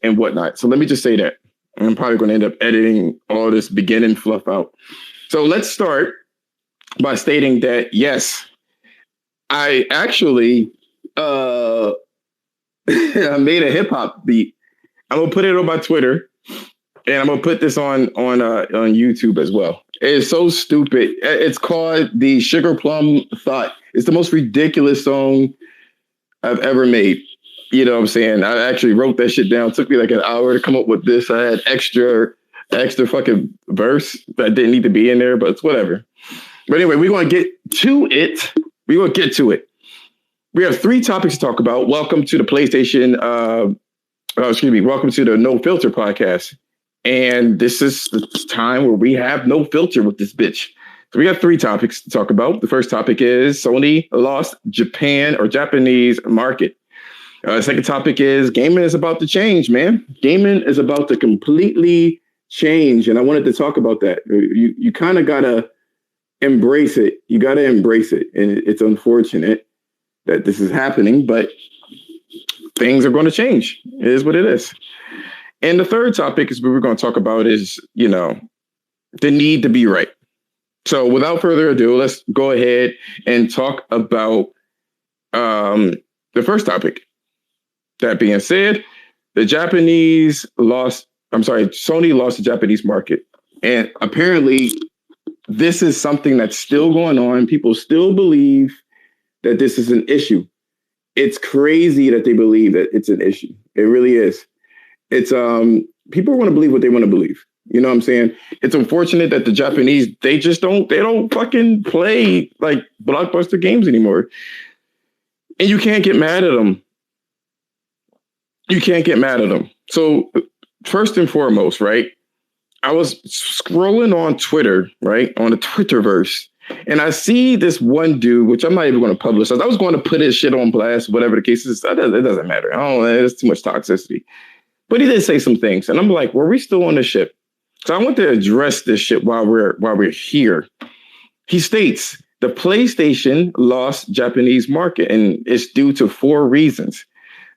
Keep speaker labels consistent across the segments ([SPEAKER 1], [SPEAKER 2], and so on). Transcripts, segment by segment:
[SPEAKER 1] and whatnot. So let me just say that. I'm probably going to end up editing all this beginning fluff out. So let's start by stating that, yes, I actually I made a hip hop beat. I'm going to put it on my Twitter, and I'm going to put this on YouTube as well. It's so stupid. It's called the Sugar Plum Thought. It's the most ridiculous song I've ever made. You know what I'm saying? I actually wrote that shit down. It took me like an hour to come up with this. I had extra fucking verse that didn't need to be in there, but it's whatever. But anyway, we're going to get to it. We're going to get to it. We have 3 topics to talk about. Welcome to the PlayStation. Welcome to the No Filter podcast. And this is the time where we have no filter with this bitch. So we got 3 topics to talk about. The first topic is Sony lost Japanese market. Second topic is gaming is about to change, man. Gaming is about to completely change. And I wanted to talk about that. You kind of got to embrace it. You got to embrace it. And it's unfortunate that this is happening, but things are going to change. It is what it is. And the third topic is what we're going to talk about is, the need to be right. So without further ado, let's go ahead and talk about the first topic. That being said, Sony lost the Japanese market. And apparently this is something that's still going on. People still believe that this is an issue. It's crazy that they believe that it's an issue. It really is. It's people want to believe what they want to believe. You know what I'm saying? It's unfortunate that the Japanese, they don't fucking play like blockbuster games anymore. And you can't get mad at them. You can't get mad at them. So first and foremost, right? I was scrolling on Twitter, right? On the Twitterverse. And I see this one dude, which I'm not even going to publish. I was going to put his shit on blast, whatever the case is. It doesn't matter. I don't know. There's too much toxicity. But he did say some things. And I'm like, were we still on the ship? So I want to address this shit while we're here. He states the PlayStation lost Japanese market, and it's due to 4 reasons.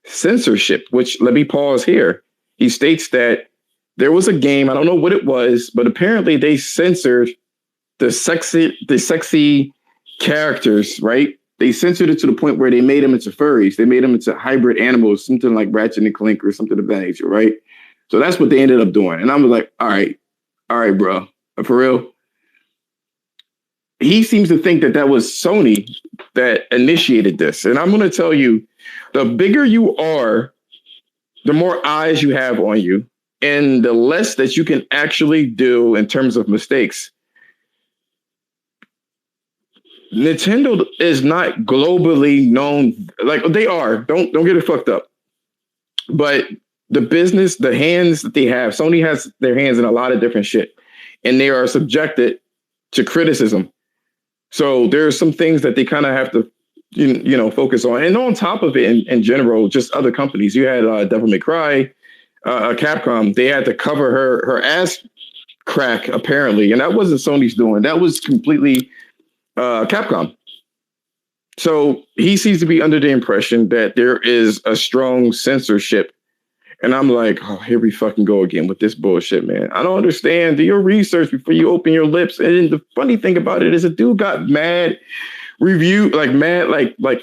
[SPEAKER 1] Censorship, which let me pause here. He states that there was a game, I don't know what it was, but apparently they censored the sexy characters, right? They censored it to the point where they made them into furries. They made them into hybrid animals, something like Ratchet and Clank or something of that nature, right? So that's what they ended up doing. And I was like, all right, bro, for real. He seems to think that was Sony that initiated this. And I'm going to tell you, the bigger you are, the more eyes you have on you, and the less that you can actually do in terms of mistakes. Nintendo is not globally known. Like they are. Don't get it fucked up. But the business, the hands that they have, Sony has their hands in a lot of different shit, and they are subjected to criticism. So there are some things that they kind of have to, focus on. And on top of it, in general, just other companies. You had Devil May Cry, Capcom. They had to cover her ass crack, apparently. And that wasn't Sony's doing. That was completely Capcom. So he seems to be under the impression that there is a strong censorship. And I'm like, oh, here we fucking go again with this bullshit, man. I don't understand. Do your research before you open your lips. And the funny thing about it is a dude got mad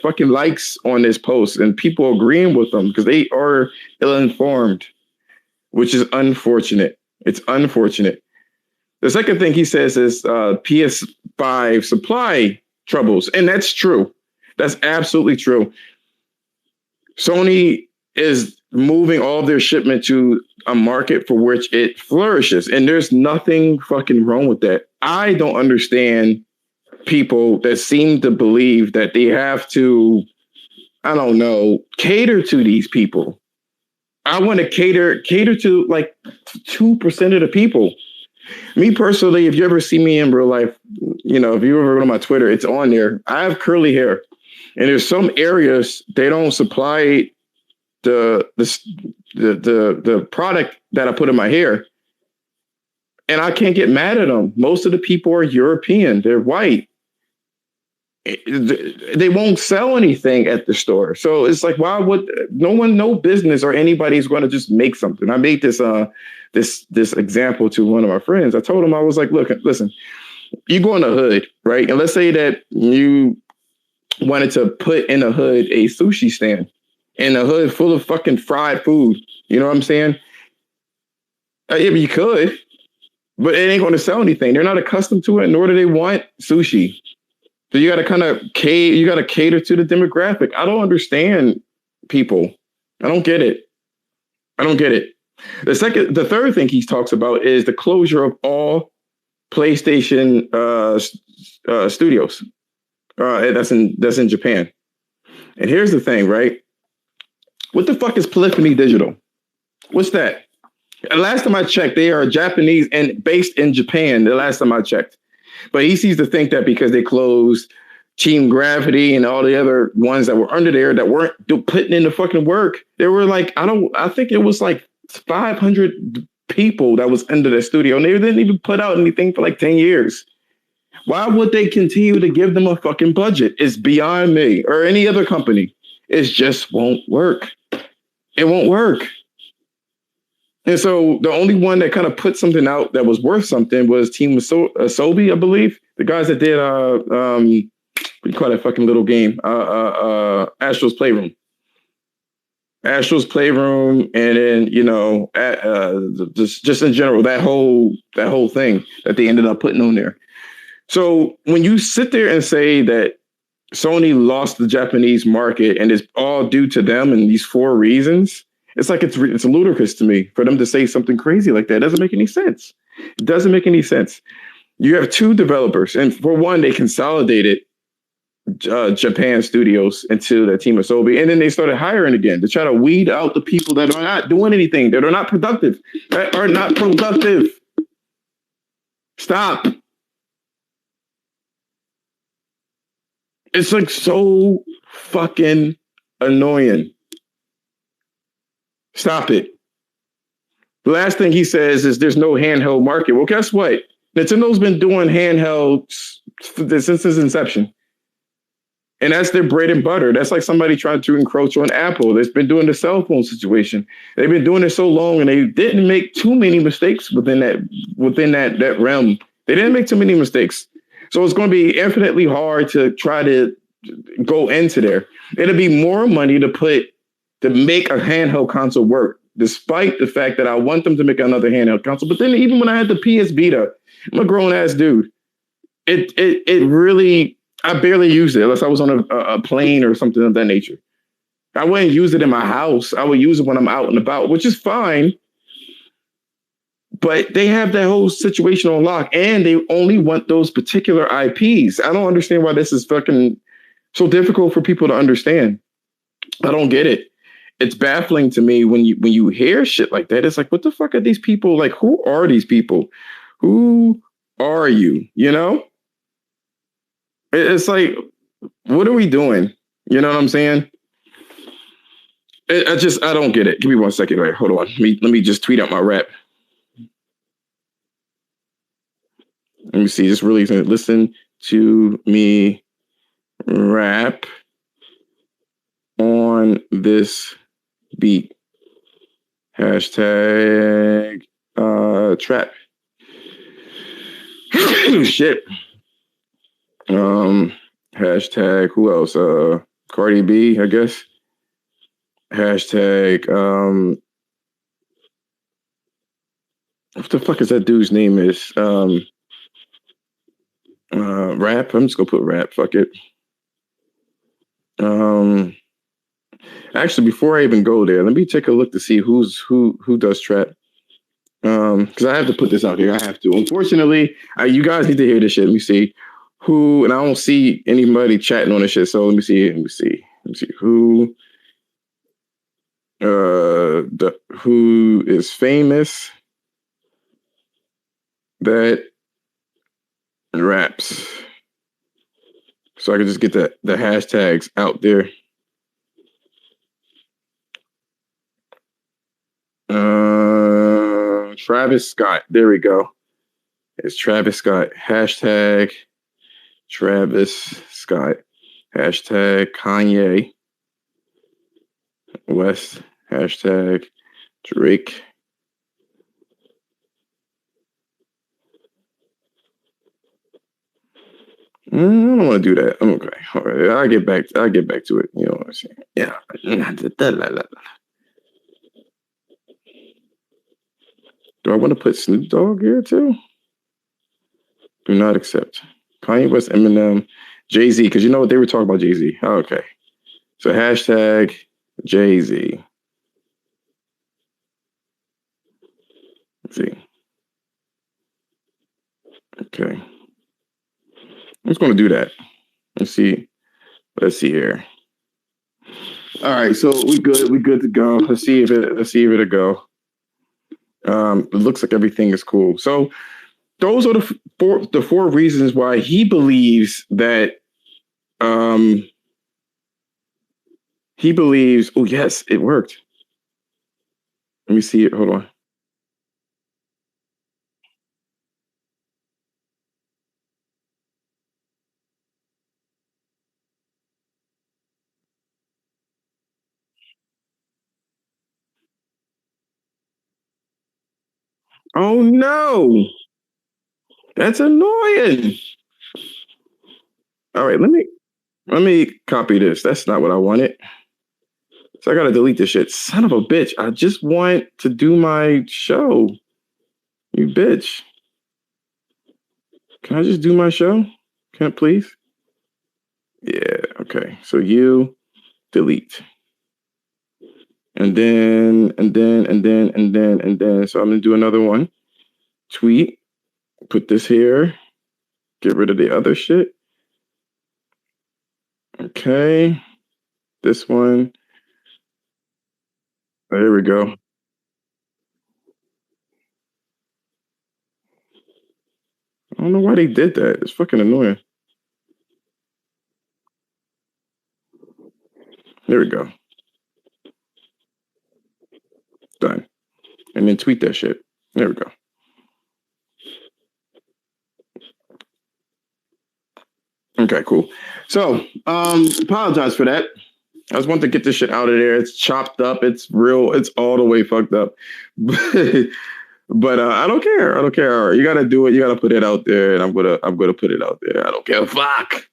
[SPEAKER 1] fucking likes on this post, and people agreeing with them because they are ill-informed, which is unfortunate. It's unfortunate. The second thing he says is PS5 supply troubles. And that's true. That's absolutely true. Sony is moving all of their shipment to a market for which it flourishes. And there's nothing fucking wrong with that. I don't understand people that seem to believe that they have to, I don't know, cater to these people. I want to cater to like 2% of the people. Me personally, if you ever see me in real life, if you ever go to my Twitter, it's on there. I have curly hair, and there's some areas they don't supply the product that I put in my hair, and I can't get mad at them. Most of the people are European. They're white. they won't sell anything at the store. So it's like, why would no business or anybody's going to just make something? I made this example to one of my friends. I told him, I was like, look, listen, you go in the hood, right? And let's say that you wanted to put in the hood a sushi stand in the hood full of fucking fried food. You know what I'm saying? You could, but it ain't going to sell anything. They're not accustomed to it, nor do they want sushi. So you got to kind of cater to the demographic. I don't understand people. I don't get it. I don't get it. The third thing he talks about is the closure of all PlayStation studios. That's in Japan. And here's the thing, right? What the fuck is Polyphony Digital? What's that? Last time I checked, they are Japanese and based in Japan. The last time I checked. But he seems to think that because they closed Team Gravity and all the other ones that were under there that weren't putting in the fucking work, there were like, I think it was like 500 people that was under the studio, and they didn't even put out anything for like 10 years. Why would they continue to give them a fucking budget? It's beyond me or any other company. It just won't work. It won't work. And so the only one that kind of put something out that was worth something was Team Asobi, I believe. The guys that did, what do you call that fucking little game? Astro's Playroom. Astro's Playroom, and then, you know, just in general, that whole thing that they ended up putting on there. So when you sit there and say that Sony lost the Japanese market and it's all due to them and these 4 reasons, it's like it's ludicrous to me for them to say something crazy like that. It doesn't make any sense. It doesn't make any sense. You have 2 developers, and for one, they consolidated Japan studios into the Team Asobi, and then they started hiring again to try to weed out the people that are not doing anything, that are not productive, Stop. It's like so fucking annoying. Stop it. The last thing he says is there's no handheld market. Well, guess what? Nintendo's been doing handhelds since its inception. And that's their bread and butter. That's like somebody trying to encroach on Apple. That's been doing the cell phone situation. They've been doing it so long, and they didn't make too many mistakes within that realm. They didn't make too many mistakes. So it's going to be infinitely hard to try to go into there. It'll be more money to make a handheld console work, despite the fact that I want them to make another handheld console. But then even when I had the PS Vita, I'm a grown ass dude. It really, I barely used it unless I was on a plane or something of that nature. I wouldn't use it in my house. I would use it when I'm out and about, which is fine. But they have that whole situation on lock, and they only want those particular IPs. I don't understand why this is fucking so difficult for people to understand. I don't get it. It's baffling to me when you hear shit like that. It's like, what the fuck are these people? Like, who are these people? Who are you? You know? It's like, what are we doing? You know what I'm saying? I don't get it. Give me 1 second. Wait, hold on. Let me just tweet out my rap. Let me see. Just really listen to me rap on this beat. Hashtag trap. Shit. Hashtag who else? Cardi B, I guess. Hashtag what the fuck is that dude's name is? Rap. I'm just gonna put rap. Fuck it. Actually, before I even go there, let me take a look to see who does trap. Because I have to put this out here. I have to. Unfortunately, you guys need to hear this shit. Let me see who, and I don't see anybody chatting on this shit. So let me see who. Who is famous that raps, so I can just get the hashtags out there. Travis Scott. There we go. It's Travis Scott. Hashtag Travis Scott. Hashtag Kanye West. Hashtag Drake. I don't want to do that. I'm okay. All right. I'll get back to it. You know what I'm saying? Yeah. Do I want to put Snoop Dogg here too? Do not accept. Kanye West, Eminem, Jay-Z, because you know what they were talking about Jay-Z. Oh, okay. So hashtag Jay-Z. Let's see. Okay. I'm just going to do that. Let's see. Let's see here. All right, so we good. We good to go. Let's see if it'll go. It looks like everything is cool. So those are the four reasons why he believes that he believes. Oh yes, it worked. Let me see it. Hold on. Oh no, that's annoying. All right, let me copy this. That's not what I wanted. So I gotta delete this shit. Son of a bitch. I just want to do my show. You bitch. Can I just do my show? Can I please? Yeah, okay. So you delete. And then. So I'm gonna do another one. Tweet. Put this here. Get rid of the other shit. Okay. This one. There we go. I don't know why they did that. It's fucking annoying. There we go. Done. And then tweet that shit. There we go. Okay, cool. So, apologize for that. I just want to get this shit out of there. It's chopped up. It's real. It's all the way fucked up. But I don't care. I don't care. You gotta do it. You gotta put it out there, and I'm gonna put it out there. I don't care. Fuck.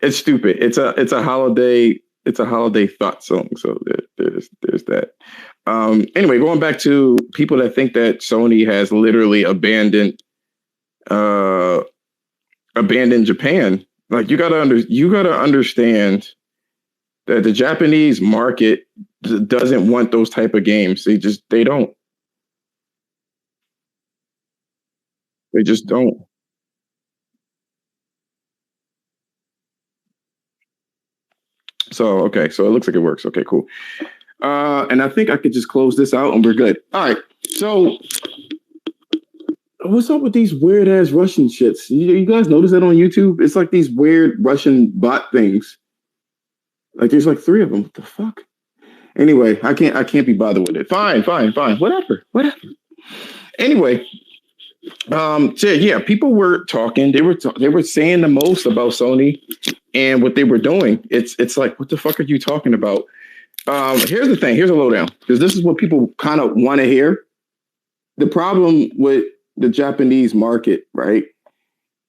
[SPEAKER 1] It's stupid. It's a holiday. It's a holiday thought song. So there's that. Anyway, going back to people that think that Sony has literally abandoned Japan. Like you gotta understand that the Japanese market doesn't want those type of games. They don't. They just don't. So okay, so it looks like it works. Okay, cool. And I think I could just close this out and we're good. All right. So what's up with these weird ass Russian shits? You guys notice that on YouTube? It's like these weird Russian bot things. Like there's like three of them. What the fuck? Anyway, I can't be bothered with it. Fine. Whatever. Anyway, so yeah, people were talking. They were saying the most about Sony and what they were doing. It's like, what the fuck are you talking about? Here's the thing. Here's a lowdown because this is what people kind of want to hear. The problem with the Japanese market, right?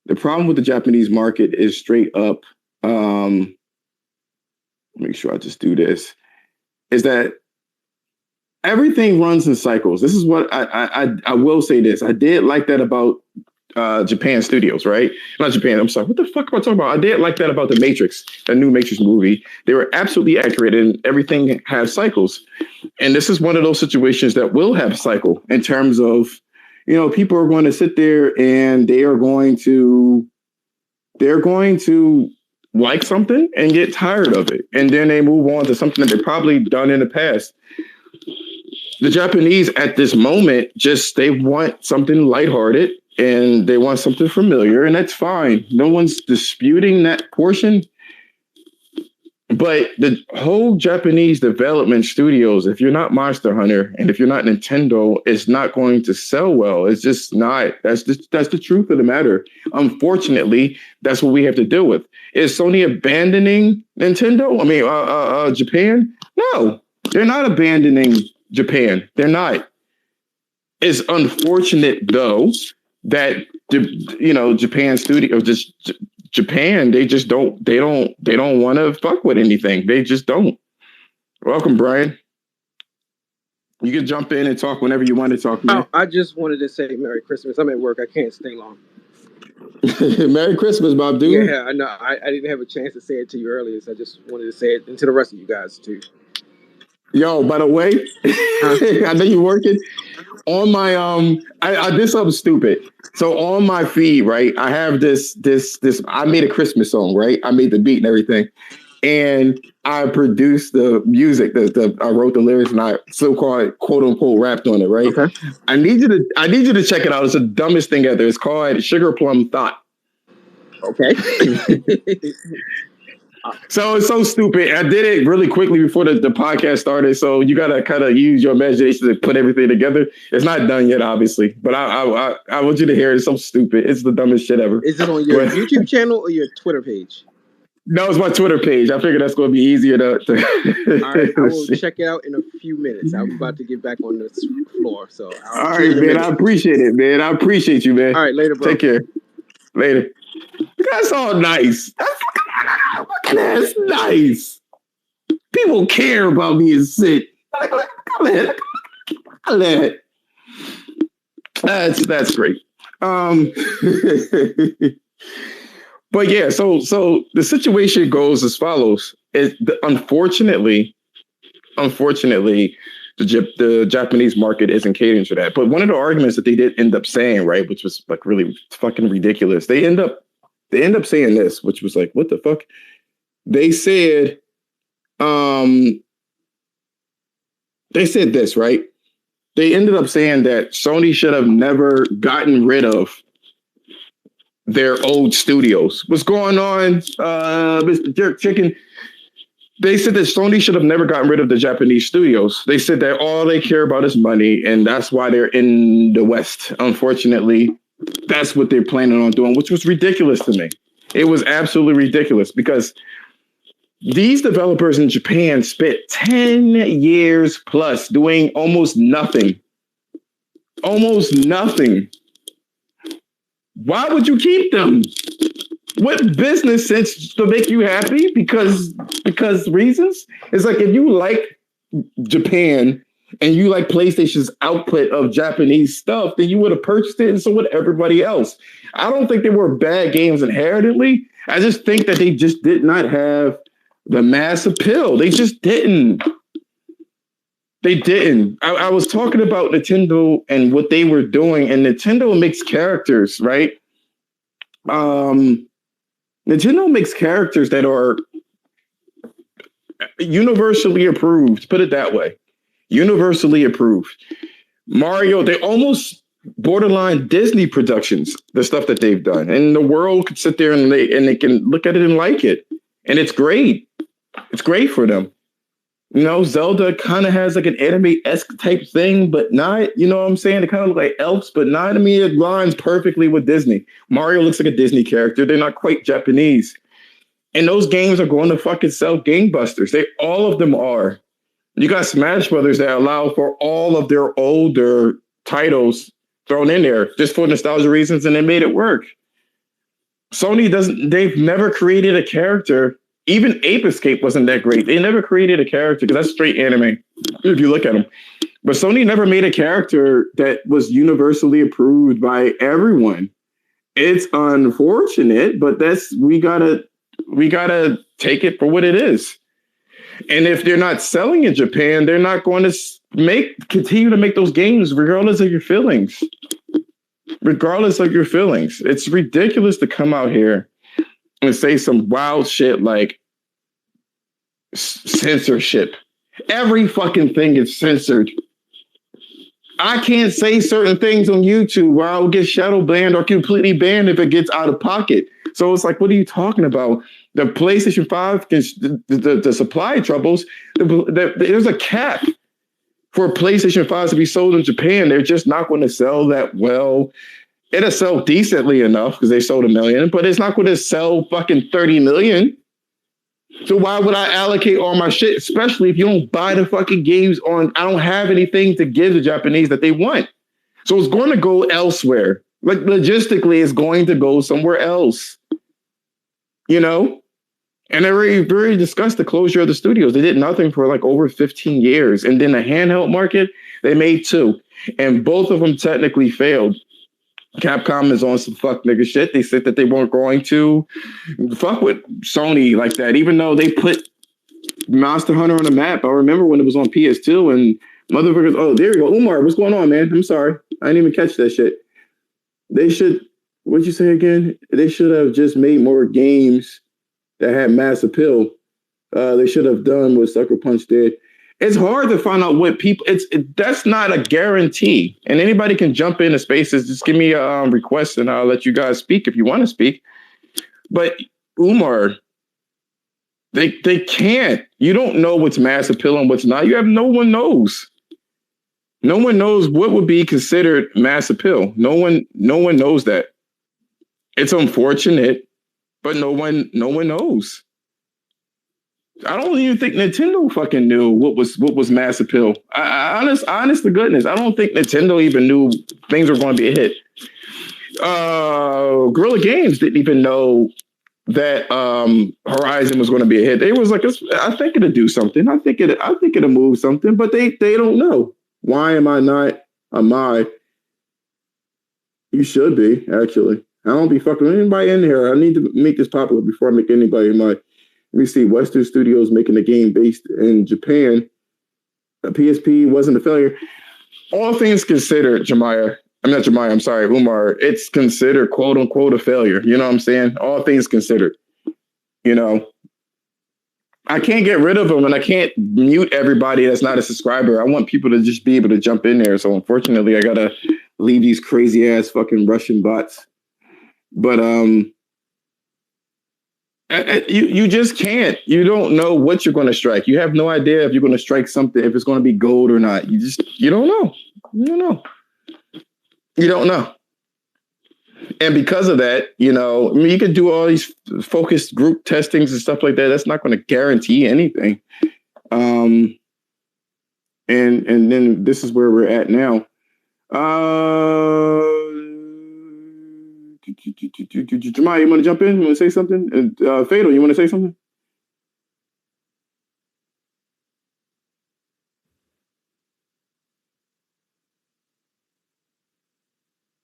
[SPEAKER 1] The problem with the Japanese market is straight up. Make sure I just do this. Is that everything runs in cycles. This is what I will say this. I did like that about Japan studios, right? Not Japan. I'm sorry. What the fuck am I talking about? I did like that about the Matrix, the new Matrix movie. They were absolutely accurate and everything has cycles. And this is one of those situations that will have a cycle in terms of, people are going to sit there and they're going to like something and get tired of it. And then they move on to something that they've probably done in the past. The Japanese at this moment, they want something lighthearted and they want something familiar, and that's fine. No one's disputing that portion. But the whole Japanese development studios, if you're not Monster Hunter and if you're not Nintendo, it's not going to sell well. It's just not. That's the truth of the matter. Unfortunately, that's what we have to deal with. Is Sony abandoning Nintendo? I mean, Japan? No, they're not abandoning Japan. They're not. It's unfortunate though that Japan studio just Japan, they just don't want to fuck with anything. They just don't. Welcome, Brian. You can jump in and talk whenever you want to talk, man.
[SPEAKER 2] I just wanted to say Merry Christmas. I'm at work. I can't stay long.
[SPEAKER 1] Merry Christmas, Bob, dude.
[SPEAKER 2] Yeah, I know. I didn't have a chance to say it to you earlier, so I just wanted to say it, and to the rest of you guys, too.
[SPEAKER 1] Yo, by the way, I know you're working. On my I did something stupid. So on my feed, right, I have this I made a Christmas song, right? I made the beat and everything. And I produced the music, I wrote the lyrics and I so-called quote unquote rapped on it, right? Okay. I need you to check it out. It's the dumbest thing ever. It's called Sugar Plum Thought.
[SPEAKER 2] Okay.
[SPEAKER 1] So it's so stupid. I did it really quickly before the podcast started. So you got to kind of use your imagination to put everything together. It's not done yet, obviously, but I want you to hear it. It's so stupid. It's the dumbest shit ever.
[SPEAKER 2] Is it on your YouTube channel or your Twitter page?
[SPEAKER 1] No, it's my Twitter page. I figured that's going to be easier to
[SPEAKER 2] All right, I will check it out in a few minutes. I'm about to get back on the floor. So
[SPEAKER 1] all right, man. I appreciate it, man. I appreciate you, man.
[SPEAKER 2] All right, later, bro.
[SPEAKER 1] Take care. Later. That's all nice. That's nice. People care about being sick. That's great. But yeah, so the situation goes as follows. Unfortunately, the Japanese market isn't catering to that. But one of the arguments that they did end up saying, right, which was like really fucking ridiculous. They end up saying this, which was like, what the fuck? They said this, right? They ended up saying that Sony should have never gotten rid of their old studios. What's going on, Mr. Jerk Chicken? They said that Sony should have never gotten rid of the Japanese studios. They said that all they care about is money, and that's why they're in the West. Unfortunately, that's what they're planning on doing, which was ridiculous to me. It was absolutely ridiculous because these developers in Japan spent 10 years plus doing almost nothing. Almost nothing. Why would you keep them? What business sense to make you happy? Because reasons? It's like if you like Japan and you like PlayStation's output of Japanese stuff, then you would have purchased it, and so would everybody else. I don't think they were bad games inherently. I just think that they just did not have the mass appeal. They just didn't. They didn't. I was talking about Nintendo and what they were doing, and Nintendo makes characters, right? Nintendo makes characters that are universally approved. Put it that way. Universally approved. Mario, they almost borderline Disney productions, the stuff that they've done. And the world could sit there and they can look at it and like it. And it's great. It's great for them. You know, Zelda kind of has like an anime-esque type thing, but not, you know what I'm saying? They kind of look like elves, but not, I mean, it lines perfectly with Disney. Mario looks like a Disney character. They're not quite Japanese. And those games are going to fucking sell gangbusters. All of them are. You got Smash Brothers that allow for all of their older titles thrown in there just for nostalgia reasons, and they made it work. Sony they've never created a character. Even Ape Escape wasn't that great. They never created a character because that's straight anime, if you look at them. But Sony never made a character that was universally approved by everyone. It's unfortunate, but we gotta take it for what it is. And if they're not selling in Japan, they're not going to continue to make those games regardless of your feelings. Regardless of your feelings. It's ridiculous to come out here and say some wild shit like censorship. Every fucking thing is censored. I can't say certain things on YouTube where I'll get shadow banned or completely banned if it gets out of pocket. So it's like, what are you talking about? The PlayStation 5, the supply troubles, there's a cap for PlayStation 5 to be sold in Japan. They're just not going to sell that well. It'll sell decently enough because they sold 1 million, but it's not going to sell fucking 30 million. So why would I allocate all my shit, especially if you don't buy the fucking games on, I don't have anything to give the Japanese that they want. So it's going to go elsewhere. Like logistically, it's going to go somewhere else. You know? And they already discussed the closure of the studios. They did nothing for like over 15 years. And then the handheld market, they made 2. And both of them technically failed. Capcom is on some fuck nigga shit. They said that they weren't going to fuck with Sony like that, even though they put Monster Hunter on the map. I remember when it was on PS2 and motherfuckers, oh, there you go. Umar, what's going on, man? I'm sorry. I didn't even catch that shit. They should, what'd you say again? They should have just made more games that had mass appeal. They should have done what Sucker Punch did. It's hard to find out what people. That's not a guarantee, and anybody can jump into spaces. Just give me a request, and I'll let you guys speak if you want to speak. But Umar, they can't. You don't know what's mass appeal and what's not. No one knows. No one knows what would be considered mass appeal. No one knows that. It's unfortunate, but no one knows. I don't even think Nintendo fucking knew what was mass appeal. Honest to goodness, I don't think Nintendo even knew things were going to be a hit. Guerrilla Games didn't even know that Horizon was going to be a hit. They was like, I think it'll do something. I think it'll move something, but they don't know. Why am I not? Am I? You should be, actually. I don't be fucking with anybody in here. I need to make this popular before I make anybody in my. Let me see. Western Studios making a game based in Japan. PSP wasn't a failure. All things considered, Umar, it's considered quote unquote a failure. You know what I'm saying? All things considered. You know, I can't get rid of them and I can't mute everybody that's not a subscriber. I want people to just be able to jump in there. So unfortunately, I got to leave these crazy ass fucking Russian bots. But, you just can't. You don't know what you're going to strike. You have no idea if you're going to strike something, if it's going to be gold or not. You don't know. You don't know. And because of that, you know, I mean, you could do all these focused group testings and stuff like that. That's not going to guarantee anything. And then this is where we're at now. Jamal, you want to jump in? You want to say something? Fatal, you want to say something?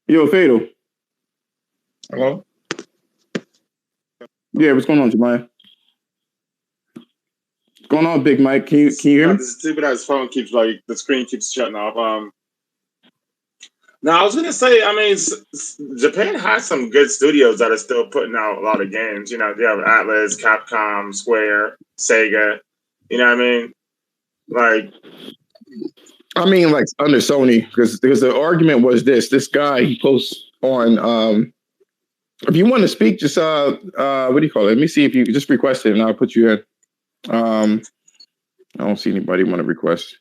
[SPEAKER 1] Yo, Fatal.
[SPEAKER 3] Hello?
[SPEAKER 1] Yeah, what's going on, Jamal? What's going on, Big Mike? Can you hear me?
[SPEAKER 3] This stupid ass phone keeps the screen keeps shutting off. Now, I was going to say, I mean, Japan has some good studios that are still putting out a lot of games. You know, they have Atlas, Capcom, Square, Sega. You know what I mean?
[SPEAKER 1] Like under Sony, because the argument was this guy, he posts on, if you want to speak, just, what do you call it? Let me see if you just request it and I'll put you in. I don't see anybody want to request.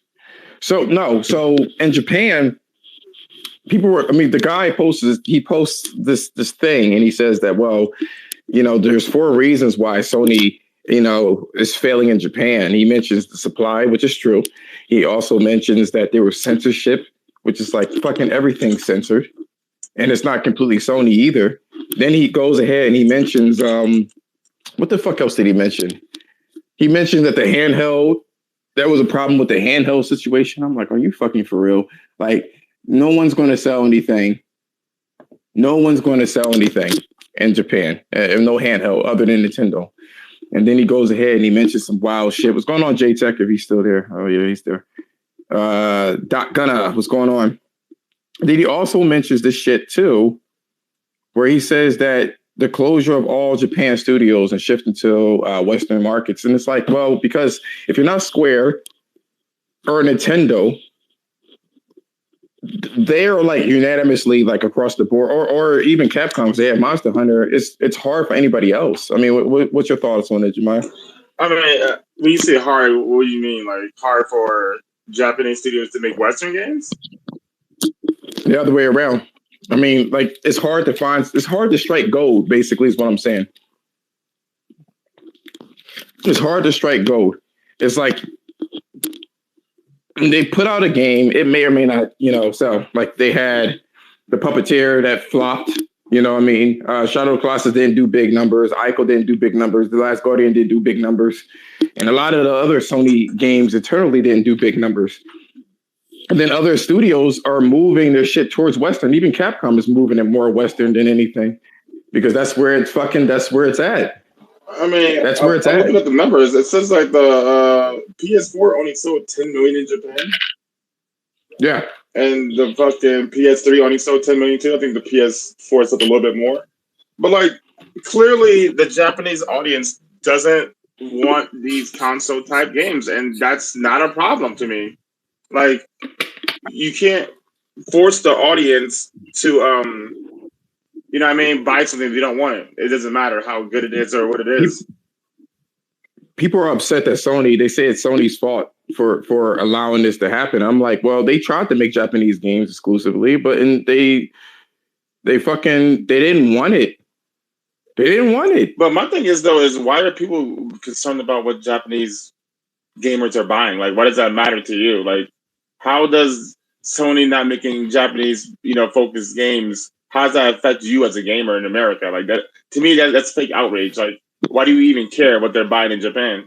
[SPEAKER 1] So in Japan, the guy posts this thing and he says that, well, you know, there's 4 reasons why Sony, you know, is failing in Japan. He mentions the supply, which is true. He also mentions that there was censorship, which is like fucking everything censored. And it's not completely Sony either. Then he goes ahead and he mentions, what the fuck else did he mention? He mentioned that the handheld, there was a problem with the handheld situation. I'm like, are you fucking for real? Like, no one's going to sell anything. No one's going to sell anything in Japan. No handheld other than Nintendo. And then he goes ahead and he mentions some wild shit. What's going on, J-Tech, if he's still there? Oh, yeah, he's there. Doc Gunna, what's going on? Then he also mentions this shit, too, where he says that the closure of all Japan studios and shifting to Western markets. And it's like, well, because if you're not Square or Nintendo, they're like unanimously like across the board, or even Capcom, they have Monster Hunter. It's hard for anybody else. I mean, what's your thoughts on it, Jemai?
[SPEAKER 3] I mean, when you say hard, what do you mean? Like hard for Japanese studios to make Western games?
[SPEAKER 1] The other way around. I mean, like it's hard to strike gold. Basically, is what I'm saying. It's hard to strike gold. It's like they put out a game, it may or may not, sell. Like they had the Puppeteer that flopped, you know what I mean? Shadow of the Colossus didn't do big numbers. Ico didn't do big numbers. The Last Guardian didn't do big numbers. And a lot of the other Sony games internally didn't do big numbers. And then other studios are moving their shit towards Western. Even Capcom is moving it more Western than anything because that's where it's at.
[SPEAKER 3] I mean,
[SPEAKER 1] that's where it's at.
[SPEAKER 3] Looking at the numbers, it says like the PS4 only sold 10 million in Japan.
[SPEAKER 1] Yeah.
[SPEAKER 3] And the fucking PS3 only sold 10 million too. I think the PS4 sold a little bit more. But like, clearly the Japanese audience doesn't want these console type games. And that's not a problem to me. Like, you can't force the audience to, you know what I mean? Buy something if you don't want it. It doesn't matter how good it is or what it is.
[SPEAKER 1] People are upset that They say it's Sony's fault for allowing this to happen. I'm like, well, they tried to make Japanese games exclusively, but they didn't want it. They didn't want it.
[SPEAKER 3] But my thing is, though, why are people concerned about what Japanese gamers are buying? Like, why does that matter to you? Like, how does Sony not making Japanese, focused games, how does that affect you as a gamer in America? Like that, to me, that's fake outrage. Like, why do you even care what they're buying in Japan?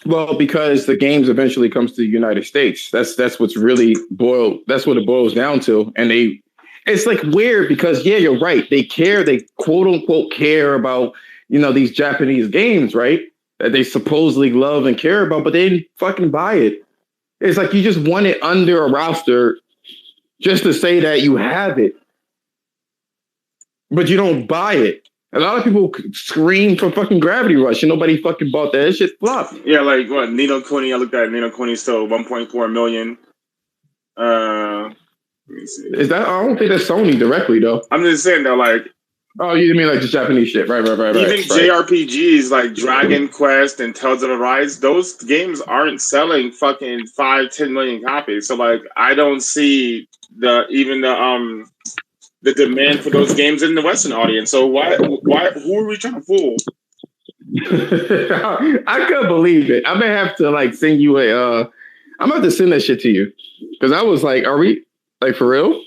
[SPEAKER 1] Well, because the games eventually comes to the United States. That's what's really that's what it boils down to. And it's like weird because you're right. They quote unquote care about, these Japanese games, right? That they supposedly love and care about, but they didn't fucking buy it. It's like you just want it under a roster just to say that you have it, but you don't buy it. A lot of people scream for fucking Gravity Rush and nobody fucking bought that. That shit flopped.
[SPEAKER 3] Yeah, like what? Nino Kuni, I looked at Nino Kuni sold 1.4 million. Let me see.
[SPEAKER 1] I don't think that's Sony directly though.
[SPEAKER 3] I'm just saying though, like.
[SPEAKER 1] Oh, you mean like the Japanese shit? Right. Even
[SPEAKER 3] JRPGs like Dragon Quest and Tales of Arise, those games aren't selling fucking 5-10 million copies. So like, I don't see the demand for those games in the Western audience. So why who are we trying to fool?
[SPEAKER 1] I couldn't believe it. I may have to like send you I'm gonna have to send that shit to you because I was like, are we like for real?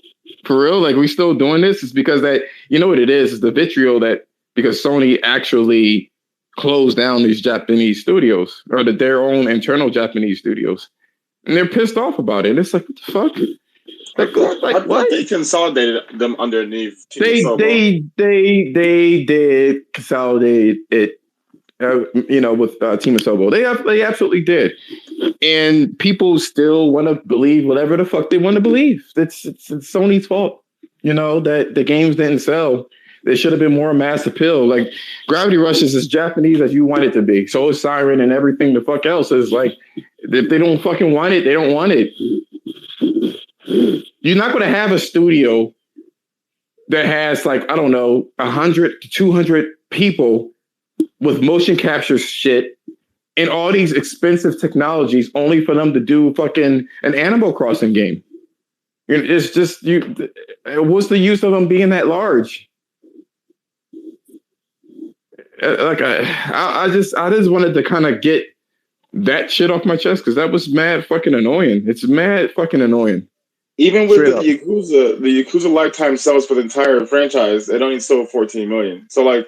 [SPEAKER 1] For real? Like we still doing this? It's because that what it is the vitriol that because Sony actually closed down these Japanese studios or their own internal Japanese studios, and they're pissed off about it. And it's like, what the fuck?
[SPEAKER 3] I thought they consolidated them underneath.
[SPEAKER 1] They did consolidate it, with Team Asobo. They absolutely did, and people still want to believe whatever the fuck they want to believe. It's Sony's fault, that the games didn't sell. They should have been more mass appeal. Like Gravity Rush is as Japanese as you want it to be. So is Siren and everything. The fuck else is like if they don't fucking want it, they don't want it. You're not going to have a studio that has like, I don't know, 100 to 200 people with motion capture shit and all these expensive technologies only for them to do fucking an Animal Crossing game. It's just what's the use of them being that large? Like I just wanted to kind of get that shit off my chest because that was mad fucking annoying. It's mad fucking annoying.
[SPEAKER 3] Even with the Yakuza lifetime sales for the entire franchise, it only sold 14 million. So like,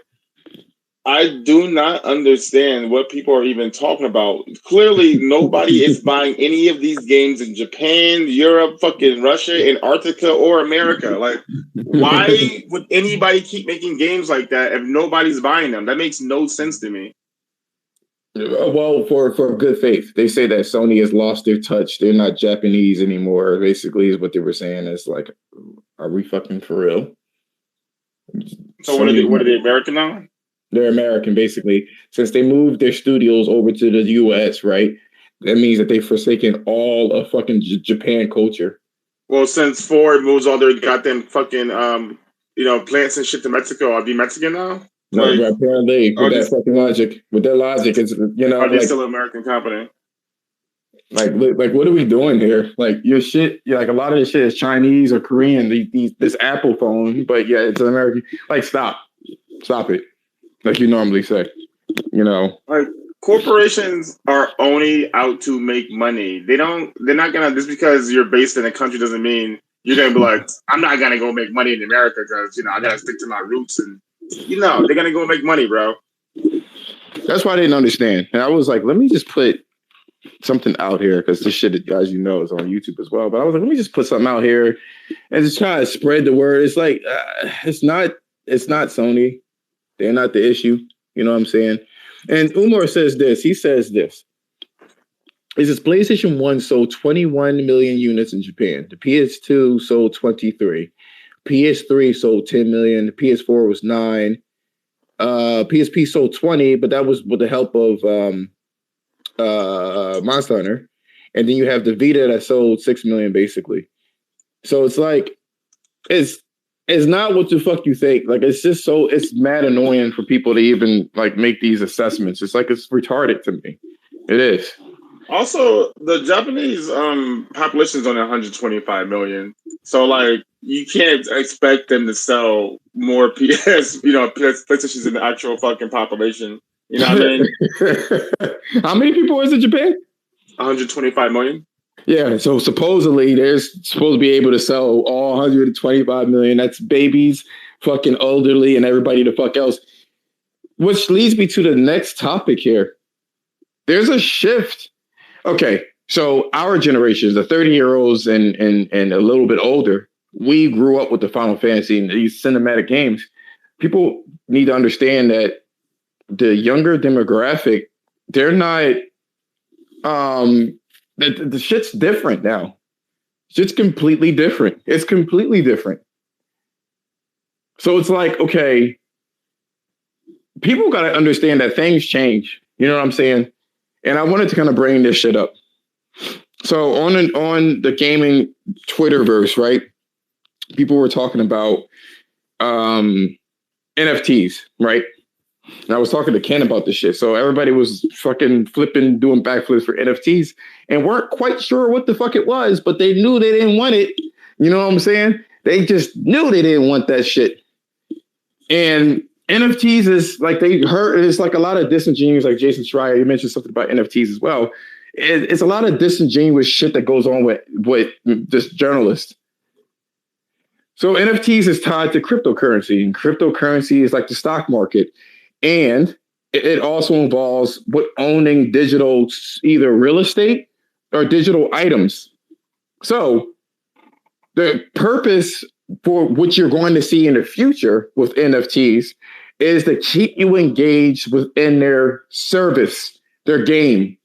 [SPEAKER 3] I do not understand what people are even talking about. Clearly, nobody is buying any of these games in Japan, Europe, fucking Russia, Antarctica, or America. Like, why would anybody keep making games like that if nobody's buying them? That makes no sense to me.
[SPEAKER 1] Well, for good faith, they say that Sony has lost their touch. They're not Japanese anymore. Basically, is what they were saying. It's like, are we fucking for real?
[SPEAKER 3] So what are they American now?
[SPEAKER 1] They're American, basically. Since they moved their studios over to the U.S., right? That means that they've forsaken all of fucking Japan culture.
[SPEAKER 3] Well, since Ford moves all their goddamn fucking plants and shit to Mexico, are they Mexican now?
[SPEAKER 1] No,
[SPEAKER 3] Like,
[SPEAKER 1] apparently with that fucking logic, it's
[SPEAKER 3] are they still an American company?
[SPEAKER 1] Like what are we doing here? Like your shit, like a lot of this shit is Chinese or Korean. This Apple phone, but yeah, it's an American. Like stop it. Like you normally say,
[SPEAKER 3] Like corporations are only out to make money. They're not gonna, just because you're based in a country doesn't mean you're gonna be like, I'm not gonna go make money in America because I gotta stick to my roots, and they're gonna go make money, bro.
[SPEAKER 1] That's why I didn't understand. And I was like, let me just put something out here, because this shit, as you know, is on YouTube as well. But I was like, let me just put something out here and just try to spread the word. It's like it's not Sony. They're not the issue. You know what I'm saying? And Umar says this. He says this. He says PlayStation 1 sold 21 million units in Japan. The PS2 sold 23. PS3 sold 10 million. The PS4 was 9. PSP sold 20, but that was with the help of Monster Hunter. And then you have the Vita that sold 6 million basically. So it's like it's not what the fuck you think. Like it's mad annoying for people to even like make these assessments. It's like it's retarded to me. It is. Also,
[SPEAKER 3] the Japanese population is only 125 million. So like you can't expect them to sell more PlayStations in the actual fucking population. You know what I mean?
[SPEAKER 1] How many people is in Japan?
[SPEAKER 3] 125 million.
[SPEAKER 1] Yeah, so supposedly they're supposed to be able to sell all 125 million. That's babies, fucking elderly, and everybody the fuck else. Which leads me to the next topic here. There's a shift. Okay, so our generations, the 30-year-olds and a little bit older, we grew up with the Final Fantasy and these cinematic games. People need to understand that the younger demographic, they're not the shit's different now. Shit's completely different. It's completely different. So it's like, okay, people got to understand that things change. You know what I'm saying? And I wanted to kind of bring this shit up. So on the gaming Twitterverse, right? People were talking about NFTs, right? And I was talking to Ken about this shit. So everybody was fucking flipping, doing backflips for NFTs and weren't quite sure what the fuck it was, but they knew they didn't want it. You know what I'm saying? They just knew they didn't want that shit. And NFTs is like, it's like a lot of disingenuous, like Jason Schreier, you mentioned something about NFTs as well. It's a lot of disingenuous shit that goes on with this journalist. So NFTs is tied to cryptocurrency, and cryptocurrency is like the stock market. And it also involves owning digital, either real estate or digital items. So the purpose for what you're going to see in the future with NFTs is to keep you engaged within their service, their game.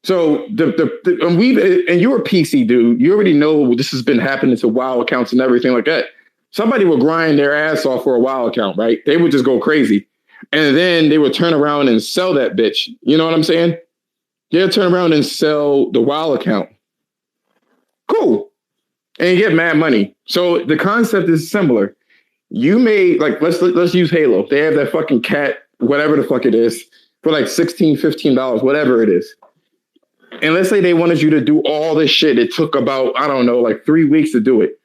[SPEAKER 1] So and you're a PC dude, you already know this has been happening to WoW accounts and everything like that. Somebody would grind their ass off for a WoW account, right? They would just go crazy. And then they would turn around and sell that bitch. You know what I'm saying? They'll turn around and sell the WoW account. Cool. And you get mad money. So the concept is similar. You may, like, let's use Halo. They have that fucking cat, whatever the fuck it is, for like $16, $15, whatever it is. And let's say they wanted you to do all this shit. It took about, I don't know, like 3 weeks to do it.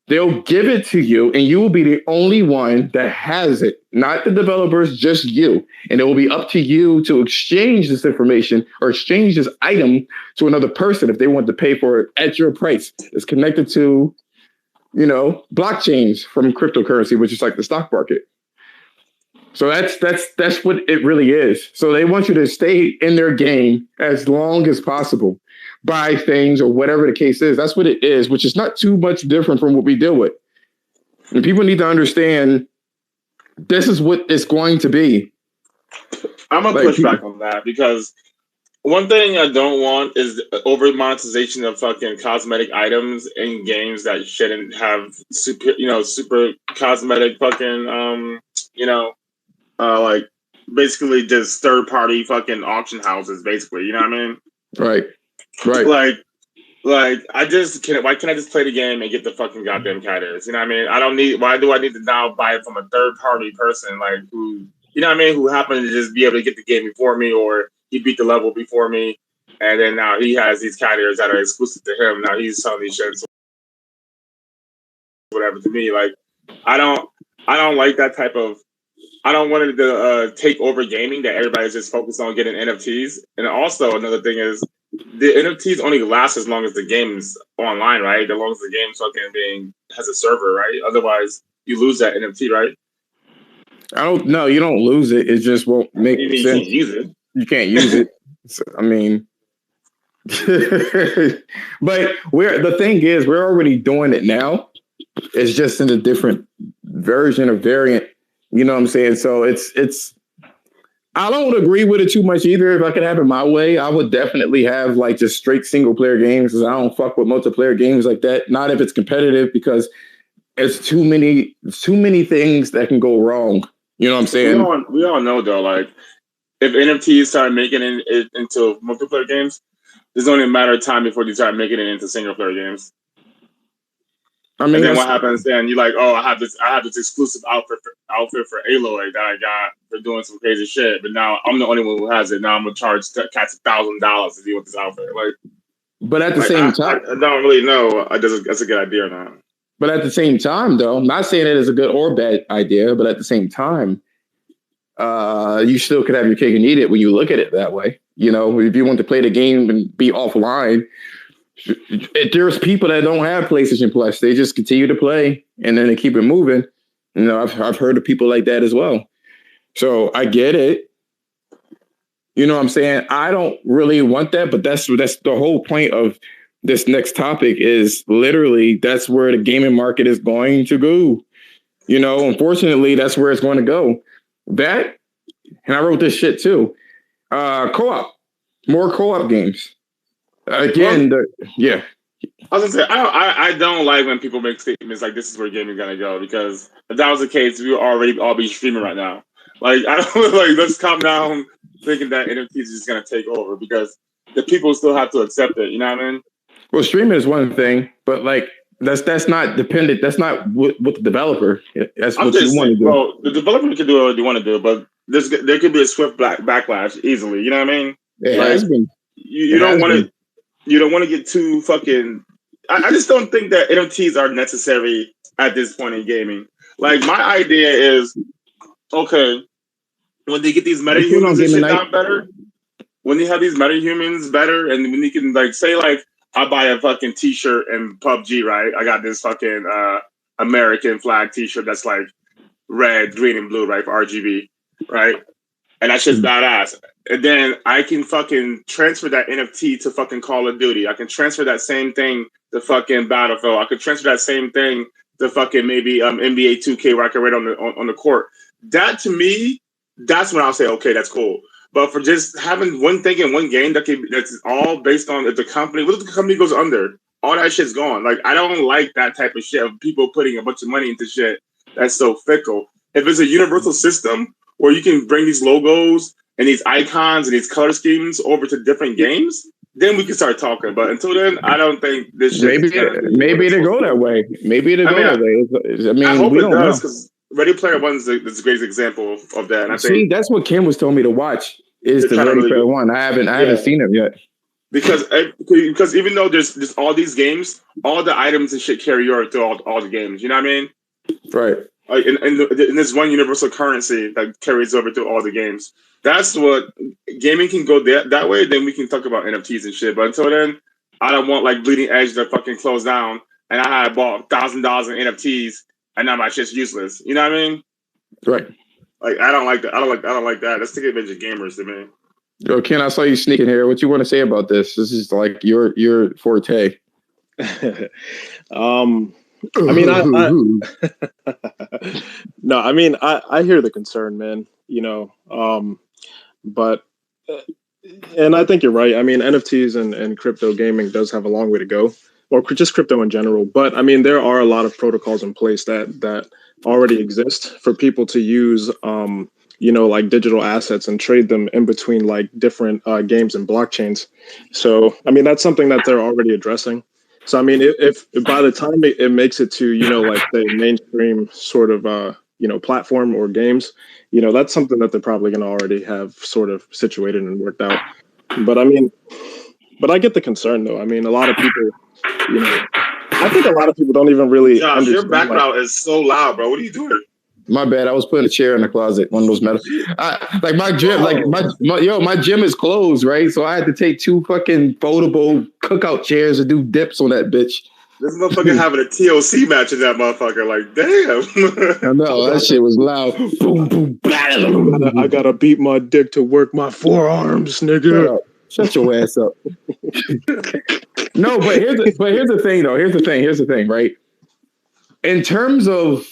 [SPEAKER 1] They'll give it to you and you will be the only one that has it, not the developers, just you. And it will be up to you to exchange this information or exchange this item to another person if they want to pay for it at your price. It's connected to, blockchains from cryptocurrency, which is like the stock market. So that's what it really is. So they want you to stay in their game as long as possible. Buy things or whatever the case is. That's what it is, which is not too much different from what we deal with. And people need to understand this is what it's going to be.
[SPEAKER 3] I'm going to push back on that because one thing I don't want is over monetization of fucking cosmetic items in games that shouldn't have super cosmetic fucking, like basically just third party fucking auction houses, basically. You know what I mean?
[SPEAKER 1] Right.
[SPEAKER 3] Like Like, I just can't. Why can't I just play the game and get the fucking goddamn cat ears? You know what I mean? I don't need. Why do I need to now buy it from a third party person, like who, you know what I mean, who happened to just be able to get the game before me, or he beat the level before me, and then now he has these cat ears that are exclusive to him. Now he's selling these shits, whatever. To me, like, I don't like that type of. I don't want it to take over gaming, that everybody's just focused on getting NFTs. And also another thing is, the NFTs only last as long as the game's online, right? As long as the game's fucking has a server, right? Otherwise, you lose that NFT, right?
[SPEAKER 1] I don't know. You don't lose it. It just won't make
[SPEAKER 3] You
[SPEAKER 1] sense.
[SPEAKER 3] can't use it.
[SPEAKER 1] You can't use it. So, I mean, but the thing is, we're already doing it now. It's just in a different version or variant. You know what I'm saying? So it's. I don't agree with it too much either. If I could have it my way, I would definitely have like just straight single player games, because I don't fuck with multiplayer games like that. Not if it's competitive, because it's too many things that can go wrong. You know what I'm saying?
[SPEAKER 3] We all know though, like, if NFTs start making it into multiplayer games, there's only a matter of time before you start making it into single player games.
[SPEAKER 1] I mean,
[SPEAKER 3] and then what happens then? You're like, oh, I have this exclusive outfit for Aloy that I got for doing some crazy shit, but now I'm the only one who has it. Now I'm gonna charge cats $1,000 to deal with this outfit. Like,
[SPEAKER 1] but at the same time,
[SPEAKER 3] I don't really know. That's a good idea or not.
[SPEAKER 1] But at the same time, though, I'm not saying it is a good or bad idea, but at the same time, you still could have your cake and eat it when you look at it that way. You know, if you want to play the game and be offline, there's people that don't have PlayStation Plus. They just continue to play and then they keep it moving. You know, I've heard of people like that as well. So I get it. You know what I'm saying? I don't really want that, but that's the whole point of this next topic. Is literally that's where the gaming market is going to go. You know, unfortunately, that's where it's going to go. That, and I wrote this shit too. Co-op, more co-op games. Again, yeah.
[SPEAKER 3] I was gonna say, I don't like when people make statements like this is where gaming gonna go, because if that was the case, we would already all be streaming right now. Like, I don't like, let's calm down thinking that NFTs is just gonna take over, because the people still have to accept it. You know what I mean?
[SPEAKER 1] Well, streaming is one thing, but like that's not dependent. That's not what the developer. That's what you want to do.
[SPEAKER 3] Well, the developer can do what they want to do, but there could be a swift backlash easily. You know what I mean?
[SPEAKER 1] It has been.
[SPEAKER 3] You don't want to. You don't want to get too fucking. I just don't think that NFTs are necessary at this point in gaming. Like, my idea is, okay, when they get these metahumans and shit down better, when they have these metahumans better, and when you can, like, say, like, I buy a fucking t-shirt in PUBG, right? I got this fucking American flag t-shirt that's like red, green, and blue, right, for RGB, right? And that shit's badass. And then I can fucking transfer that NFT to fucking Call of Duty. I can transfer that same thing to fucking Battlefield. I could transfer that same thing to fucking maybe NBA 2K, where I can write on the court. That, to me, that's when I'll say, okay, that's cool. But for just having one thing in one game that's all based on if the company, what if the company goes under? All that shit's gone. Like, I don't like that type of shit of people putting a bunch of money into shit that's so fickle. If it's a universal system where you can bring these logos and these icons and these color schemes over to different games, then we can start talking. But until then, I don't think this shit.
[SPEAKER 1] Maybe they go that way. Maybe they go that way. I mean,
[SPEAKER 3] I hope
[SPEAKER 1] we
[SPEAKER 3] it
[SPEAKER 1] don't
[SPEAKER 3] does,
[SPEAKER 1] know.
[SPEAKER 3] because Ready Player One is a great example of that. And I think
[SPEAKER 1] that's what Kim was telling me to watch. Is the Ready Player One? I haven't seen it yet.
[SPEAKER 3] Because even though there's all these games, all the items and shit carry over to all the games. You know what I mean?
[SPEAKER 1] Right.
[SPEAKER 3] Like, and there's one universal currency that carries over to all the games. That's what gaming can go that way. Then we can talk about NFTs and shit. But until then, I don't want like Bleeding Edge to fucking close down, and I had bought $1,000 in NFTs, and now my shit's useless. You know what I mean?
[SPEAKER 1] Right.
[SPEAKER 3] Like, I don't like that. I don't like that. That's taking advantage of gamers to me.
[SPEAKER 1] Yo, Ken, I saw you sneaking here. What you want to say about this? This is like your forte.
[SPEAKER 4] I mean, no, I mean, I hear the concern, man, you know, but, and I think you're right. I mean, NFTs and crypto gaming does have a long way to go, or just crypto in general. But I mean, there are a lot of protocols in place that already exist for people to use like digital assets and trade them in between like different games and blockchains. So, I mean, that's something that they're already addressing. So, I mean, if by the time it makes it to, like the mainstream sort of, platform or games, that's something that they're probably going to already have sort of situated and worked out. But I mean, I get the concern though. I mean, a lot of people, I think a lot of people don't even really
[SPEAKER 3] Josh,
[SPEAKER 4] understand.
[SPEAKER 3] your background is so loud, bro. What are you doing?
[SPEAKER 1] My bad. I was putting a chair in the closet, one of those metal. Like my gym, my gym is closed, right? So I had to take 2 fucking foldable cookout chairs and do dips on that bitch.
[SPEAKER 3] This motherfucker having a TLC match in that motherfucker. Like, damn.
[SPEAKER 1] I know that shit was loud. Boom, boom,
[SPEAKER 4] I gotta beat my dick to work my forearms, nigga.
[SPEAKER 1] Shut your ass up. No, but here's the thing, though. Here's the thing, right? In terms of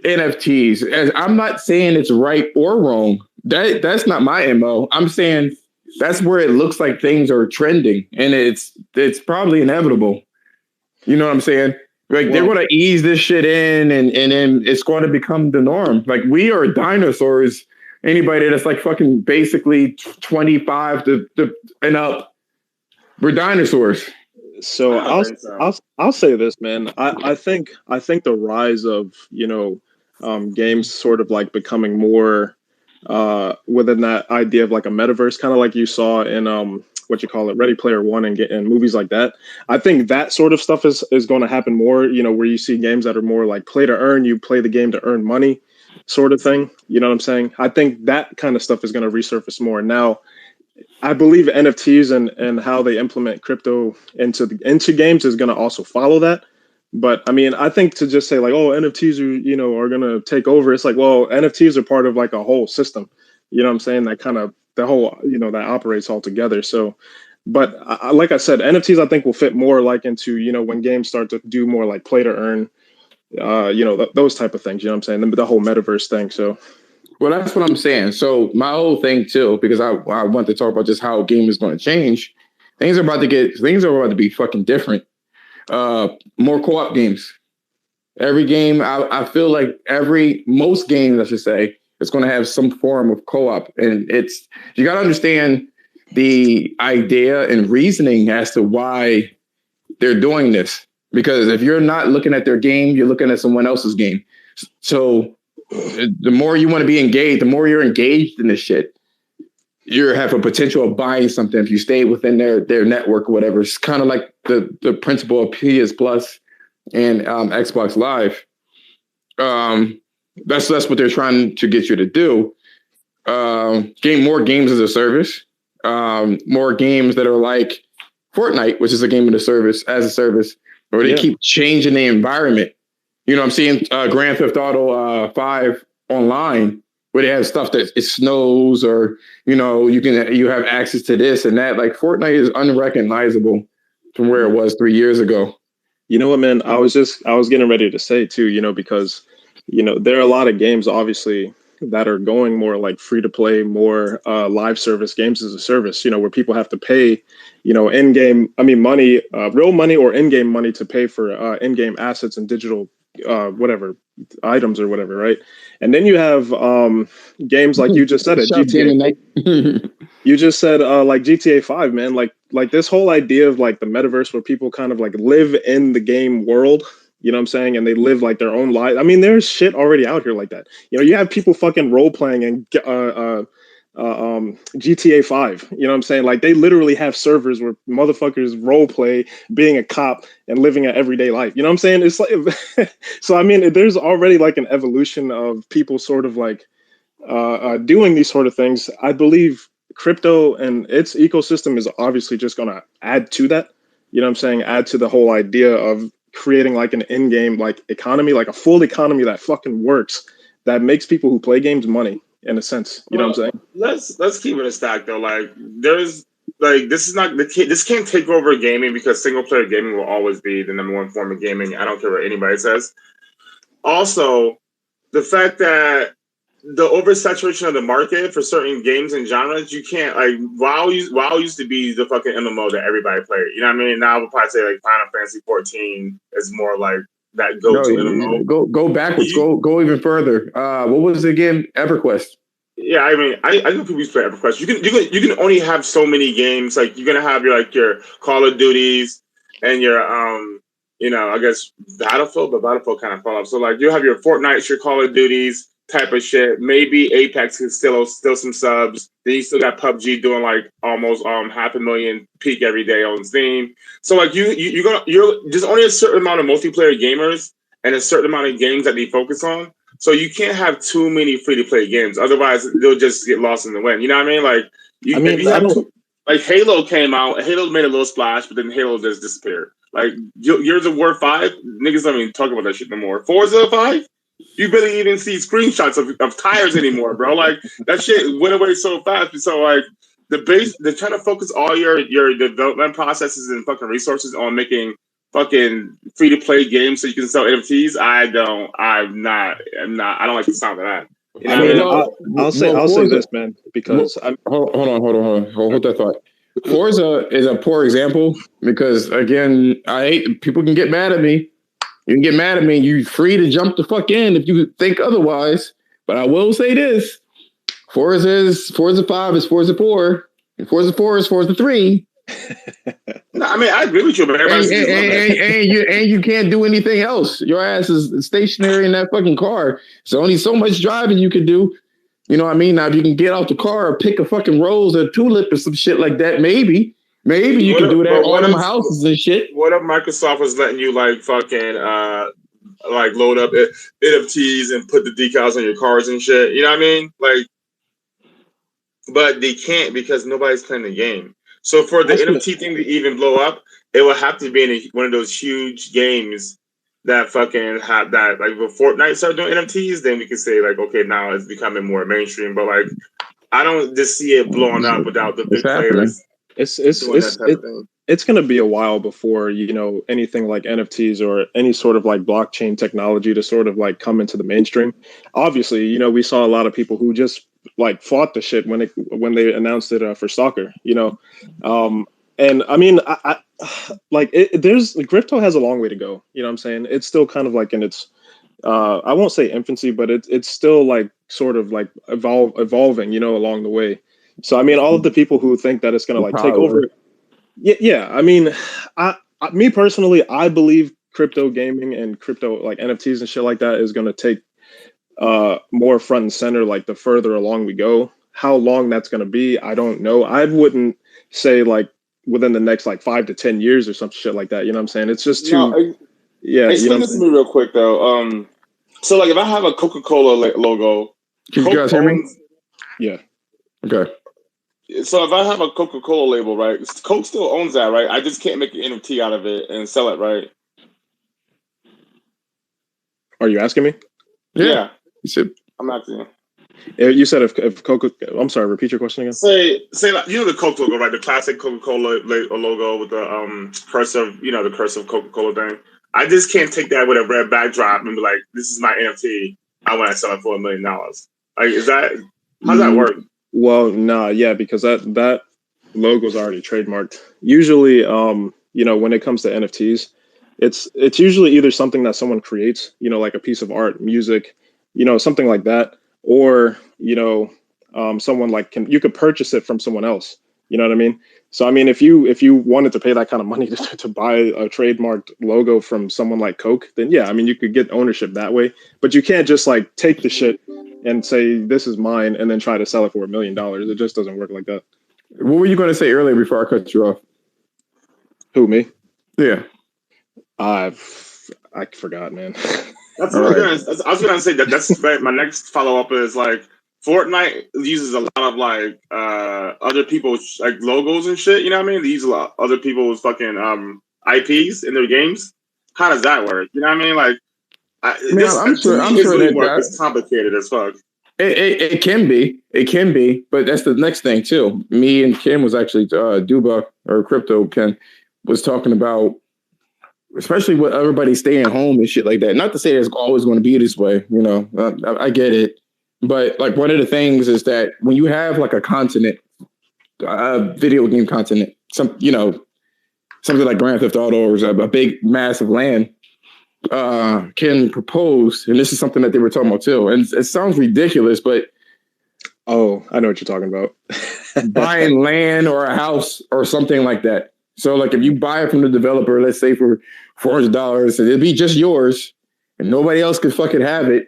[SPEAKER 1] NFTs, as I'm not saying it's right or wrong. That's not my MO. I'm saying that's where it looks like things are trending, and it's probably inevitable. You know what I'm saying? Like they're going to ease this shit in, and then it's going to become the norm. Like we are dinosaurs. Anybody that's like fucking basically 25 to and up, we're dinosaurs.
[SPEAKER 4] So I'll say this, man. I think the rise of games sort of like becoming more within that idea of like a metaverse, kind of like you saw in Ready Player One and movies like that. I think that sort of stuff is going to happen more. Where you see games that are more like play to earn. You play the game to earn money, sort of thing. You know what I'm saying? I think that kind of stuff is going to resurface more now. I believe NFTs and how they implement crypto into games is going to also follow that. But I mean, I think to just say like, oh, NFTs are going to take over. It's like, well, NFTs are part of like a whole system. You know what I'm saying? That kind of the whole, that operates all together. So, but like I said, NFTs I think will fit more like into, when games start to do more like play to earn, those type of things. You know what I'm saying? The whole metaverse thing. So.
[SPEAKER 1] Well, that's what I'm saying. So my whole thing too, because I want to talk about just how game is going to change. Things are about to be fucking different. More co-op games. Every game, I feel like most games, I should say, it's going to have some form of co-op, and you got to understand the idea and reasoning as to why they're doing this. Because if you're not looking at their game, you're looking at someone else's game. So the more you want to be engaged, the more you're engaged in this shit, you have a potential of buying something if you stay within their network or whatever. It's kind of like the principle of PS Plus and Xbox Live. That's what they're trying to get you to do. Gain more games as a service, more games that are like Fortnite, which is a game as a service, where they keep changing the environment. I'm seeing Grand Theft Auto 5 online, where they have stuff that it snows, or you have access to this and that. Like Fortnite is unrecognizable from where it was 3 years ago.
[SPEAKER 4] You know what, man? I was getting ready to say too, because there are a lot of games obviously that are going more like free to play, more live service games as a service, where people have to pay, in-game, money, real money or in-game money to pay for in-game assets and digital whatever items or whatever, right? And then you have games like you just said it, GTA. You just said like GTA 5, man. Like this whole idea of like the metaverse where people kind of like live in the game world, you know what I'm saying? And they live like their own life. I mean, there's shit already out here like that. You have people fucking role playing and GTA 5, you know what I'm saying? Like they literally have servers where motherfuckers role play being a cop and living an everyday life. You know what I'm saying? It's like, so I mean, there's already like an evolution of people sort of like doing these sort of things. I believe crypto and its ecosystem is obviously just going to add to that. You know what I'm saying? Add to the whole idea of creating like an in-game like economy, like a full economy that fucking works, that makes people who play games money. In a sense, you know what I'm saying?
[SPEAKER 3] Let's keep it a stack though. Like there's like this can't take over gaming, because single player gaming will always be the number one form of gaming. I don't care what anybody says. Also, the fact that the oversaturation of the market for certain games and genres, you can't like WoW used to be the fucking MMO that everybody played. You know what I mean? Now I would probably say like Final Fantasy 14 is more like that go-to MMO.
[SPEAKER 1] Go backwards. Go even further. What was it again? EverQuest.
[SPEAKER 3] Yeah, I mean, I know people use for EverQuest. You can only have so many games. Like you're gonna have your Call of Duties and your I guess Battlefield, but Battlefield kind of fell off. So like you have your Fortnite, your Call of Duties type of shit. Maybe Apex can still some subs. Then you still got PUBG doing like almost 500,000 peak every day on Steam. So like you're there's only a certain amount of multiplayer gamers and a certain amount of games that they focus on. So you can't have too many free to play games, otherwise they'll just get lost in the wind. You know what I mean? Like if you have like Halo came out, Halo made a little splash, but then Halo just disappeared. Like Gears of War 5, niggas don't even talk about that shit no more. Forza 5, you barely even see screenshots of tires anymore, bro. Like that shit went away so fast. So like they're trying to focus all your development processes and fucking resources on making fucking free to play games so you can sell NFTs. I don't like the sound of that. You know
[SPEAKER 4] I'll say this, man, because
[SPEAKER 1] hold that thought. Forza is a poor example because again, people can get mad at me. You can get mad at me. You're free to jump the fuck in if you think otherwise. But I will say this: Forza 5 is Forza 4, and Forza 4 is Forza 3.
[SPEAKER 3] No, I mean I agree with you, but
[SPEAKER 1] and you can't do anything else. Your ass is stationary in that fucking car. There's only so much driving you can do. You know what I mean? Now, if you can get out the car or pick a fucking rose or a tulip or some shit like that, maybe you can do that on them houses and shit.
[SPEAKER 3] What if Microsoft was letting you like fucking like load up NFTs and put the decals on your cars and shit? You know what I mean? Like, but they can't because nobody's playing the game. So for the NFT thing to even blow up, it will have to be in one of those huge games that fucking have that. Like when Fortnite started doing NFTs, then we can say like, okay, now it's becoming more mainstream. But like, I don't just see it blowing up without the big players.
[SPEAKER 4] It's going to be a while before anything like NFTs or any sort of like blockchain technology to sort of like come into the mainstream. Obviously, we saw a lot of people who just like fought the shit when they announced it for soccer. And I mean, I like there's crypto has a long way to go. You know what I'm saying? It's still kind of like in its I won't say infancy, but it's still like sort of like evolving, along the way. So I mean, all of the people who think that it's going to like take over. Yeah. I mean, me personally, I believe crypto gaming and crypto like NFTs and shit like that is going to take more front and center like the further along we go. How long that's going to be, I don't know. I wouldn't say like within the next like 5 to 10 years or some shit like that. You know what I'm saying? It's just too.
[SPEAKER 3] Explain this to me real quick though. So like if I have a Coca-Cola logo,
[SPEAKER 1] can you guys hear me?
[SPEAKER 4] Yeah.
[SPEAKER 1] Okay.
[SPEAKER 3] So if I have a Coca-Cola label, right? Coke still owns that, right? I just can't make an NFT out of it and sell it, right?
[SPEAKER 4] Are you asking me?
[SPEAKER 3] Yeah.
[SPEAKER 1] You said
[SPEAKER 3] I'm asking you.
[SPEAKER 4] You said if Coca. I'm sorry. Repeat your question again.
[SPEAKER 3] Say like, the Coke logo, right? The classic Coca-Cola logo with the cursive, the cursive Coca-Cola thing. I just can't take that with a red backdrop and be like, "This is my NFT. I want to sell it for $1 million." Like, how's that work?
[SPEAKER 4] Well, nah, yeah, because that logo's already trademarked. Usually, when it comes to NFTs, it's usually either something that someone creates, like a piece of art, music, something like that, or someone like you could purchase it from someone else. You know what I mean? So I mean, if you wanted to pay that kind of money to buy a trademarked logo from someone like Coke, then yeah, I mean, you could get ownership that way. But you can't just like take the shit and say this is mine and then try to sell it for $1 million. It just doesn't work like that.
[SPEAKER 1] What were you going to say earlier before I cut you off?
[SPEAKER 4] Who, me?
[SPEAKER 1] Yeah.
[SPEAKER 4] I forgot, man.
[SPEAKER 3] I was gonna say that's my next follow up is like Fortnite uses a lot of like other people's like logos and shit. You know what I mean? They use a lot of other people's fucking IPs in their games. How does that work? You know what I mean? Like, I'm sure that it's complicated as fuck.
[SPEAKER 1] It can be, but that's the next thing too. Me and Ken was actually Duba or Crypto Ken was talking about, especially with everybody staying home and shit like that. Not to say it's always going to be this way, I get it, but like one of the things is that when you have like a continent, video game continent, something like Grand Theft Auto or a big massive land. Can propose, and this is something that they were talking about too, and it sounds ridiculous, but
[SPEAKER 4] Oh, I know what you're talking about.
[SPEAKER 1] Buying land or a house or something like that. So like if you buy it from the developer, let's say for $400, it'd be just yours and nobody else could fucking have it.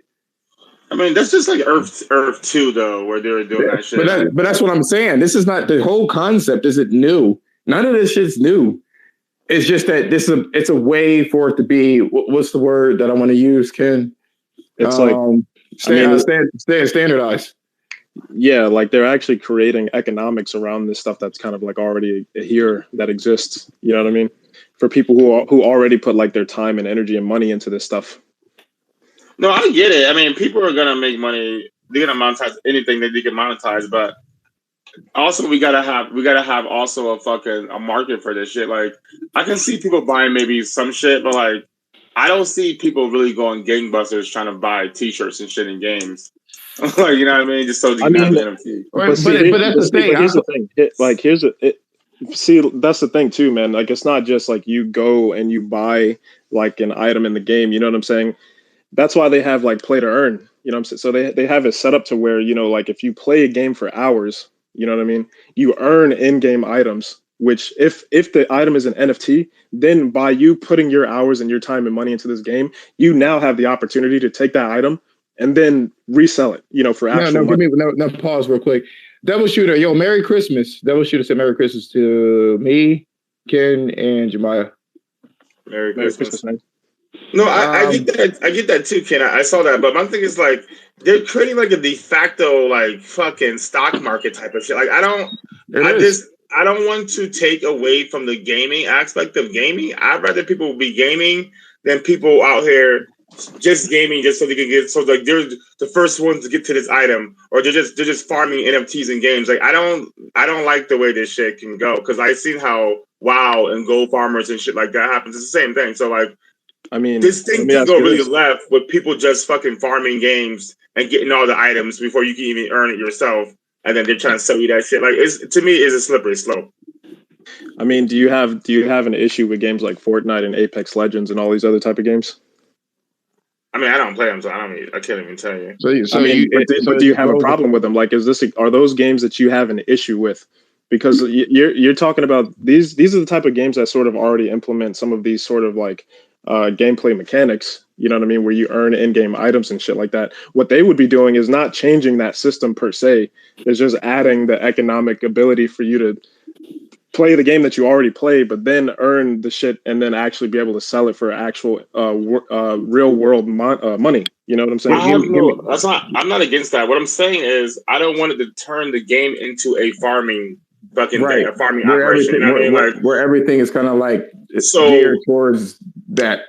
[SPEAKER 3] I mean, that's just like Earth 2 though, where they were doing that shit.
[SPEAKER 1] But that's what I'm saying. This is not, the whole concept isn't new. None of this shit's new. It's just that it's a way for it to be, what's the word that I want to use, Ken?
[SPEAKER 4] It's like
[SPEAKER 1] standardized.
[SPEAKER 4] Yeah, like they're actually creating economics around this stuff that's kind of like already here that exists. You know what I mean? For people who already put like their time and energy and money into this stuff.
[SPEAKER 3] No, I get it. I mean, people are gonna make money. They're gonna monetize anything that they can monetize, but also we gotta have also a market for this shit. Like, I can see people buying maybe some shit, but like, I don't see people really going gangbusters trying to buy T-shirts and shit in games. Like, you know what I mean? Just so you can have an NFT.
[SPEAKER 1] But that's the thing.
[SPEAKER 4] Here's the thing. See, that's the thing too, man. Like, it's not just like you go and you buy like an item in the game. You know what I'm saying? That's why they have like play to earn. You know what I'm saying? So they have it set up to where, you know, like if you play a game for hours, you know what I mean? You earn in-game items, which if the item is an NFT, then by you putting your hours and your time and money into this game, you now have the opportunity to take that item and then resell it, you know, for actual money.
[SPEAKER 1] Pause real quick. Devil Shooter, yo, Merry Christmas. Devil Shooter said Merry Christmas to me, Ken, and Jemiah.
[SPEAKER 3] Merry Christmas. No, I get that too, Ken. I saw that, but my thing is like they're creating like a de facto like fucking stock market type of shit. Like I don't want to take away from the gaming aspect of gaming. I'd rather people be gaming than people out here just gaming just so they can get, so like they're the first ones to get to this item, or they're just farming NFTs in games. Like I don't like the way this shit can go, because I've seen how WoW and gold farmers and shit like that happens. It's the same thing. So like, I mean, this thing can go really left with people just fucking farming games and getting all the items before you can even earn it yourself, and then they're trying to sell you that shit. Like, to me, it's a slippery slope.
[SPEAKER 4] I mean, do you have an issue with games like Fortnite and Apex Legends and all these other type of games?
[SPEAKER 3] I mean, I don't play them, so I can't even tell you.
[SPEAKER 4] But do you have a problem with them? Like, are those games that you have an issue with? Because you're talking about these are the type of games that sort of already implement some of these sort of like gameplay mechanics, you know what I mean, where you earn in-game items and shit like that. What they would be doing is not changing that system per se. It's just adding the economic ability for you to play the game that you already play, but then earn the shit and then actually be able to sell it for actual real world money. You know what I'm saying?
[SPEAKER 3] I'm not against that. What I'm saying is I don't want it to turn the game into a farming fucking thing, a farming operation.
[SPEAKER 1] Where everything is kind of like geared towards that.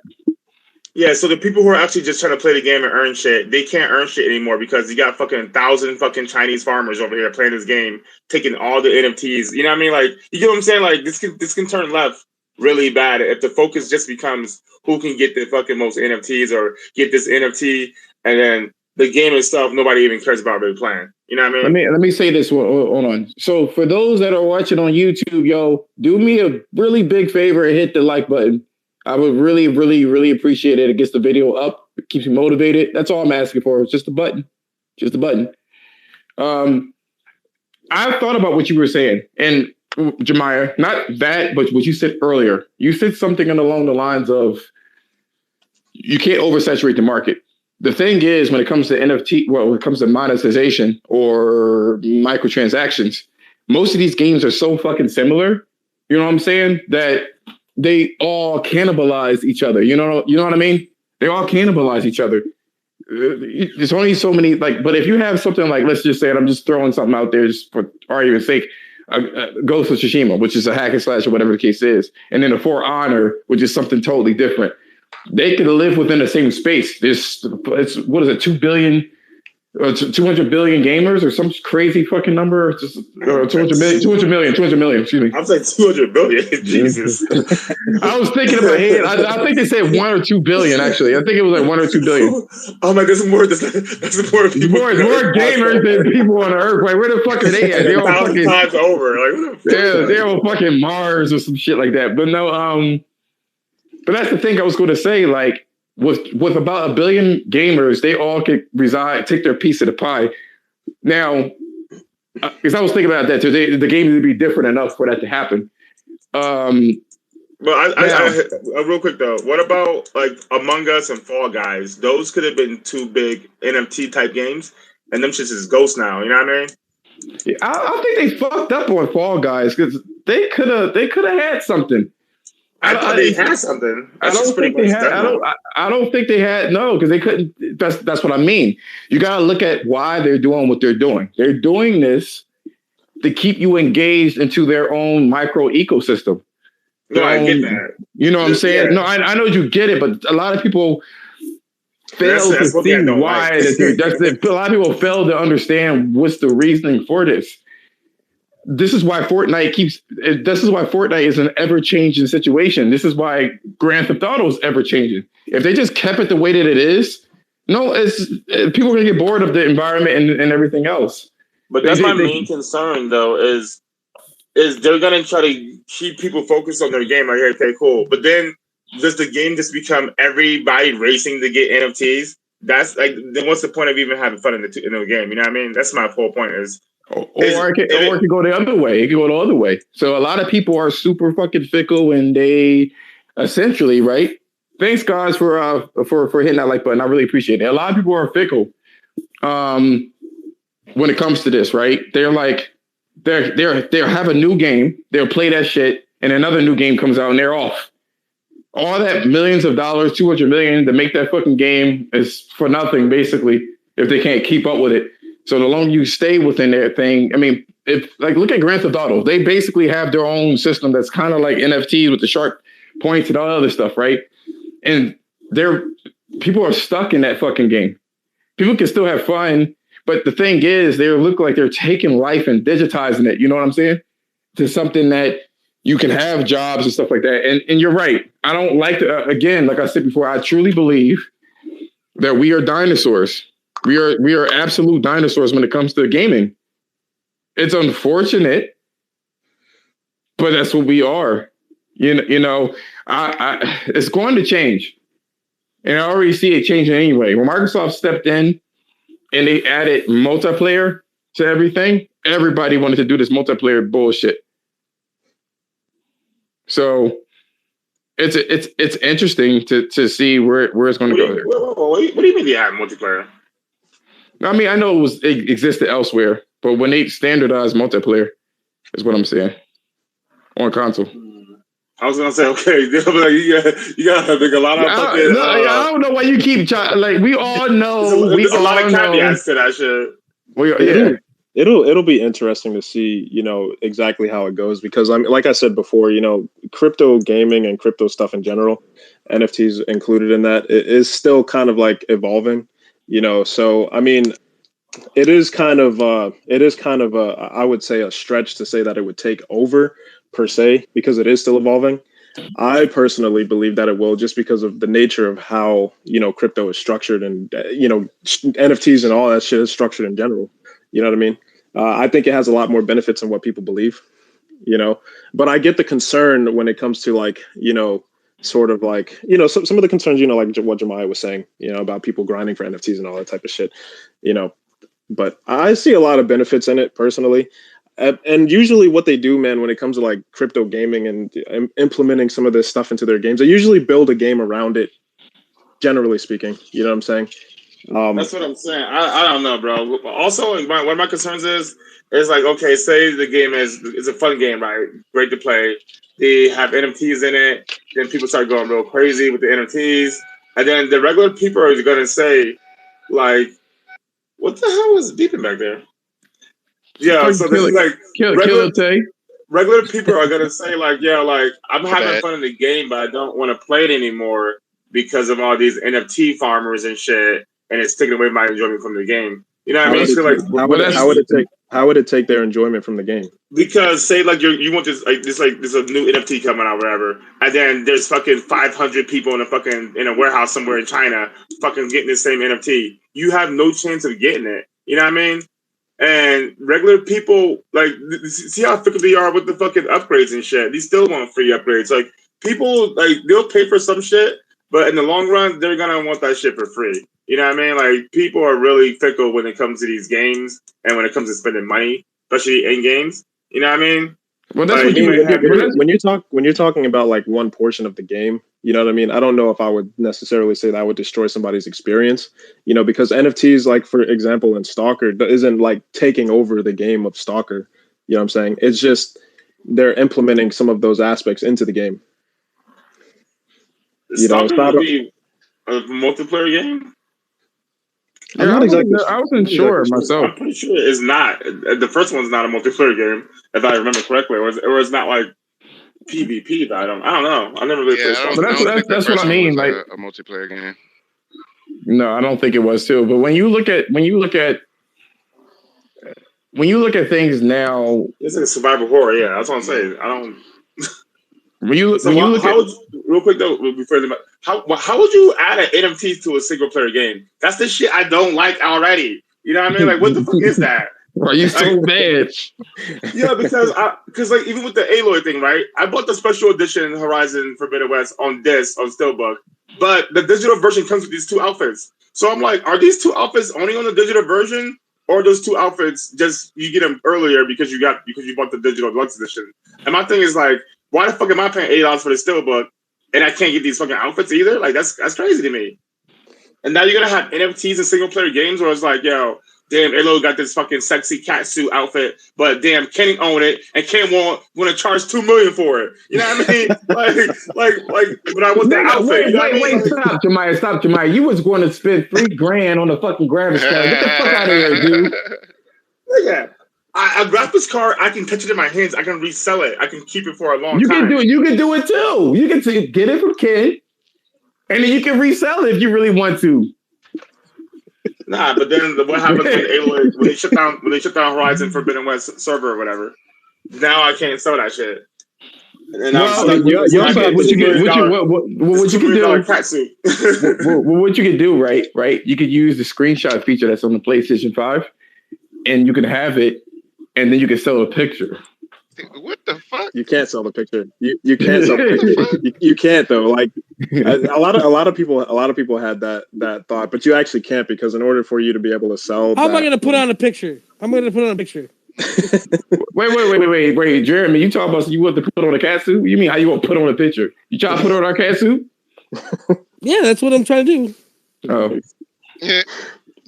[SPEAKER 3] Yeah, so the people who are actually just trying to play the game and earn shit, they can't earn shit anymore because you got fucking 1,000 fucking Chinese farmers over here playing this game, taking all the NFTs. You know what I mean? Like, you get what I'm saying? Like, this can turn left really bad if the focus just becomes who can get the fucking most NFTs or get this NFT, and then the game itself, nobody even cares about really playing. You know what I mean?
[SPEAKER 1] Let me say this. Hold on. So for those that are watching on YouTube, yo, do me a really big favor and hit the like button. I would really, really, really appreciate it. It gets the video up. It keeps me motivated. That's all I'm asking for. It's just a button. Just a button. I thought about what you were saying. And Jemiah, not that, but what you said earlier. You said something along the lines of you can't oversaturate the market. The thing is, when it comes to NFT, when it comes to monetization or microtransactions, most of these games are so fucking similar. You know what I'm saying? That they all cannibalize each other. You know what I mean? They all cannibalize each other. There's only so many, like, but if you have something like, let's just say, and I'm just throwing something out there just for argument's sake, Ghost of Tsushima, which is a hack and slash or whatever the case is, and then a For Honor, which is something totally different. They could live within the same space. It's what is it, 2 billion, 200 billion gamers or some crazy fucking number, or 200 million, excuse me.
[SPEAKER 3] I was like 200 billion. Jesus.
[SPEAKER 1] I was thinking in my head. I think they said 1 or 2 billion, actually. I think it was like 1 or 2 billion.
[SPEAKER 3] Oh my, that's more people.
[SPEAKER 1] More gamers than people on Earth. Like, where the fuck are they at? They're all fucking
[SPEAKER 3] times over. Like,
[SPEAKER 1] they're on fucking Mars or some shit like that. But no, but that's the thing I was going to say, like, with about 1 billion gamers, they all could take their piece of the pie. Now, Because I was thinking about that too. The game needs to be different enough for that to happen.
[SPEAKER 3] But I real quick though, what about like Among Us and Fall Guys? Those could have been two big NFT type games, and them shits is ghost now. You know what I mean?
[SPEAKER 1] Yeah, I think they fucked up on Fall Guys because they could have had something.
[SPEAKER 3] I thought they had something.
[SPEAKER 1] I don't think they had. I don't think they had. No, because they couldn't. That's what I mean. You got to look at why they're doing what they're doing. They're doing this to keep you engaged into their own micro ecosystem.
[SPEAKER 3] No, I get that.
[SPEAKER 1] You know what I'm saying? Yeah. No, I know you get it, but a lot of people fail to see why. A lot of people fail to understand what's the reasoning for this. This is why Fortnite is an ever-changing situation. This is why Grand Theft Auto is ever-changing. If they just kept it the way that it is, people are going to get bored of the environment and everything else.
[SPEAKER 3] But that's my main concern, though, is they're going to try to keep people focused on their game. Like, okay, cool. But then does the game just become everybody racing to get NFTs? That's like, then what's the point of even having fun in the game? You know what I mean? That's my whole point is.
[SPEAKER 1] Or it could go the other way. It could go the other way. So a lot of people are super fucking fickle, and they essentially, right? Thanks, guys, for hitting that like button. I really appreciate it. A lot of people are fickle when it comes to this, right? They're like they'll have a new game, they'll play that shit, and another new game comes out, and they're off. All that millions of dollars, 200 million to make that fucking game is for nothing, basically, if they can't keep up with it. So the longer you stay within their thing, I mean, look at Grand Theft Auto. They basically have their own system that's kind of like NFTs with the sharp points and all other stuff, right? And people are stuck in that fucking game. People can still have fun, but the thing is, they look like they're taking life and digitizing it. You know what I'm saying? To something that you can have jobs and stuff like that. And you're right. I don't like to, again, like I said before, I truly believe that we are dinosaurs. We are absolute dinosaurs when it comes to gaming. It's unfortunate, but that's what we are. You know, it's going to change, and I already see it changing anyway. When Microsoft stepped in and they added multiplayer to everything, everybody wanted to do this multiplayer bullshit. So it's interesting to see where it's going to go there.
[SPEAKER 3] What do you mean they add multiplayer?
[SPEAKER 1] I mean, I know it existed elsewhere, but when they standardized multiplayer, is what I'm saying on console.
[SPEAKER 3] I was gonna say, okay, you gotta make a lot of fucking.
[SPEAKER 1] I don't know why you keep trying. Like, we all know.
[SPEAKER 3] There's a lot of caveats to that shit.
[SPEAKER 4] It'll be interesting to see, exactly how it goes, because like I said before, crypto gaming and crypto stuff in general, NFTs included in that, it is still kind of like evolving. So I mean, it is kind of I would say a stretch to say that it would take over per se, because it is still evolving. I personally believe that it will, just because of the nature of how crypto is structured, and NFTs and all that shit is structured in general. You know what I mean? I think it has a lot more benefits than what people believe. But I get the concern when it comes to sort of some of the concerns, like what Jemiah was saying, about people grinding for NFTs and all that type of shit, but I see a lot of benefits in it personally. And usually what they do, man, when it comes to like crypto gaming and implementing some of this stuff into their games, they usually build a game around it, generally speaking. You know what I'm saying?
[SPEAKER 3] That's what I'm saying. I don't know, bro. Also, one of my concerns is like, okay, say the game is a fun game, right? Great to play. They have NFTs in it. Then people start going real crazy with the NFTs. And then the regular people are going to say, like, what the hell is beeping back there? Yeah, so this is like regular people are going to say, like, yeah, like, I'm having fun in the game, but I don't want to play it anymore because of all these NFT farmers and shit, and it's taking away my enjoyment from the game. You know what I mean? So like,
[SPEAKER 4] how would it take their enjoyment from the game?
[SPEAKER 3] Because say like you want this there's a new NFT coming out, whatever, and then there's fucking 500 people in a warehouse somewhere in China fucking getting the same NFT. You have no chance of getting it. You know what I mean? And regular people, like, see how fickle they are with the fucking upgrades and shit. They still want free upgrades. Like, people, like, they'll pay for some shit, but in the long run, they're gonna want that shit for free. You know what I mean? Like, people are really fickle when it comes to these games and when it comes to spending money. especially in games. You know what I mean?
[SPEAKER 1] Well, that's
[SPEAKER 3] Like,
[SPEAKER 4] when you're talking about like one portion of the game, you know what I mean? I don't know if I would necessarily say that would destroy somebody's experience, because NFTs, like for example, in Stalker, isn't like taking over the game of Stalker. You know what I'm saying? It's just they're implementing some of those aspects into the game.
[SPEAKER 3] Stalker would be a multiplayer game.
[SPEAKER 1] I wasn't sure myself.
[SPEAKER 3] I'm pretty sure it's not. The first one's not a multiplayer game, if I remember correctly, or it's not like PvP. But I don't know. I never really played Stalker.
[SPEAKER 1] But that's what I mean. Like
[SPEAKER 5] a multiplayer game.
[SPEAKER 1] No, I don't think it was too. But when you look at things now,
[SPEAKER 3] it's like a survival horror. Yeah, that's what I'm saying. I don't. Real quick though, how would you add an NFT to a single player game? That's the shit I don't like already. You know what I mean? Like, what the fuck is that?
[SPEAKER 1] Why are you so bad?
[SPEAKER 3] Yeah, because like even with the Aloy thing, right? I bought the special edition Horizon Forbidden West on disc on Steelbook, but the digital version comes with these 2 outfits. So I'm like, are these 2 outfits only on the digital version, or those 2 outfits just you get them earlier because you bought the digital deluxe edition? And my thing is like, why the fuck am I paying $8 for the Steelbook and I can't get these fucking outfits either? Like that's crazy to me. And now you're gonna have NFTs in single player games where it's like, yo, damn, Aloy got this fucking sexy cat suit outfit, but damn, Kenny own it, and Ken want to charge $2 million for it. You know what I mean? like, but I want that outfit.
[SPEAKER 1] Wait, stop, Jemiah. You was going to spend $3,000 on a fucking graphics card. Get the fuck out of here, dude.
[SPEAKER 3] Yeah. A graphics card, I can touch it in my hands. I can resell it. I can keep it for a long time.
[SPEAKER 1] You can do it too. You can get it from Ken, and then you can resell it if you really want to.
[SPEAKER 3] Nah, but then what happens when they shut down Horizon Forbidden West server or whatever? Now I can't sell that shit. And
[SPEAKER 1] what you can do, right? You could use the screenshot feature that's on the PlayStation 5, and you can have it. And then you can sell a picture.
[SPEAKER 5] What the fuck?
[SPEAKER 4] You can't sell the picture. You can't sell the picture. You can't though. Like a lot of people had that thought, but you actually can't, because in order for you to be able to sell,
[SPEAKER 6] how am I going to put on a picture? Wait,
[SPEAKER 1] Jeremy, you talking about you want to put on a cat suit? You mean how you want to put on a picture? You trying to put on our cat suit?
[SPEAKER 6] Yeah, that's what I'm trying to do.
[SPEAKER 1] Oh,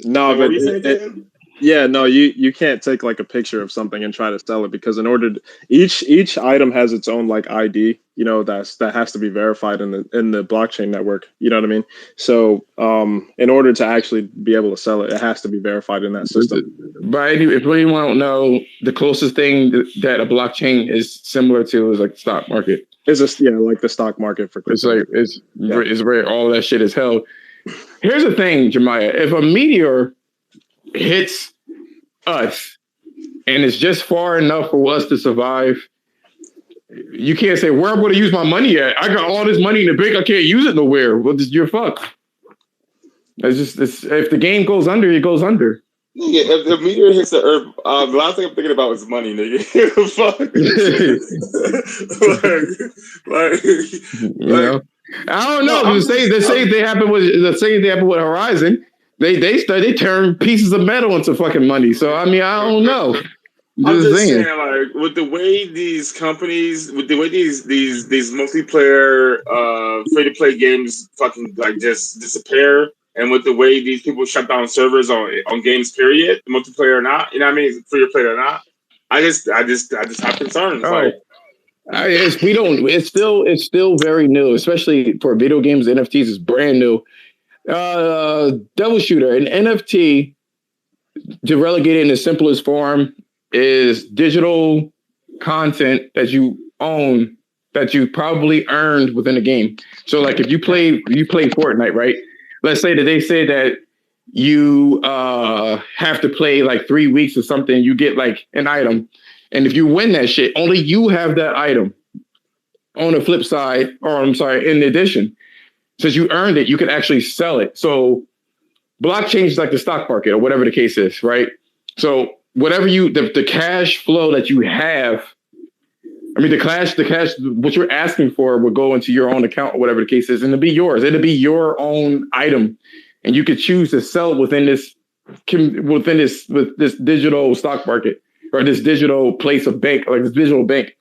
[SPEAKER 4] no, but you can't take like a picture of something and try to sell it, because in order to, each item has its own like ID, that has to be verified in the blockchain network. You know what I mean? So in order to actually be able to sell it, it has to be verified in that system.
[SPEAKER 1] But if anyone don't know, the closest thing that a blockchain is similar to is like the stock market.
[SPEAKER 4] It's like the stock market for crypto.
[SPEAKER 1] It's where all that shit is held. Here's the thing, Jemiah. If a meteor hits us and it's just far enough for us to survive, you can't say, where I'm going to use my money at? I got all this money in the bank, I can't use it nowhere. Well, you're fucked. If the game goes under, it goes under.
[SPEAKER 3] Yeah, if the meteor hits the Earth, the last thing I'm thinking about is money, nigga. Fuck.
[SPEAKER 1] I don't know. The same thing happened with Horizon. They turn pieces of metal into fucking money. So I mean, I don't know.
[SPEAKER 3] I'm just saying, like, with the way these companies, with the way these multiplayer free to play games fucking like just disappear, and with the way these people shut down servers on games, period, multiplayer or not, you know what I mean, free to play or not, I just have concerns.
[SPEAKER 1] It's still very new, especially for video games. NFTs is brand new. Devil Shooter, an NFT, to relegate it in the simplest form, is digital content that you own that you probably earned within a game. So like if you play Fortnite, right? Let's say that they say that you have to play like 3 weeks or something, you get like an item. And if you win that shit, only you have that item. On the flip side, in addition, since you earned it, you can actually sell it. So blockchain is like the stock market or whatever the case is, right? So whatever the cash flow that you have, the cash, what you're asking for will go into your own account or whatever the case is, and it'll be yours. It'll be your own item, and you could choose to sell it with this digital stock market. or this digital place of bank, like this digital bank.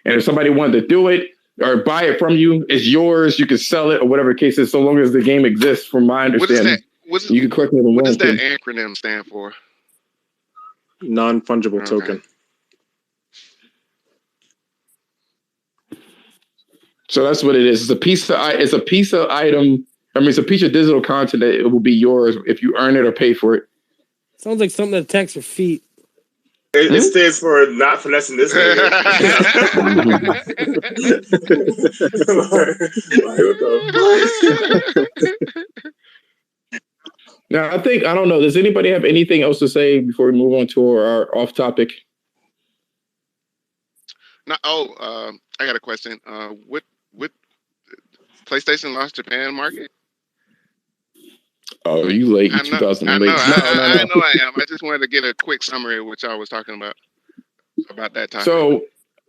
[SPEAKER 1] And if somebody wanted to do it or buy it from you, it's yours. You can sell it or whatever the case is, so long as the game exists, from my understanding. You can correct me if I'm wrong.
[SPEAKER 5] What does that acronym stand for?
[SPEAKER 4] Non-fungible token.
[SPEAKER 1] So that's what it is. It's a piece of item. I mean, it's a piece of digital content that it will be yours if you earn it or pay for it.
[SPEAKER 6] Sounds like something that attacks your feet.
[SPEAKER 3] It stands for not finessing this nigga.
[SPEAKER 1] Now, I don't know. Does anybody have anything else to say before we move on to our off topic?
[SPEAKER 5] No, I got a question. What PlayStation launched Japan market?
[SPEAKER 1] Oh, you late in 2008.
[SPEAKER 5] I know I am. I just wanted to get a quick summary of what y'all was talking about that time.
[SPEAKER 1] So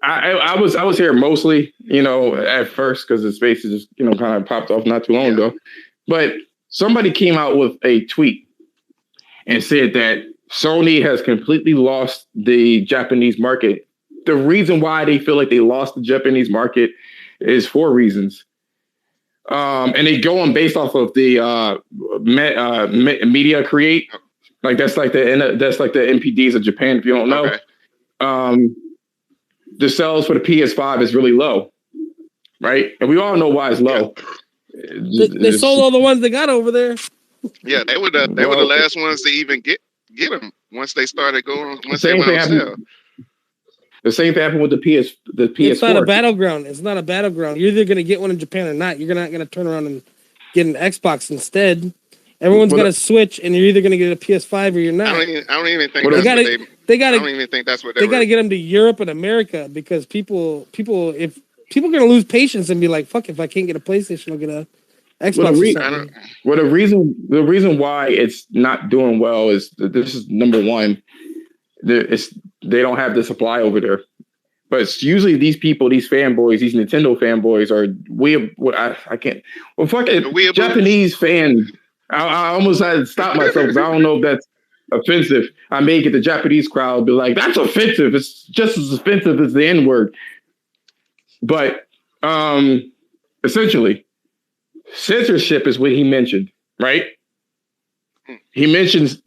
[SPEAKER 1] I was here mostly, at first because the space just, kind of popped off not too long ago. But somebody came out with a tweet and said that Sony has completely lost the Japanese market. The reason why they feel like they lost the Japanese market is 4 reasons. And they go on based off of the media create, like that's like the MPDs of Japan. If you don't know, the sales for the PS5 is really low, right? And we all know why it's low.
[SPEAKER 6] They sold all the ones they got over there.
[SPEAKER 5] Yeah, they were the last ones to even get them once they started going. Once they went on sale.
[SPEAKER 1] The same thing happened with the PS4.
[SPEAKER 6] It's not a battleground. It's not a battleground. You're either going to get one in Japan or not. You're not going to turn around and get an Xbox instead. Everyone's got a Switch, and you're either going to get a PS5 or you're not.
[SPEAKER 5] I don't even think that's what they got to
[SPEAKER 6] get them to Europe and America because people are going to lose patience and be like, "Fuck! If I can't get a PlayStation, I'll get a Xbox."
[SPEAKER 1] The reason why it's not doing well is that this is number one. They don't have the supply over there, but it's usually these people, these fanboys, these Nintendo fanboys are I can't. Well, fuck it, Japanese fan. I almost had to stop myself because I don't know if that's offensive. I may get the Japanese crowd be like, "That's offensive." It's just as offensive as the N-word. But essentially, censorship is what he mentioned, right? He mentions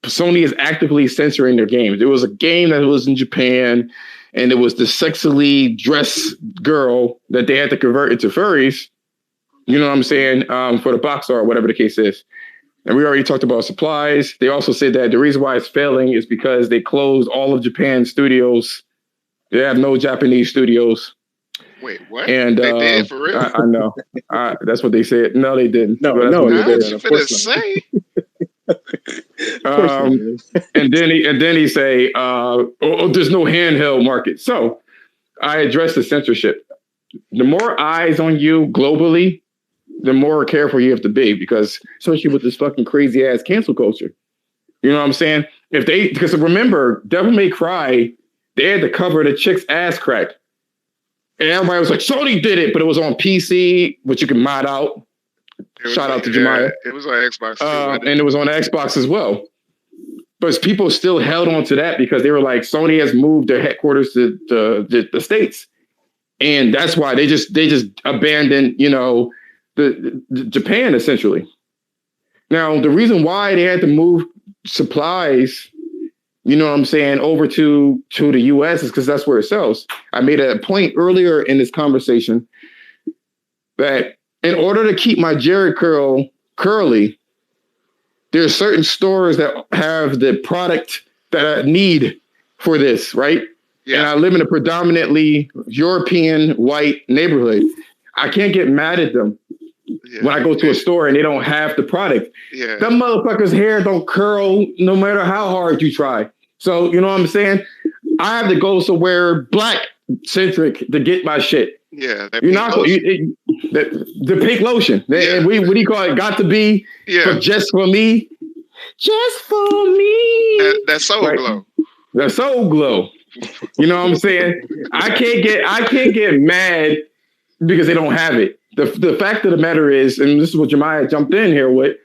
[SPEAKER 1] Sony is actively censoring their games. There was a game that was in Japan, and it was the sexily dressed girl that they had to convert into furries. You know what I'm saying? For the box art, whatever the case is. And we already talked about supplies. They also said that the reason why it's failing is because they closed all of Japan's studios. They have no Japanese studios.
[SPEAKER 5] Wait, what?
[SPEAKER 1] And
[SPEAKER 5] they did for real?
[SPEAKER 1] I know. That's what they said. No, they didn't.
[SPEAKER 4] No,
[SPEAKER 1] they
[SPEAKER 4] didn't.
[SPEAKER 5] Of course say.
[SPEAKER 1] And then he say, there's no handheld market. So I address the censorship. The more eyes on you globally, the more careful you have to be, because especially with this fucking crazy ass cancel culture. You know what I'm saying? Because remember, Devil May Cry, they had to cover the chick's ass crack. And everybody was like, Sony did it, but it was on PC, which you can mod out. Shout out to Jemiah.
[SPEAKER 5] It was on Xbox too,
[SPEAKER 1] and it was on Xbox as well. But people still held on to that because they were like, Sony has moved their headquarters to the States. And that's why they just abandoned, the Japan essentially. Now, the reason why they had to move supplies, over to the US is because that's where it sells. I made a point earlier in this conversation that in order to keep my Jerry curl curly, there's certain stores that have the product that I need for this, right? Yeah. And I live in a predominantly European white neighborhood. I can't get mad at them when I go to a store and they don't have the product.
[SPEAKER 5] Yeah.
[SPEAKER 1] Them motherfuckers' hair don't curl no matter how hard you try. So, you know what I'm saying? I have to go somewhere black centric to get my shit.
[SPEAKER 5] Yeah.
[SPEAKER 1] You're not the pink lotion.
[SPEAKER 5] Yeah.
[SPEAKER 1] What do you call it? Got to be just for me. Just for me.
[SPEAKER 5] That soul glow.
[SPEAKER 1] That soul glow. You know what I'm saying? I can't get mad because they don't have it. The fact of the matter is, and this is what Jemiah jumped in here with,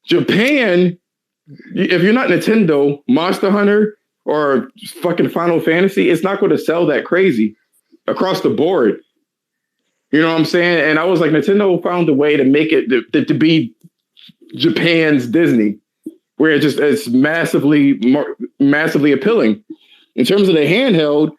[SPEAKER 1] Japan, if you're not Nintendo, Monster Hunter, or fucking Final Fantasy, it's not going to sell that crazy across the board. You know what I'm saying? And I was like, Nintendo found a way to make it to be Japan's Disney, where it's massively appealing. In terms of the handheld,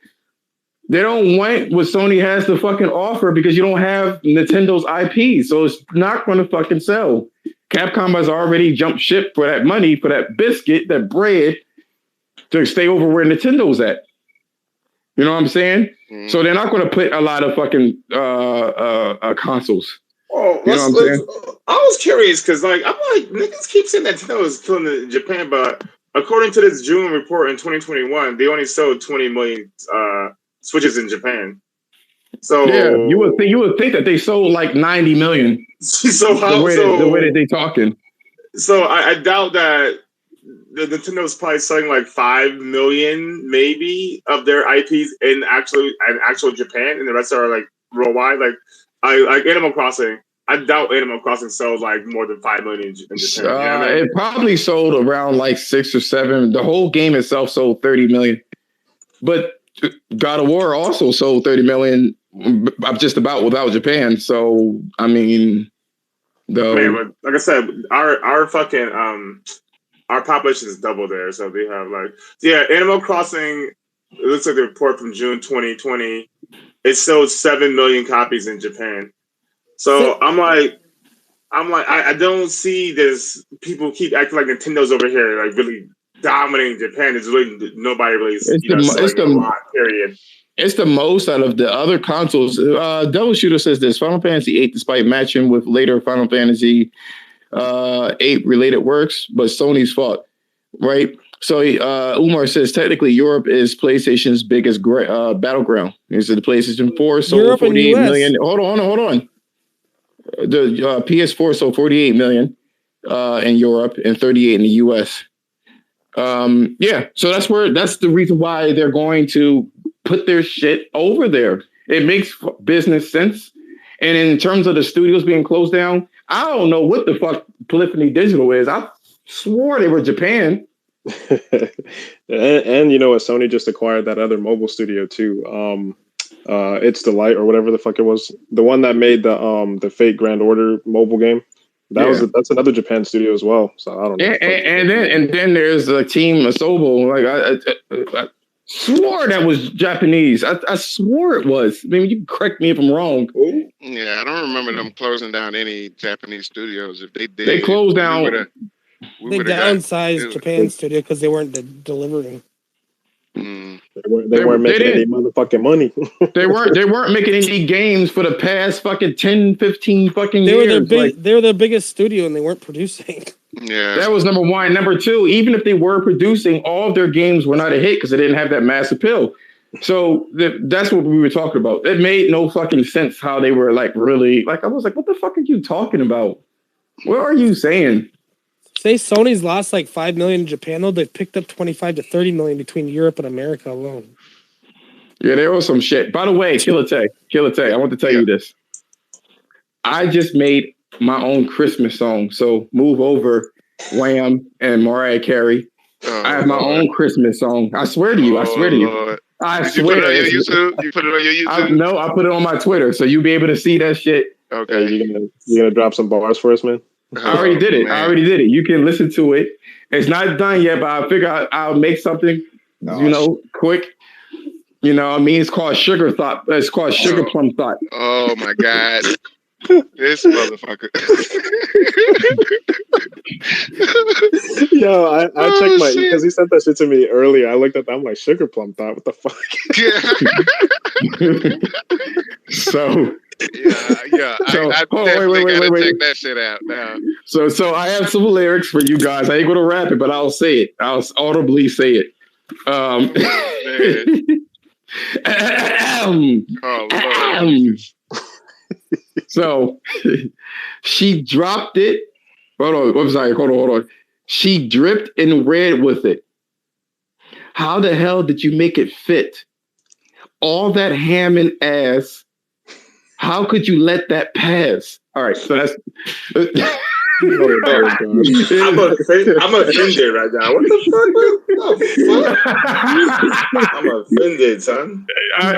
[SPEAKER 1] they don't want what Sony has to fucking offer because you don't have Nintendo's IP, so it's not going to fucking sell. Capcom has already jumped ship for that money, for that biscuit, that bread, to stay over where Nintendo's at. You know what I'm saying? Mm. So they're not going to put a lot of fucking consoles.
[SPEAKER 3] Oh, you know what I'm saying? I was curious because, like, I'm like, niggas keep saying Nintendo is killing it in Japan, but according to this June report in 2021, they only sold 20 million Switches in Japan. So
[SPEAKER 1] yeah, you would think that they sold like 90 million.
[SPEAKER 3] So how
[SPEAKER 1] the way that they talking?
[SPEAKER 3] So I doubt that the Nintendo's probably selling like 5 million maybe of their IPs in actual Japan, and the rest are like worldwide. Like Animal Crossing. I doubt Animal Crossing sells like more than 5 million in Japan. You know what I mean?
[SPEAKER 1] It probably sold around like 6 or 7. The whole game itself sold 30 million, but God of War also sold 30 million. Just about without Japan. So I mean,
[SPEAKER 3] like I said, our fucking our population is double there. So they have Animal Crossing. It looks like the report from June 2020. It sold 7 million copies in Japan. So I'm like, I don't see this. People keep acting like Nintendo's over here, like really dominating Japan. It's really nobody really. It's
[SPEAKER 1] the most out of the other consoles. Double Shooter says this: Final Fantasy VIII, despite matching with later Final Fantasy VIII related works, but Sony's fault, right? So Umar says technically Europe is PlayStation's biggest battleground. Is the PlayStation 4 sold 48 million? Hold on. The PS4 sold 48 million in Europe and 38 in the US. So that's the reason why they're going to put their shit over there. It makes business sense. And in terms of the studios being closed down, I don't know what the fuck Polyphony Digital is. I swore they were Japan.
[SPEAKER 4] and you know what? Sony just acquired that other mobile studio too. It's the Light or whatever the fuck it was. The one that made the Fate Grand Order mobile game. That's another Japan studio as well. So I don't know.
[SPEAKER 1] And then there's a team Asobo. Like I swore that was Japanese. I swore it was. I mean, you can correct me if I'm wrong.
[SPEAKER 5] Yeah, I don't remember them closing down any Japanese studios. If they did,
[SPEAKER 1] they closed down.
[SPEAKER 6] They downsized Japan studio because they weren't delivering.
[SPEAKER 4] They weren't making any motherfucking money.
[SPEAKER 1] they weren't making any games for the past fucking 10, 15 fucking years.
[SPEAKER 6] They were their biggest studio and they weren't producing.
[SPEAKER 5] Yeah,
[SPEAKER 1] that was number one. Number two, even if they were producing, all of their games were not a hit because they didn't have that mass appeal. So that's what we were talking about. It made no fucking sense how they were like really like. I was like, what the fuck are you talking about? What are you saying?
[SPEAKER 6] Say Sony's lost like 5 million in Japan, though. They've picked up 25 to 30 million between Europe and America alone.
[SPEAKER 1] Yeah, there was some shit. By the way, Killer Tay, I want to tell you this. I just made my own Christmas song. So move over, Wham and Mariah Carey. I have my own Christmas song. I swear to you.
[SPEAKER 5] Lord.
[SPEAKER 1] I
[SPEAKER 5] swear.
[SPEAKER 1] You put it on your
[SPEAKER 5] YouTube? You put it on your YouTube?
[SPEAKER 1] No, I put it on my Twitter. So you'll be able to see that shit.
[SPEAKER 5] Okay.
[SPEAKER 4] You gonna drop some bars for us, man?
[SPEAKER 1] I already did it. You can listen to it. It's not done yet, but I figure I'll make something, quick. You know, I mean, it's called Sugar Thought. It's called Sugar Plum Thought.
[SPEAKER 5] Oh my God. This motherfucker.
[SPEAKER 4] Yo, I checked because he sent that shit to me earlier. I looked at that. I'm like, Sugar Plum Thought. What the fuck?
[SPEAKER 5] Yeah.
[SPEAKER 1] So.
[SPEAKER 5] Yeah.
[SPEAKER 1] So,
[SPEAKER 5] I definitely gotta check that shit out now.
[SPEAKER 1] So I have some lyrics for you guys. I ain't gonna rap it, but I'll say it. I'll audibly say it. So she dropped it. Hold on. She dripped in red with it. How the hell did you make it fit? All that ham and ass. How could you let that pass? All right, so that's
[SPEAKER 4] Oh, gosh.
[SPEAKER 3] I'm offended right now. What the fuck? I'm offended, son. I'm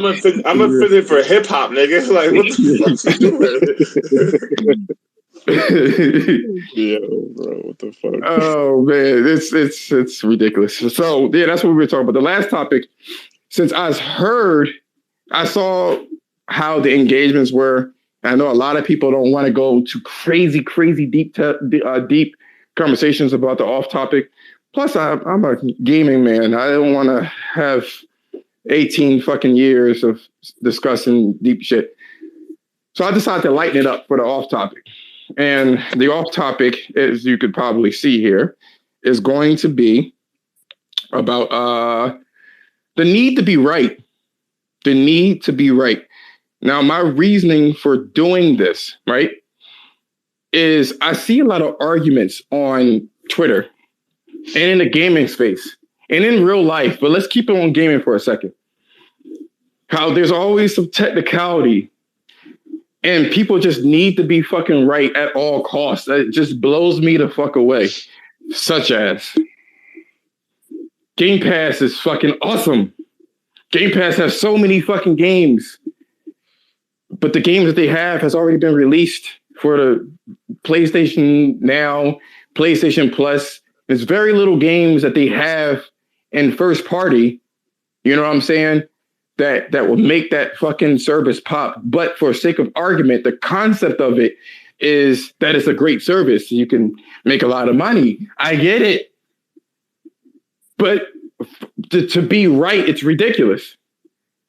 [SPEAKER 3] offended for hip hop, nigga. Like, what the fuck you doing?
[SPEAKER 4] Yeah, bro, what the fuck?
[SPEAKER 1] Oh man, it's ridiculous. So yeah, that's what we were talking about. The last topic, since I saw how the engagements were. I know a lot of people don't want to go to crazy deep conversations about the off topic. Plus, I'm a gaming man. I don't want to have 18 fucking years of discussing deep shit. So I decided to lighten it up for the off topic. And the off topic, as you could probably see here, is going to be about the need to be right. The need to be right. Now, my reasoning for doing this, right, is I see a lot of arguments on Twitter and in the gaming space and in real life. But let's keep it on gaming for a second. How there's always some technicality and people just need to be fucking right at all costs. It just blows me the fuck away. Such as Game Pass is fucking awesome. Game Pass has so many fucking games. But the games that they have has already been released for the PlayStation Now, PlayStation Plus. There's very little games that they have in first party, you know what I'm saying, that will make that fucking service pop. But for sake of argument, the concept of it is that it's a great service. You can make a lot of money. I get it. But to be right, it's ridiculous.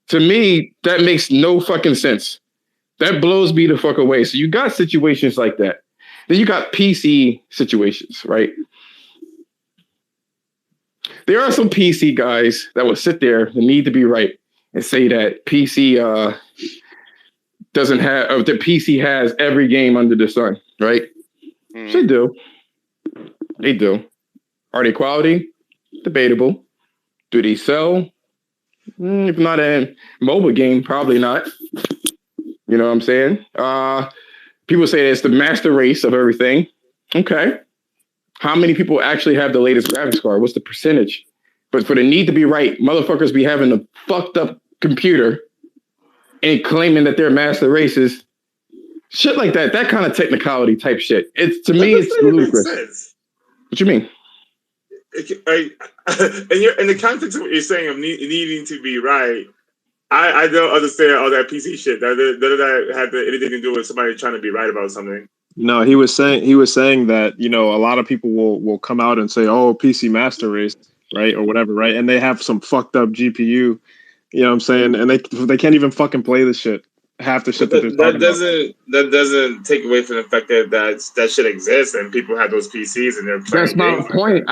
[SPEAKER 1] To me, that makes no fucking sense. That blows me the fuck away. So you got situations like that. Then you got PC situations, right? There are some PC guys that will sit there and need to be right and say that PC doesn't have, or the PC has every game under the sun, right? They do. They do. Are they quality? Debatable. Do they sell? If not a mobile game, probably not. You know what I'm saying? People say it's the master race of everything. Okay. How many people actually have the latest graphics card? What's the percentage? But for the need to be right, motherfuckers be having a fucked up computer and claiming that they're master races. Shit like that. That kind of technicality type shit. It's to me, it's ludicrous. What you mean?
[SPEAKER 3] In the context of what you're saying of needing to be right, I don't understand all that PC shit. That had anything to do with somebody trying to be right about something.
[SPEAKER 4] No, he was saying that, you know, a lot of people will come out and say, "Oh, PC master race," right, or whatever, right, and they have some fucked up GPU. You know what I'm saying? And they can't even fucking play the shit. Half the shit that they're talking about. That
[SPEAKER 3] doesn't take away from the fact that shit exists and people have those PCs and they're playing.
[SPEAKER 1] That's my point.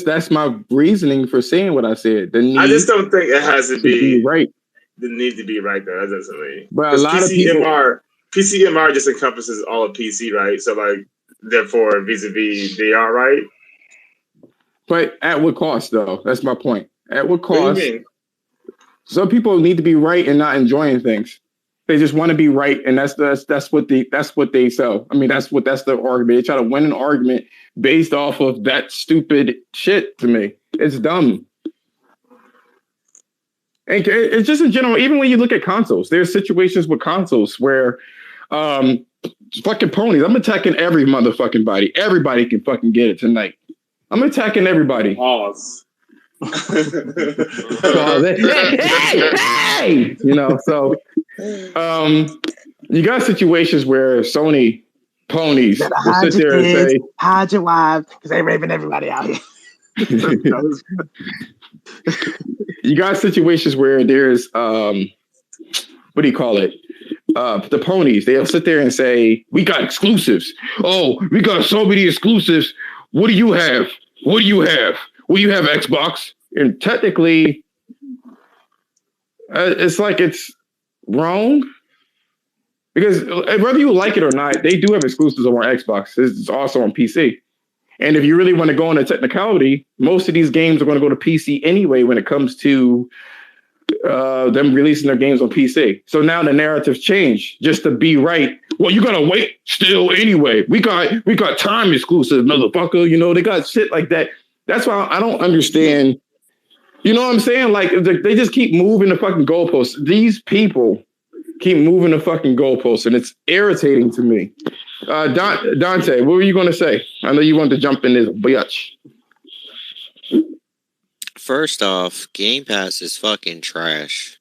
[SPEAKER 1] That's my reasoning for saying what I said.
[SPEAKER 3] I just don't think it has to be
[SPEAKER 1] right.
[SPEAKER 3] The need to be right there. That doesn't mean.
[SPEAKER 1] But a lot of people.
[SPEAKER 3] PCMR just encompasses all of PC, right? So, like, therefore, vis-a-vis, they are right.
[SPEAKER 1] But at what cost, though? That's my point. At what cost?
[SPEAKER 3] What do you mean?
[SPEAKER 1] Some people need to be right and not enjoying things. They just want to be right, and that's what they sell. I mean, that's the argument. They try to win an argument based off of that stupid shit. To me, it's dumb. And it's just in general. Even when you look at consoles, there's situations with consoles where, fucking ponies. I'm attacking every motherfucking body. Everybody can fucking get it tonight. I'm attacking everybody.
[SPEAKER 3] Pause.
[SPEAKER 1] Hey! You know, so you got situations where Sony ponies will sit there and say,
[SPEAKER 2] hide your wives, because they raping everybody out here.
[SPEAKER 1] You got situations where there's what do you call it? The ponies, they'll sit there and say, we got exclusives. Oh, we got so many exclusives. What do you have? What do you have? Well, you have Xbox. And technically, it's like it's wrong. Because whether you like it or not, they do have exclusives on Xbox. It's also on PC. And if you really want to go into technicality, most of these games are going to go to PC anyway when it comes to them releasing their games on PC. So now the narrative's changed just to be right. Well, you gotta wait still anyway. We got time exclusive, motherfucker. You know, they got shit like that. That's why I don't understand. You know what I'm saying? Like they just keep moving the fucking goalposts. These people keep moving the fucking goalposts, and it's irritating to me. Dante, what were you gonna say? I know you wanted to jump in this bitch.
[SPEAKER 7] First off, Game Pass is fucking trash.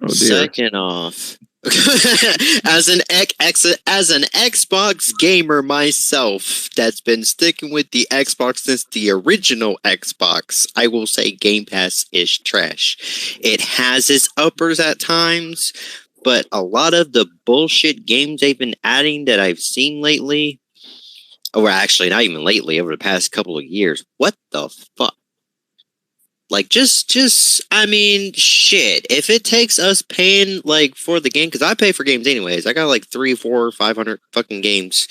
[SPEAKER 1] Oh, dear.
[SPEAKER 7] Second off, as an Xbox gamer myself that's been sticking with the Xbox since the original Xbox, I will say Game Pass is trash. It has its uppers at times, but a lot of the bullshit games they've been adding that I've seen lately, or actually not even lately, over the past couple of years, what the fuck? Like, I mean, shit. If it takes us paying, like, for the game, because I pay for games anyways. I got, like, 300, 400, 500 fucking games.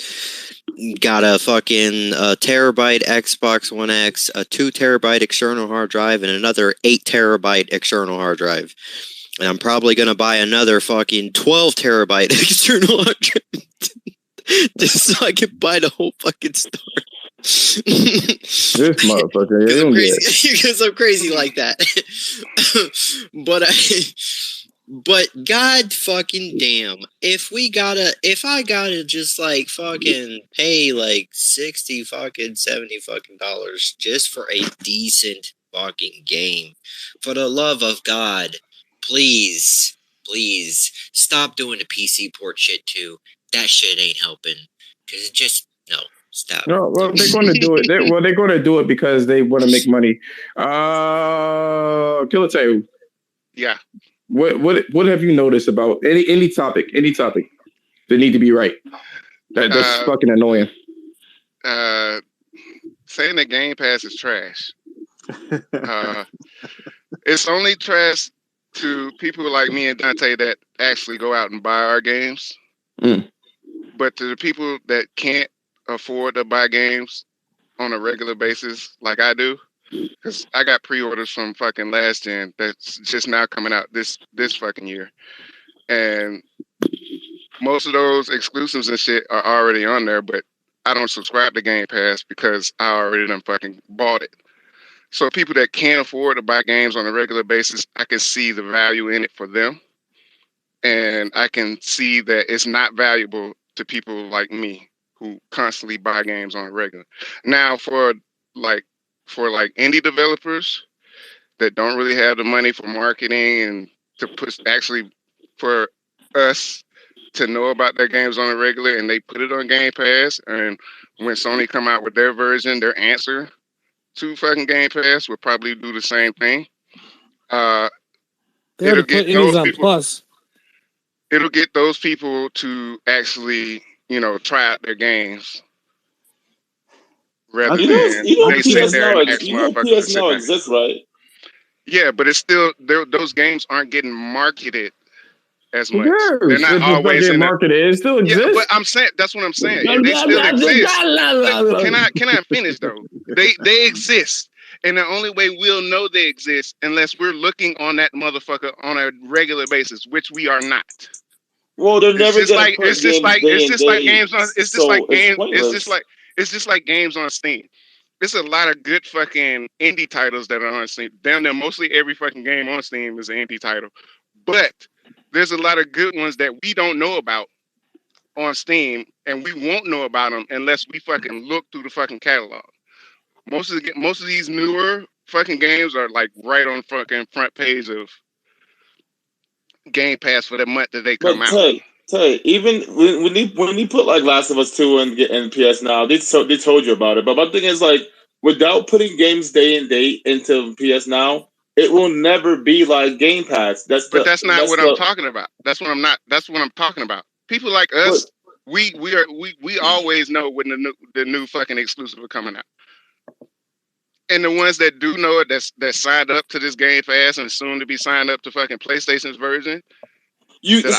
[SPEAKER 7] Got a fucking terabyte Xbox One X, a 2 terabyte external hard drive, and another 8 terabyte external hard drive. And I'm probably going to buy another fucking 12 terabyte external hard drive just so I can buy the whole fucking store.
[SPEAKER 1] This motherfucker,
[SPEAKER 7] because I'm crazy like that. but God fucking damn, if I gotta just like fucking pay like 60 fucking 70 fucking dollars just for a decent fucking game, for the love of God, please stop doing the PC port shit too. That shit ain't helping. Cause it just no. Stop.
[SPEAKER 1] No, well, they're going to do it. They're going to do it because they want to make money. Kilate,
[SPEAKER 5] yeah.
[SPEAKER 1] What have you noticed about any topic? Any topic that need to be right? That's fucking annoying.
[SPEAKER 5] Saying that Game Pass is trash. It's only trash to people like me and Dante that actually go out and buy our games. But to the people that can't afford to buy games on a regular basis like I do, because I got pre-orders from fucking last gen that's just now coming out this fucking year, and most of those exclusives and shit are already on there, but I don't subscribe to Game Pass because I already done fucking bought it. So people that can't afford to buy games on a regular basis, I can see the value in it for them, and I can see that it's not valuable to people like me who constantly buy games on a regular. Now, for indie developers that don't really have the money for marketing and to push, actually for us to know about their games on a regular, and they put it on Game Pass, and when Sony come out with their version, their answer to fucking Game Pass will probably do the same thing. It'll get those people. Plus. It'll get those people to actually, try out their games. Rather than they sit there and ask motherfuckers to sit back.
[SPEAKER 3] Exists, right?
[SPEAKER 5] Yeah, but it's still those games aren't getting marketed as much. They're not always in
[SPEAKER 1] marketed. It still exists.
[SPEAKER 5] Yeah, but I'm saying that's what I'm saying. They still exist. Can I finish though? They exist. And the only way we'll know they exist unless we're looking on that motherfucker on a regular basis, which we are not.
[SPEAKER 3] Well, they're never
[SPEAKER 5] it's just like games on Steam. There's a lot of good fucking indie titles that are on Steam. Damn near mostly every fucking game on Steam is an indie title. But there's a lot of good ones that we don't know about on Steam, and we won't know about them unless we fucking look through the fucking catalog. Most of these newer fucking games are like right on fucking front page of Game Pass for the month that they come out.
[SPEAKER 3] Tay, even when you put like Last of Us 2 and PS Now, they told you about it. But my thing is, like, without putting games day and date into PS Now, it will never be like Game Pass. That's
[SPEAKER 5] not what I'm talking about. That's what I'm talking about. People like us, we always know when the new fucking exclusive are coming out. And the ones that do know it, that signed up to this Game Pass and soon to be signed up to fucking PlayStation's version. You keep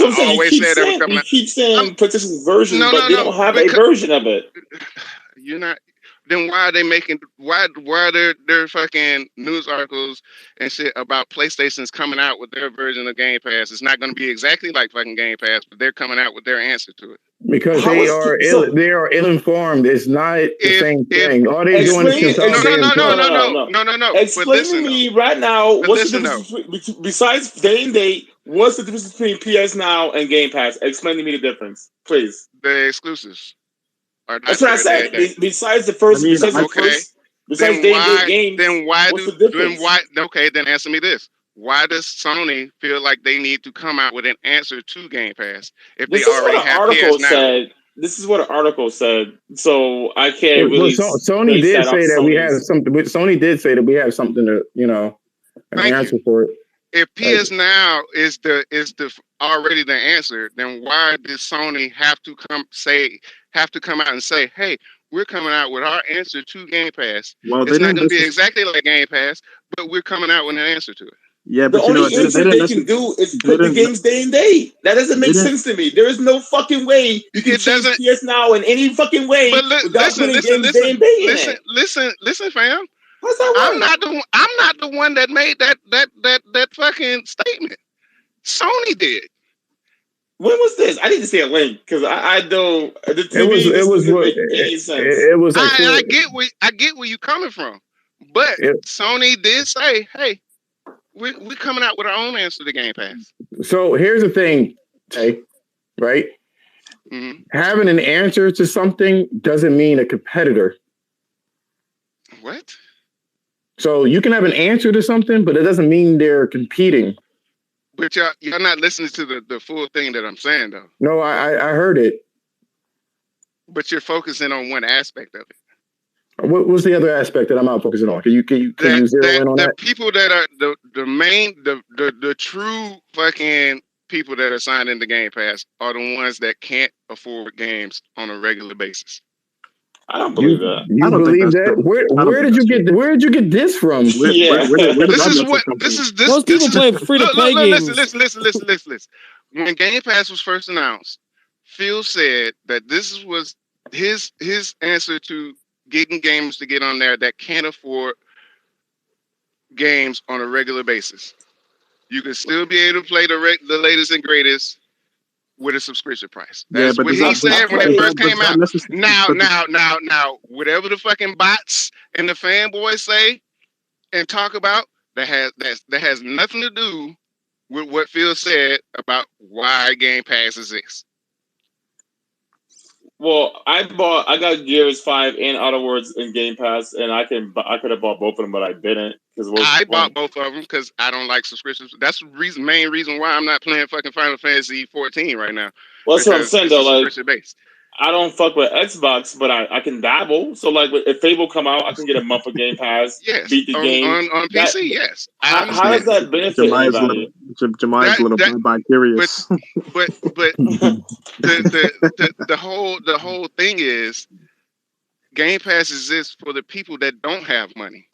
[SPEAKER 5] saying
[SPEAKER 3] PlayStation's version, but they don't have a version of it.
[SPEAKER 5] then why are they making why are there fucking news articles and shit about PlayStation's coming out with their version of Game Pass? It's not going to be exactly like fucking Game Pass, but they're coming out with their answer to it.
[SPEAKER 1] Because they are ill-informed. It's not the same thing. All they're doing is
[SPEAKER 5] no.
[SPEAKER 3] Explain to me right now what's the difference besides day and date. What's the difference between PS Now and Game Pass? Explain to me the difference, please.
[SPEAKER 5] The exclusives.
[SPEAKER 3] That's what I said. Besides the first, besides day and date games,
[SPEAKER 5] then answer me this. Why does Sony feel like they need to come out with an answer to Game Pass if they already have PS Now?
[SPEAKER 3] This is what an article said, so I can't really.
[SPEAKER 1] Sony did say that we have something. Sony did say that we have something to, an answer for it.
[SPEAKER 5] If PS Now is the already the answer, then why did Sony have to come out and say, "Hey, we're coming out with our answer to Game Pass"? Well, it's not going to be exactly like Game Pass, but we're coming out with an answer to it.
[SPEAKER 3] Yeah, but the only answer they can do is put the games day and date. That doesn't make sense to me. There is no fucking way you can change PS Now in any fucking way without putting games day and date.
[SPEAKER 5] Listen, fam. I'm not the one that made that fucking statement. Sony did.
[SPEAKER 3] When was this? I need to see a link because I don't.
[SPEAKER 1] It was.
[SPEAKER 5] I get where you're coming from, but Sony did say, "Hey, we're coming out with our own answer to Game Pass."
[SPEAKER 1] So here's the thing, right? Mm-hmm. Having an answer to something doesn't mean a competitor.
[SPEAKER 5] What?
[SPEAKER 1] So you can have an answer to something, but it doesn't mean they're competing.
[SPEAKER 5] But you're not listening to the full thing that I'm saying, though.
[SPEAKER 1] No, I heard it.
[SPEAKER 5] But you're focusing on one aspect of it.
[SPEAKER 1] What was the other aspect that I'm not focusing on? Can you zero in on that?
[SPEAKER 5] The people that are the true fucking people that are signed into Game Pass are the ones that can't afford games on a regular basis.
[SPEAKER 3] I don't believe that.
[SPEAKER 1] You believe that? Where did you get this from?
[SPEAKER 6] Most people play free to play games.
[SPEAKER 5] Listen. When Game Pass was first announced, Phil said that this was his answer to getting gamers to get on there that can't afford games on a regular basis. You can still be able to play the latest and greatest with a subscription price. That's what he said when it first came out. Now, whatever the fucking bots and the fanboys say and talk about, that has nothing to do with what Phil said about why Game Pass exists.
[SPEAKER 3] Well, I got Gears 5 and Outer Worlds in Game Pass, and I could have bought both of them, but I didn't.
[SPEAKER 5] I bought both of them because I don't like subscriptions. That's the main reason why I'm not playing fucking Final Fantasy 14 right now.
[SPEAKER 3] Well, that's what I'm saying, though. Like, I don't fuck with Xbox, but I can dabble. So, like, if Fable come out, I can get a month of Game Pass, beat the game.
[SPEAKER 5] On PC, yes.
[SPEAKER 3] How does that benefit anybody?
[SPEAKER 4] Jemi's a little bi-curious.
[SPEAKER 5] But the whole thing is Game Pass exists for the people that don't have money.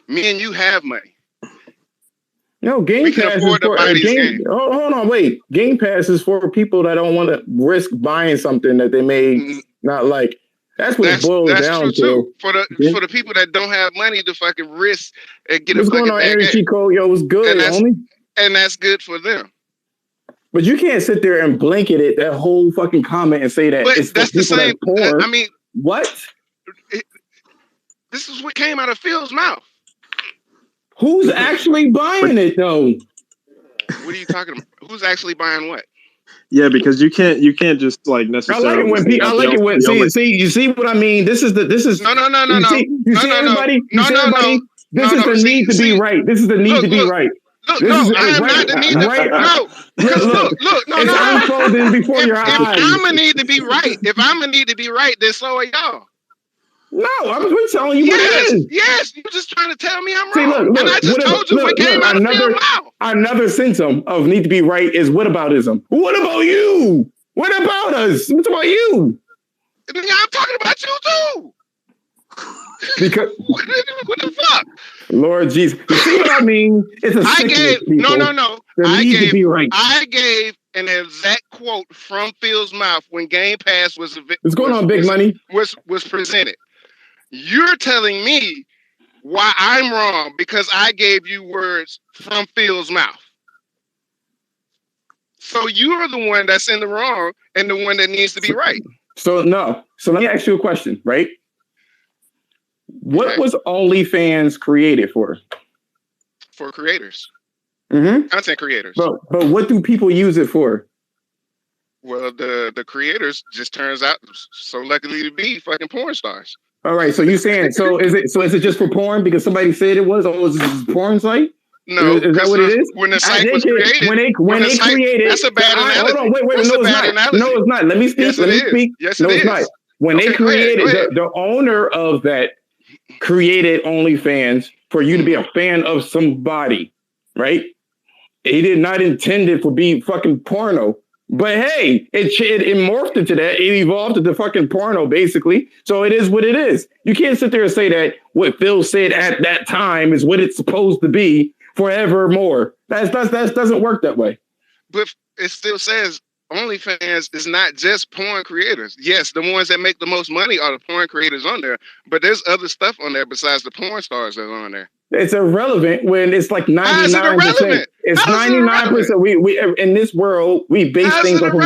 [SPEAKER 5] Me and you have money.
[SPEAKER 1] No, Game Pass is for hold on, wait. Game Pass is for people that don't want to risk buying something that they may not like. That's what it boils down to.
[SPEAKER 5] Too. For the people that don't have money to fucking risk and get
[SPEAKER 1] what's going on, Eric Chico? Yo, what's good, homie?
[SPEAKER 5] And that's good for them.
[SPEAKER 1] But you can't sit there and blanket it, that whole fucking comment, and say that it's
[SPEAKER 5] that's the same.
[SPEAKER 1] I mean, what?
[SPEAKER 5] This is what came out of Phil's mouth.
[SPEAKER 1] Who's actually buying it though?
[SPEAKER 5] What are you talking about? Who's actually buying what?
[SPEAKER 4] Yeah, because you can't just like necessarily.
[SPEAKER 1] I like it when you see what I mean. This is
[SPEAKER 5] no.
[SPEAKER 1] You see everybody. This is the need to be right. This is the need to be right.
[SPEAKER 5] Look, I am not the need to be right. Look, no.
[SPEAKER 1] It's unfolding before your eyes.
[SPEAKER 5] If I'm gonna need to be right, then so are y'all.
[SPEAKER 1] No, I'm telling you what it is.
[SPEAKER 5] Yes, you're just trying to tell me I'm wrong.
[SPEAKER 1] See, look,
[SPEAKER 5] and I just told you what came out of Phil's mouth.
[SPEAKER 1] Another symptom of need to be right is whataboutism. What about you? What about us? What about you?
[SPEAKER 5] I'm talking about you too.
[SPEAKER 1] Because
[SPEAKER 5] what the fuck?
[SPEAKER 1] Lord Jesus. You see what I mean? It's a sickness, people.
[SPEAKER 5] No.
[SPEAKER 1] To be right.
[SPEAKER 5] I gave an exact quote from Phil's mouth when Game Pass was
[SPEAKER 1] what's going on, Big Money?
[SPEAKER 5] Was presented. You're telling me why I'm wrong because I gave you words from Phil's mouth. So you're the one that's in the wrong and the one that needs to be right.
[SPEAKER 1] So let me ask you a question, right? What was OnlyFans created for?
[SPEAKER 5] For creators.
[SPEAKER 1] Mm-hmm.
[SPEAKER 5] Content creators.
[SPEAKER 1] But what do people use it for?
[SPEAKER 5] Well, the creators just turns out so luckily to be fucking porn stars.
[SPEAKER 1] All right, so you saying is it just for porn because somebody said it was, or is this a porn site?
[SPEAKER 5] No,
[SPEAKER 1] is that what it is?
[SPEAKER 5] When the site was created,
[SPEAKER 1] when they created,
[SPEAKER 5] that's a bad analogy.
[SPEAKER 1] Hold on, wait, no, it's not.
[SPEAKER 5] Analogy.
[SPEAKER 1] No, it's not. Let me speak.
[SPEAKER 5] Yes,
[SPEAKER 1] no,
[SPEAKER 5] it
[SPEAKER 1] it's
[SPEAKER 5] is.
[SPEAKER 1] not. When they created, the owner of that created OnlyFans for you to be a fan of somebody, right? He did not intend it to be fucking porno. But hey, it morphed into that. It evolved into fucking porno, basically. So it is what it is. You can't sit there and say that what Phil said at that time is what it's supposed to be forevermore. That doesn't work that way.
[SPEAKER 5] But it still says OnlyFans is not just porn creators. Yes, the ones that make the most money are the porn creators on there. But there's other stuff on there besides the porn stars that are on there.
[SPEAKER 1] It's irrelevant when it's like 99%. It's 99%. We in this world we base things off of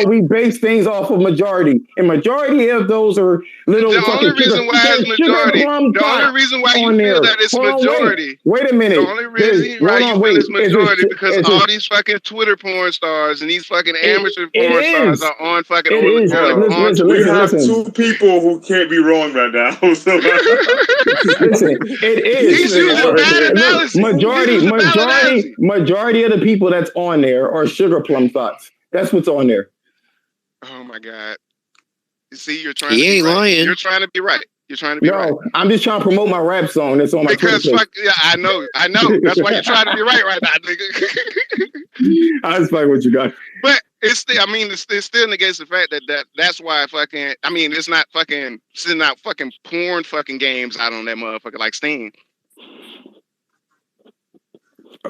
[SPEAKER 1] we base things off of majority. And majority of those are little
[SPEAKER 5] the only reason why it's majority. The only reason why you feel that it's majority.
[SPEAKER 1] Wait a minute.
[SPEAKER 5] The only reason why you feel it's majority because all these fucking Twitter porn stars and these fucking amateur porn stars are on fucking
[SPEAKER 3] Listen, we have two people who can't be wrong right now.
[SPEAKER 1] Listen, it is. Majority of the people that's on there are sugar plum thoughts. That's what's on there.
[SPEAKER 5] Oh my God. You see, you're trying to be right. Lying. You're trying to be right. You're trying to be right.
[SPEAKER 1] I'm just trying to promote my rap song that's on my
[SPEAKER 5] Twitter page. I know. That's why you're trying to be right now, nigga.
[SPEAKER 1] I just like what you got.
[SPEAKER 5] But it's still, it still negates the fact that's why it's not sending out fucking porn fucking games out on that motherfucker like Steam.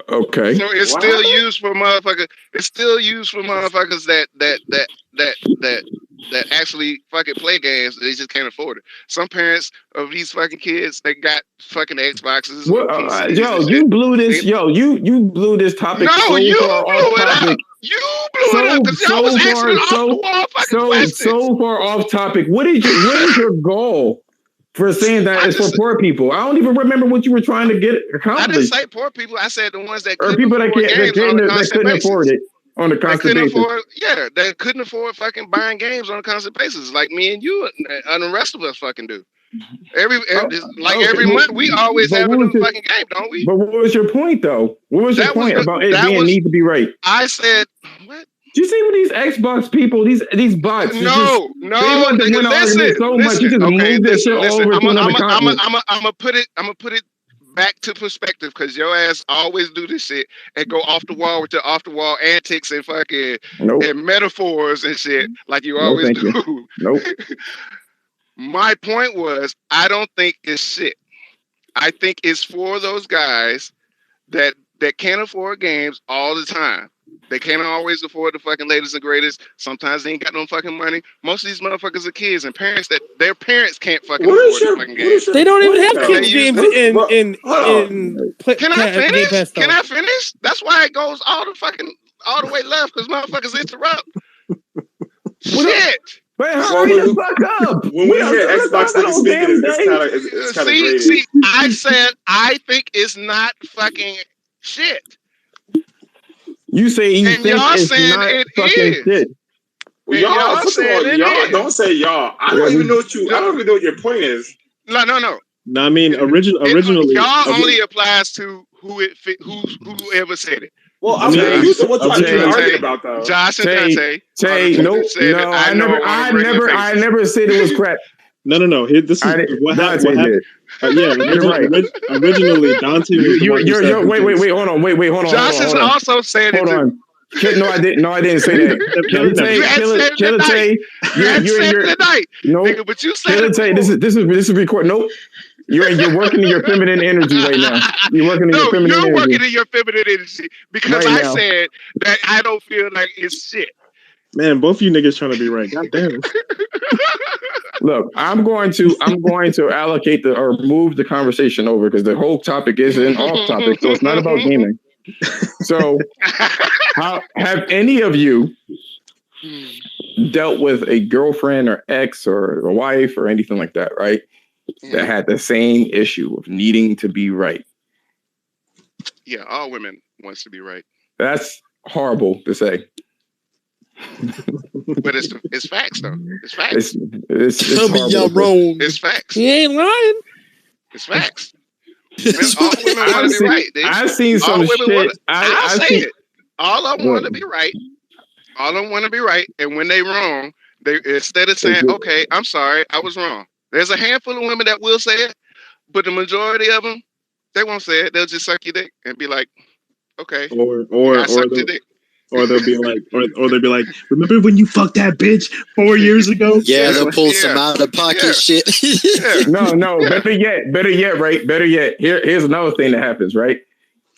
[SPEAKER 1] Okay.
[SPEAKER 5] So it's still used for motherfuckers. It's still used for motherfuckers that actually fucking play games. They just can't afford it. Some parents of these fucking kids, they got fucking Xboxes.
[SPEAKER 1] You blew this. You blew this topic.
[SPEAKER 5] No, you blew it up. You blew it up because y'all was asking off the wall fucking questions.
[SPEAKER 1] So far off topic. What is your goal for saying that it's for poor people? I don't even remember what you were trying to get accomplished.
[SPEAKER 5] I didn't say poor people. I said the ones that
[SPEAKER 1] couldn't afford it on a constant basis.
[SPEAKER 5] They couldn't afford fucking buying games on a constant basis, like me and you and the rest of us fucking do. Every month we always have a new fucking game, don't we?
[SPEAKER 1] But what was your point though? What was your point about it being need to be right?
[SPEAKER 5] I said what?
[SPEAKER 1] Do you see what these Xbox people, these bots?
[SPEAKER 5] They want to win arguments so much. You just move this shit over to another continent. I'm gonna put it back to perspective because your ass always do this shit and go off the wall with your off the wall antics and fucking and metaphors and shit like you always do.
[SPEAKER 1] Nope.
[SPEAKER 5] My point was, I don't think it's shit. I think it's for those guys that can't afford games all the time. They can't always afford the fucking latest and greatest. Sometimes they ain't got no fucking money. Most of these motherfuckers are kids and parents that their parents can't fucking afford the fucking games.
[SPEAKER 6] They don't even have kids games in
[SPEAKER 5] Can I finish? Can I finish? That's why it goes all the way left because motherfuckers interrupt. Shit.
[SPEAKER 1] Man, hurry the fuck up!
[SPEAKER 3] When we hear Xbox niggas speaking, it's kind of crazy.
[SPEAKER 5] See, I said I think it's not fucking shit.
[SPEAKER 1] You say you think it's not fucking shit.
[SPEAKER 3] Well, y'all don't say y'all. I don't even know what your point is.
[SPEAKER 5] No.
[SPEAKER 4] No, I mean originally.
[SPEAKER 5] Y'all only applies to whoever said it.
[SPEAKER 3] Well, I'm confused on what you're arguing about, though.
[SPEAKER 5] Josh and Dante.
[SPEAKER 1] No, I never said it was crap.
[SPEAKER 4] No. This is what happened. Originally Dante was
[SPEAKER 1] wait, hold on.
[SPEAKER 5] Josh has also said it.
[SPEAKER 1] Hold on. No, I didn't say that.
[SPEAKER 5] But you said
[SPEAKER 1] it. This is record. Nope. You're working in your feminine energy right now. You're working in your feminine energy.
[SPEAKER 5] You're working in your feminine energy because I said that I don't feel like it's shit.
[SPEAKER 4] Man, both you niggas trying to be right. God damn it.
[SPEAKER 1] Look, I'm going to allocate or move the conversation over because the whole topic is an off topic, so it's not about gaming. So, have any of you dealt with a girlfriend or ex or a wife or anything like that, right? That had the same issue of needing to be right.
[SPEAKER 5] Yeah, all women wants to be right.
[SPEAKER 1] That's horrible to say.
[SPEAKER 5] But it's facts though. It's facts.
[SPEAKER 1] It's
[SPEAKER 7] Tell me y'all wrong.
[SPEAKER 5] It's facts.
[SPEAKER 6] You ain't lying.
[SPEAKER 5] It's facts. All women want to be right.
[SPEAKER 1] I've seen some shit.
[SPEAKER 5] I'll say it. All of them want to be right. All of them want to be right. And when they wrong, they instead of saying, "Okay, I'm sorry, I was wrong." There's a handful of women that will say it, but the majority of them, they won't say it. They'll just suck your dick and be like, "Okay."
[SPEAKER 4] Or they'll be like, or they'll be like, remember when you fucked that bitch 4 years ago?
[SPEAKER 7] Yeah, they'll pull some out of pocket shit.
[SPEAKER 1] No. Better yet, right? Better yet. Here's another thing that happens, right?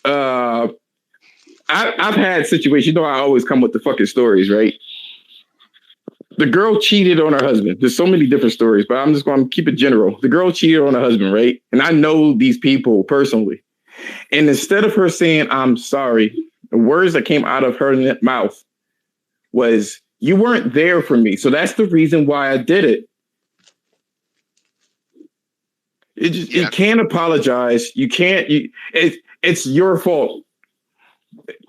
[SPEAKER 1] I've had situations. You know, I always come with the fucking stories, right? The girl cheated on her husband. There's so many different stories, but I'm just going to keep it general. The girl cheated on her husband, right? And I know these people personally. And instead of her saying, "I'm sorry," the words that came out of her mouth was, "You weren't there for me. So that's the reason why I did it." You can't apologize. You can't. It's your fault.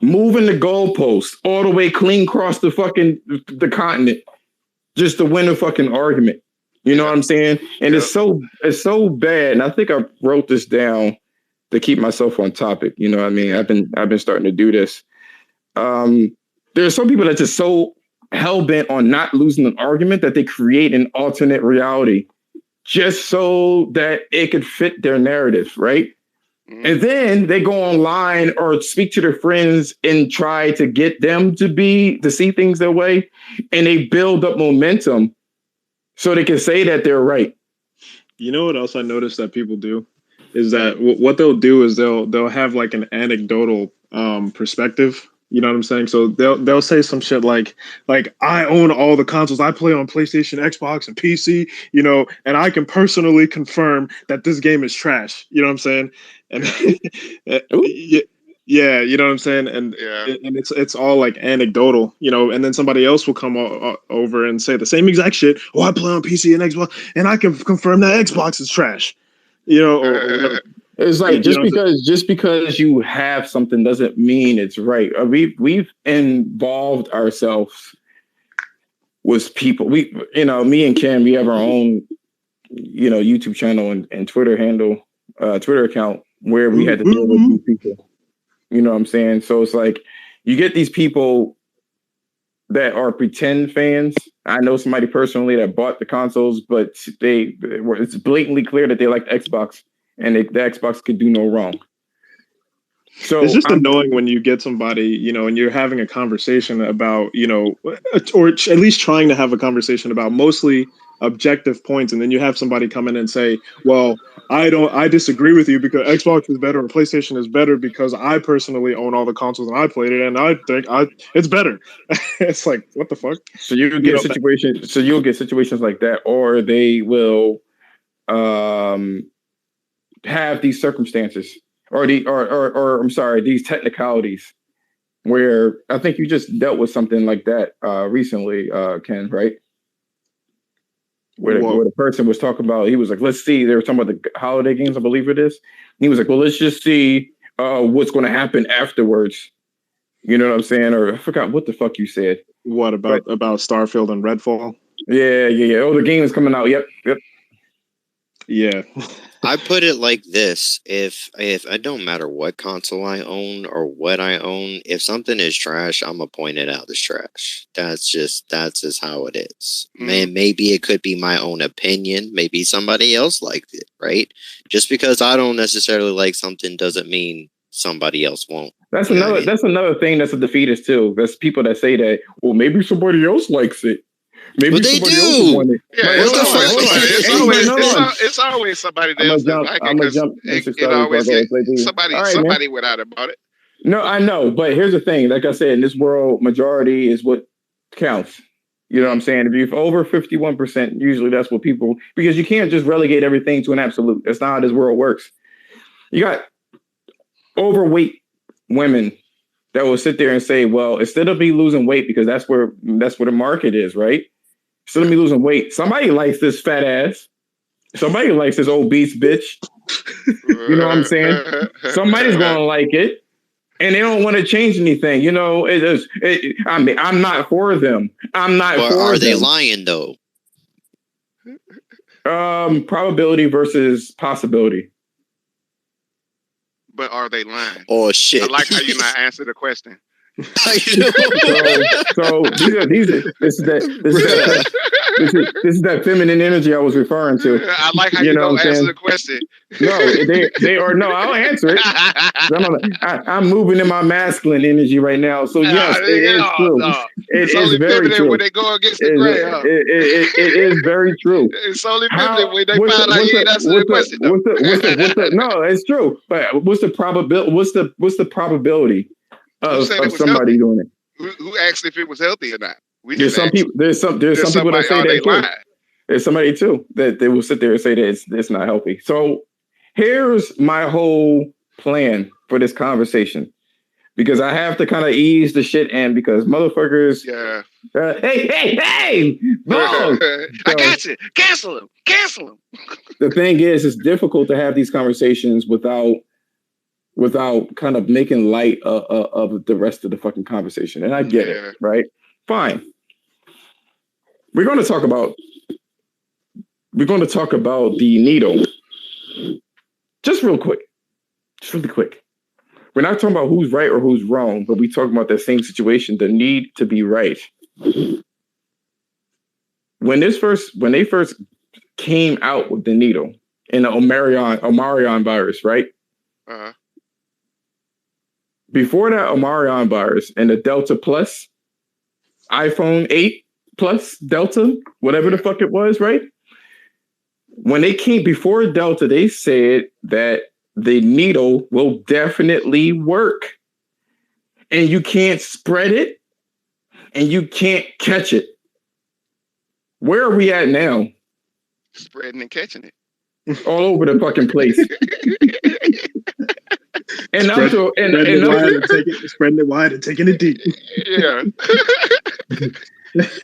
[SPEAKER 1] Moving the goalpost all the way clean across the continent just to win a fucking argument. You know what I'm saying? And it's so bad. And I think I wrote this down to keep myself on topic. You know what I mean? I've been starting to do this. There are some people that are just so hell-bent on not losing an argument that they create an alternate reality just so that it could fit their narrative, right? Mm-hmm. And then they go online or speak to their friends and try to get them to see things their way, and they build up momentum so they can say that they're right.
[SPEAKER 4] You know what else I noticed that people do is that what they'll do is they'll have like an anecdotal perspective. You know what I'm saying? So they'll say some shit like I own all the consoles. I play on PlayStation, Xbox, and PC. You know, and I can personally confirm that this game is trash. You know what I'm saying? And yeah, you know what I'm saying? And it's all like anecdotal. You know, and then somebody else will come over and say the same exact shit. Oh, I play on PC and Xbox, and I can confirm that Xbox is trash. You know, or whatever.
[SPEAKER 1] It's like just because you have something doesn't mean it's right. We've involved ourselves with people. Me and Cam, we have our own, YouTube channel and Twitter Twitter account where we had to deal with these people. You know what I'm saying? So it's like you get these people that are pretend fans. I know somebody personally that bought the consoles, but it's blatantly clear that they like the Xbox. And the Xbox could do no wrong. So
[SPEAKER 4] it's just annoying when you get somebody, and you're having a conversation about, or at least trying to have a conversation about mostly objective points, and then you have somebody come in and say, "Well, I disagree with you because Xbox is better and PlayStation is better because I personally own all the consoles and I played it and I think it's better." It's like, what the fuck?
[SPEAKER 1] So you'll get situations. So you'll get situations like that, or they will, have these circumstances or these technicalities where I think you just dealt with something like that recently, Ken, right? Where the person was talking about, he was like, let's see, they were talking about the holiday games, I believe it is. And he was like, well, let's just see what's going to happen afterwards. You know what I'm saying? Or I forgot what the fuck you said.
[SPEAKER 4] What about Starfield and Redfall?
[SPEAKER 1] Yeah. Oh, the game is coming out. Yep.
[SPEAKER 4] Yeah.
[SPEAKER 7] I put it like this: if it don't matter what console I own or what I own, if something is trash, I'm gonna point it out as trash. That's just how it is. Man, maybe it could be my own opinion. Maybe somebody else liked it, right? Just because I don't necessarily like something doesn't mean somebody else won't.
[SPEAKER 1] That's another thing that's a defeatist too. There's people that say that, well, maybe somebody else likes it. Maybe
[SPEAKER 7] they do.
[SPEAKER 5] Yeah, it's always somebody else that like it. It always somebody without about it.
[SPEAKER 1] No, I know, but here's the thing. Like I said, in this world, majority is what counts. You know what I'm saying? If you're over 51%, usually that's what people, because you can't just relegate everything to an absolute. That's not how this world works. You got overweight women that will sit there and say, well, instead of me losing weight, because that's where the market is, right? Instead of me losing weight, somebody likes this fat ass. Somebody likes this obese bitch. You know what I'm saying? Somebody's going to like it. And they don't want to change anything. You know, I mean, I'm not for them. I'm not for them.
[SPEAKER 7] Are they lying, though?
[SPEAKER 1] Probability versus possibility.
[SPEAKER 5] But are they lying?
[SPEAKER 7] Oh, shit.
[SPEAKER 5] I like how you not answer the question.
[SPEAKER 1] So this is that feminine energy I was referring to.
[SPEAKER 5] I like how you don't answer the question.
[SPEAKER 1] No, they are no. I'll answer it. I'm moving in my masculine energy right now. So yes, it is true. It is very true. When
[SPEAKER 5] they go against the grain,
[SPEAKER 1] it is very true.
[SPEAKER 5] It's only feminine when they find out you ain't answering the question.
[SPEAKER 1] No, it's true. But what's the probability of somebody doing it?
[SPEAKER 5] Who asked if it was healthy or not?
[SPEAKER 1] There's some people that say that too. There's somebody too that they will sit there and say that it's not healthy. So here's my whole plan for this conversation, because I have to kind of ease the shit in, because motherfuckers.
[SPEAKER 5] Yeah.
[SPEAKER 1] Hey! No!
[SPEAKER 5] I got you. Cancel him.
[SPEAKER 1] The thing is, it's difficult to have these conversations without kind of making light of the rest of the fucking conversation. And I get it, right? Fine. We're going to talk about the needle. Just really quick. We're not talking about who's right or who's wrong, but we talk about that same situation, the need to be right. When they first came out with the needle in the Omarion virus, right?
[SPEAKER 5] Uh-huh.
[SPEAKER 1] Before that Omarion virus and the Delta Plus, iPhone 8 Plus Delta, whatever the fuck it was, right? When they came before Delta, they said that the needle will definitely work. And you can't spread it and you can't catch it. Where are we at now?
[SPEAKER 5] Spreading and catching it.
[SPEAKER 1] All over the fucking place. And
[SPEAKER 4] spreading it wide and taking it deep.
[SPEAKER 5] Yeah.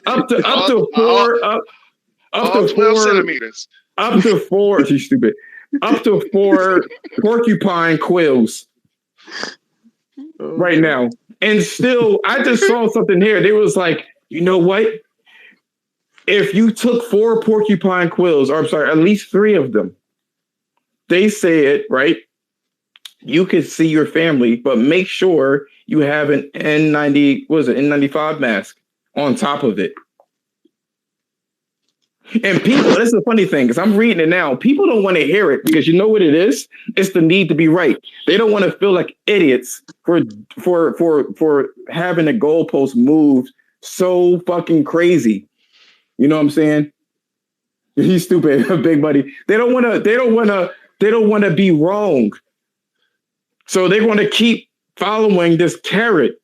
[SPEAKER 1] up to 4
[SPEAKER 5] centimeters.
[SPEAKER 1] Up to 4. She's stupid. Up to 4 porcupine quills right now. And still, I just saw something here. They was like, you know what? If you took 4 porcupine quills, or I'm sorry, at least 3 of them, they said, right? You can see your family, but make sure you have an N95 mask on top of it. And people, this is a funny thing, because I'm reading it now. People don't want to hear it, because you know what it is? It's the need to be right. They don't want to feel like idiots for having the goalpost moved so fucking crazy. You know what I'm saying? He's stupid, big buddy. They don't want to be wrong. So they're going to keep following this carrot.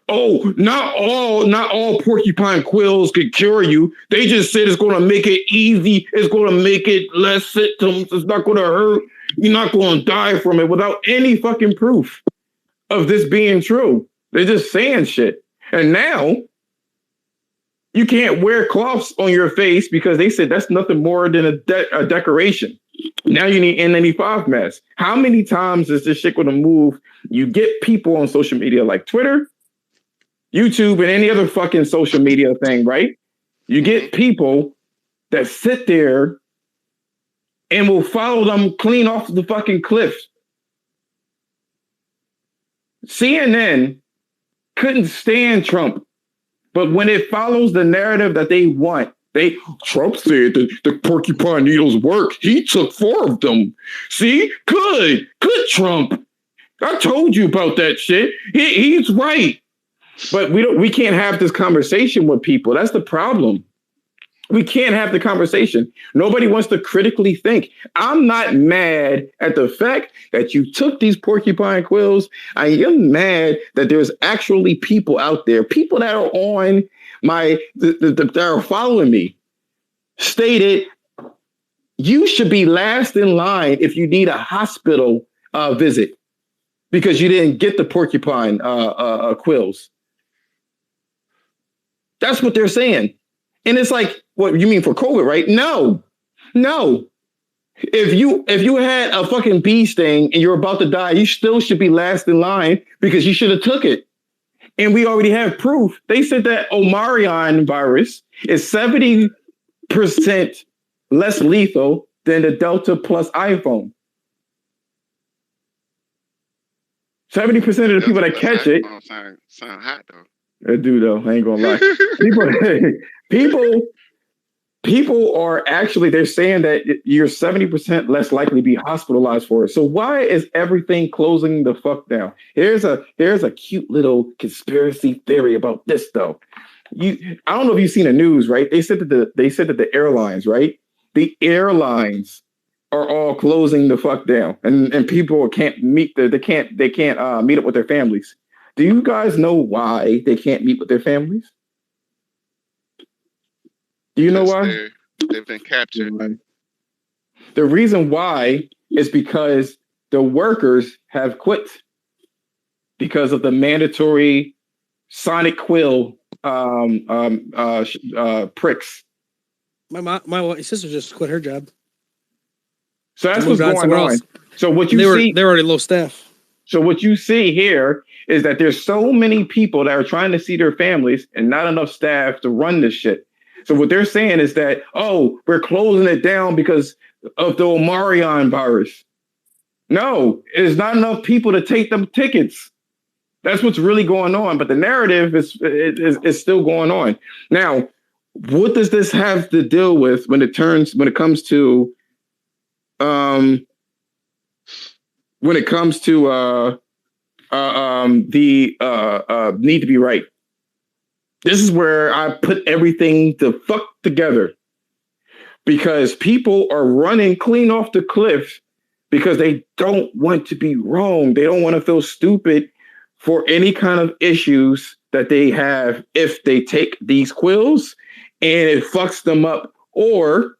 [SPEAKER 1] Oh, not all porcupine quills could cure you. They just said it's going to make it easy. It's going to make it less symptoms. It's not going to hurt. You're not going to die from it, without any fucking proof of this being true. They're just saying shit. And now you can't wear cloths on your face, because they said that's nothing more than a decoration. Now you need N95 masks. How many times is this shit going to move? You get people on social media like Twitter, YouTube, and any other fucking social media thing, right? You get people that sit there and will follow them clean off the fucking cliff. CNN couldn't stand Trump, but when it follows the narrative that they want, Trump said the porcupine needles work. He took 4 of them. See, good Trump. I told you about that shit. He's right. But we can't have this conversation with people. That's the problem. We can't have the conversation. Nobody wants to critically think. I'm not mad at the fact that you took these porcupine quills. I am mad that there's actually people out there, people that are on that are following me stated you should be last in line if you need a hospital visit because you didn't get the porcupine quills. That's what they're saying. And it's like, what you mean for COVID, right? No. If you had a fucking bee sting and you're about to die, you still should be last in line because you should have took it. And we already have proof. They said that Omicron virus is 70% less lethal than the Delta plus iPhone. 70% of the people that catch it.
[SPEAKER 5] Sound hot though.
[SPEAKER 1] It do though. I ain't gonna lie. People are actually, they're saying that you're 70% less likely to be hospitalized for it. So why is everything closing the fuck down? Here's a cute little conspiracy theory about this though. I don't know if you've seen the news, right? They said that the airlines, right? The airlines are all closing the fuck down, and people can't meet they can't meet up with their families. Do you guys know why they can't meet with their families? Do you know why?
[SPEAKER 5] They've been captured.
[SPEAKER 1] The reason why is because the workers have quit because of the mandatory sonic quill pricks.
[SPEAKER 6] My sister just quit her job.
[SPEAKER 1] So that's what's going on. So what you see,
[SPEAKER 6] they're already low staff.
[SPEAKER 1] So what you see here is that there's so many people that are trying to see their families and not enough staff to run this shit. So what they're saying is that, oh, we're closing it down because of the Omicron virus. No, there's not enough people to take them tickets. That's what's really going on. But the narrative is still going on. Now, what does this have to deal with when it comes to the need to be right? This is where I put everything the fuck together, because people are running clean off the cliff because they don't want to be wrong. They don't want to feel stupid for any kind of issues that they have if they take these quills and it fucks them up, or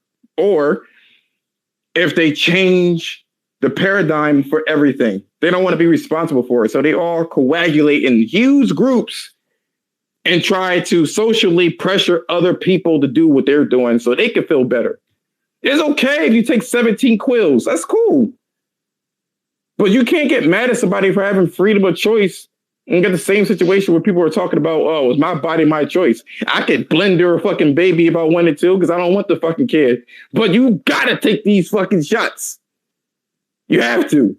[SPEAKER 1] if they change the paradigm for everything. They don't want to be responsible for it. So they all coagulate in huge groups and try to socially pressure other people to do what they're doing so they can feel better. It's okay if you take 17 quills. That's cool. But you can't get mad at somebody for having freedom of choice and get the same situation where people are talking about, oh, it's my body, my choice. I could blender a fucking baby if I wanted to because I don't want the fucking kid. But you gotta take these fucking shots. You have to.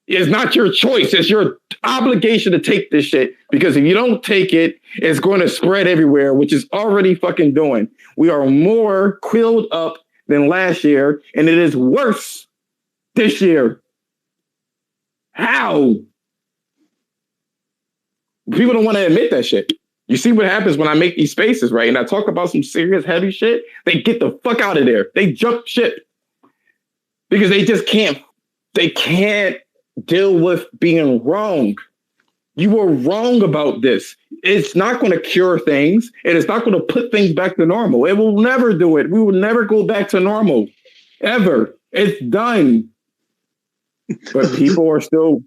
[SPEAKER 1] It's not your choice. It's your obligation to take this shit, because if you don't take it, it's going to spread everywhere, which is already fucking doing. We are more quilled up than last year, and it is worse this year. How? People don't want to admit that shit. You see what happens when I make these spaces, right? And I talk about some serious heavy shit. They get the fuck out of there. They jump ship because they just can't. They can't deal with being wrong. You were wrong about this. It's not going to cure things, and it's not going to put things back to normal. It will never do it. We will never go back to normal, ever. It's done. But people are still,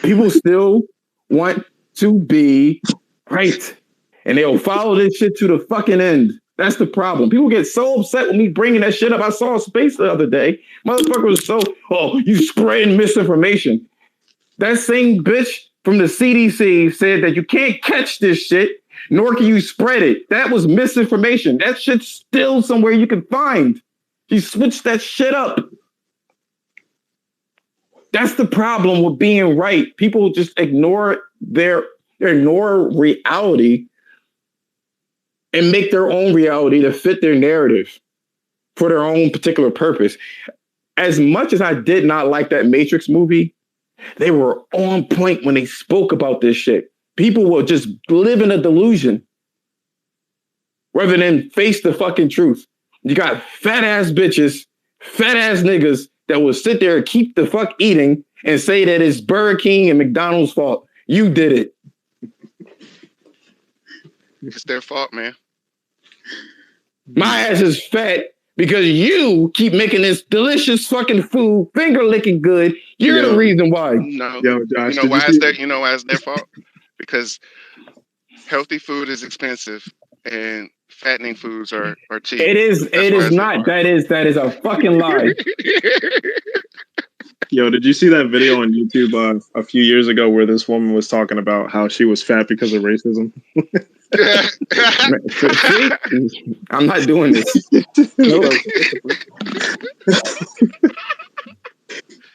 [SPEAKER 1] people still want to be right, and they'll follow this shit to the fucking end. That's the problem. People get so upset with me bringing that shit up. I saw a space the other day. Motherfucker was so, oh, you spreading misinformation. That same bitch from the CDC said that you can't catch this shit, nor can you spread it. That was misinformation. That shit's still somewhere you can find. You switched that shit up. That's the problem with being right. People just ignore reality and make their own reality to fit their narrative for their own particular purpose. As much as I did not like that Matrix movie, they were on point when they spoke about this shit. People will just live in a delusion rather than face the fucking truth. You got fat ass bitches, fat ass niggas that will sit there and keep the fuck eating and say that it's Burger King and McDonald's fault. You did it.
[SPEAKER 5] It's their fault, man.
[SPEAKER 1] My ass is fat because you keep making this delicious fucking food, finger licking good. You're the reason why.
[SPEAKER 5] No.
[SPEAKER 4] Josh,
[SPEAKER 5] you know why it's their fault? Because healthy food is expensive and fattening foods are cheap.
[SPEAKER 1] It is not. That is a fucking lie.
[SPEAKER 4] Yo, did you see that video on YouTube a few years ago where this woman was talking about how she was fat because of racism?
[SPEAKER 1] See? I'm not doing this. Nope.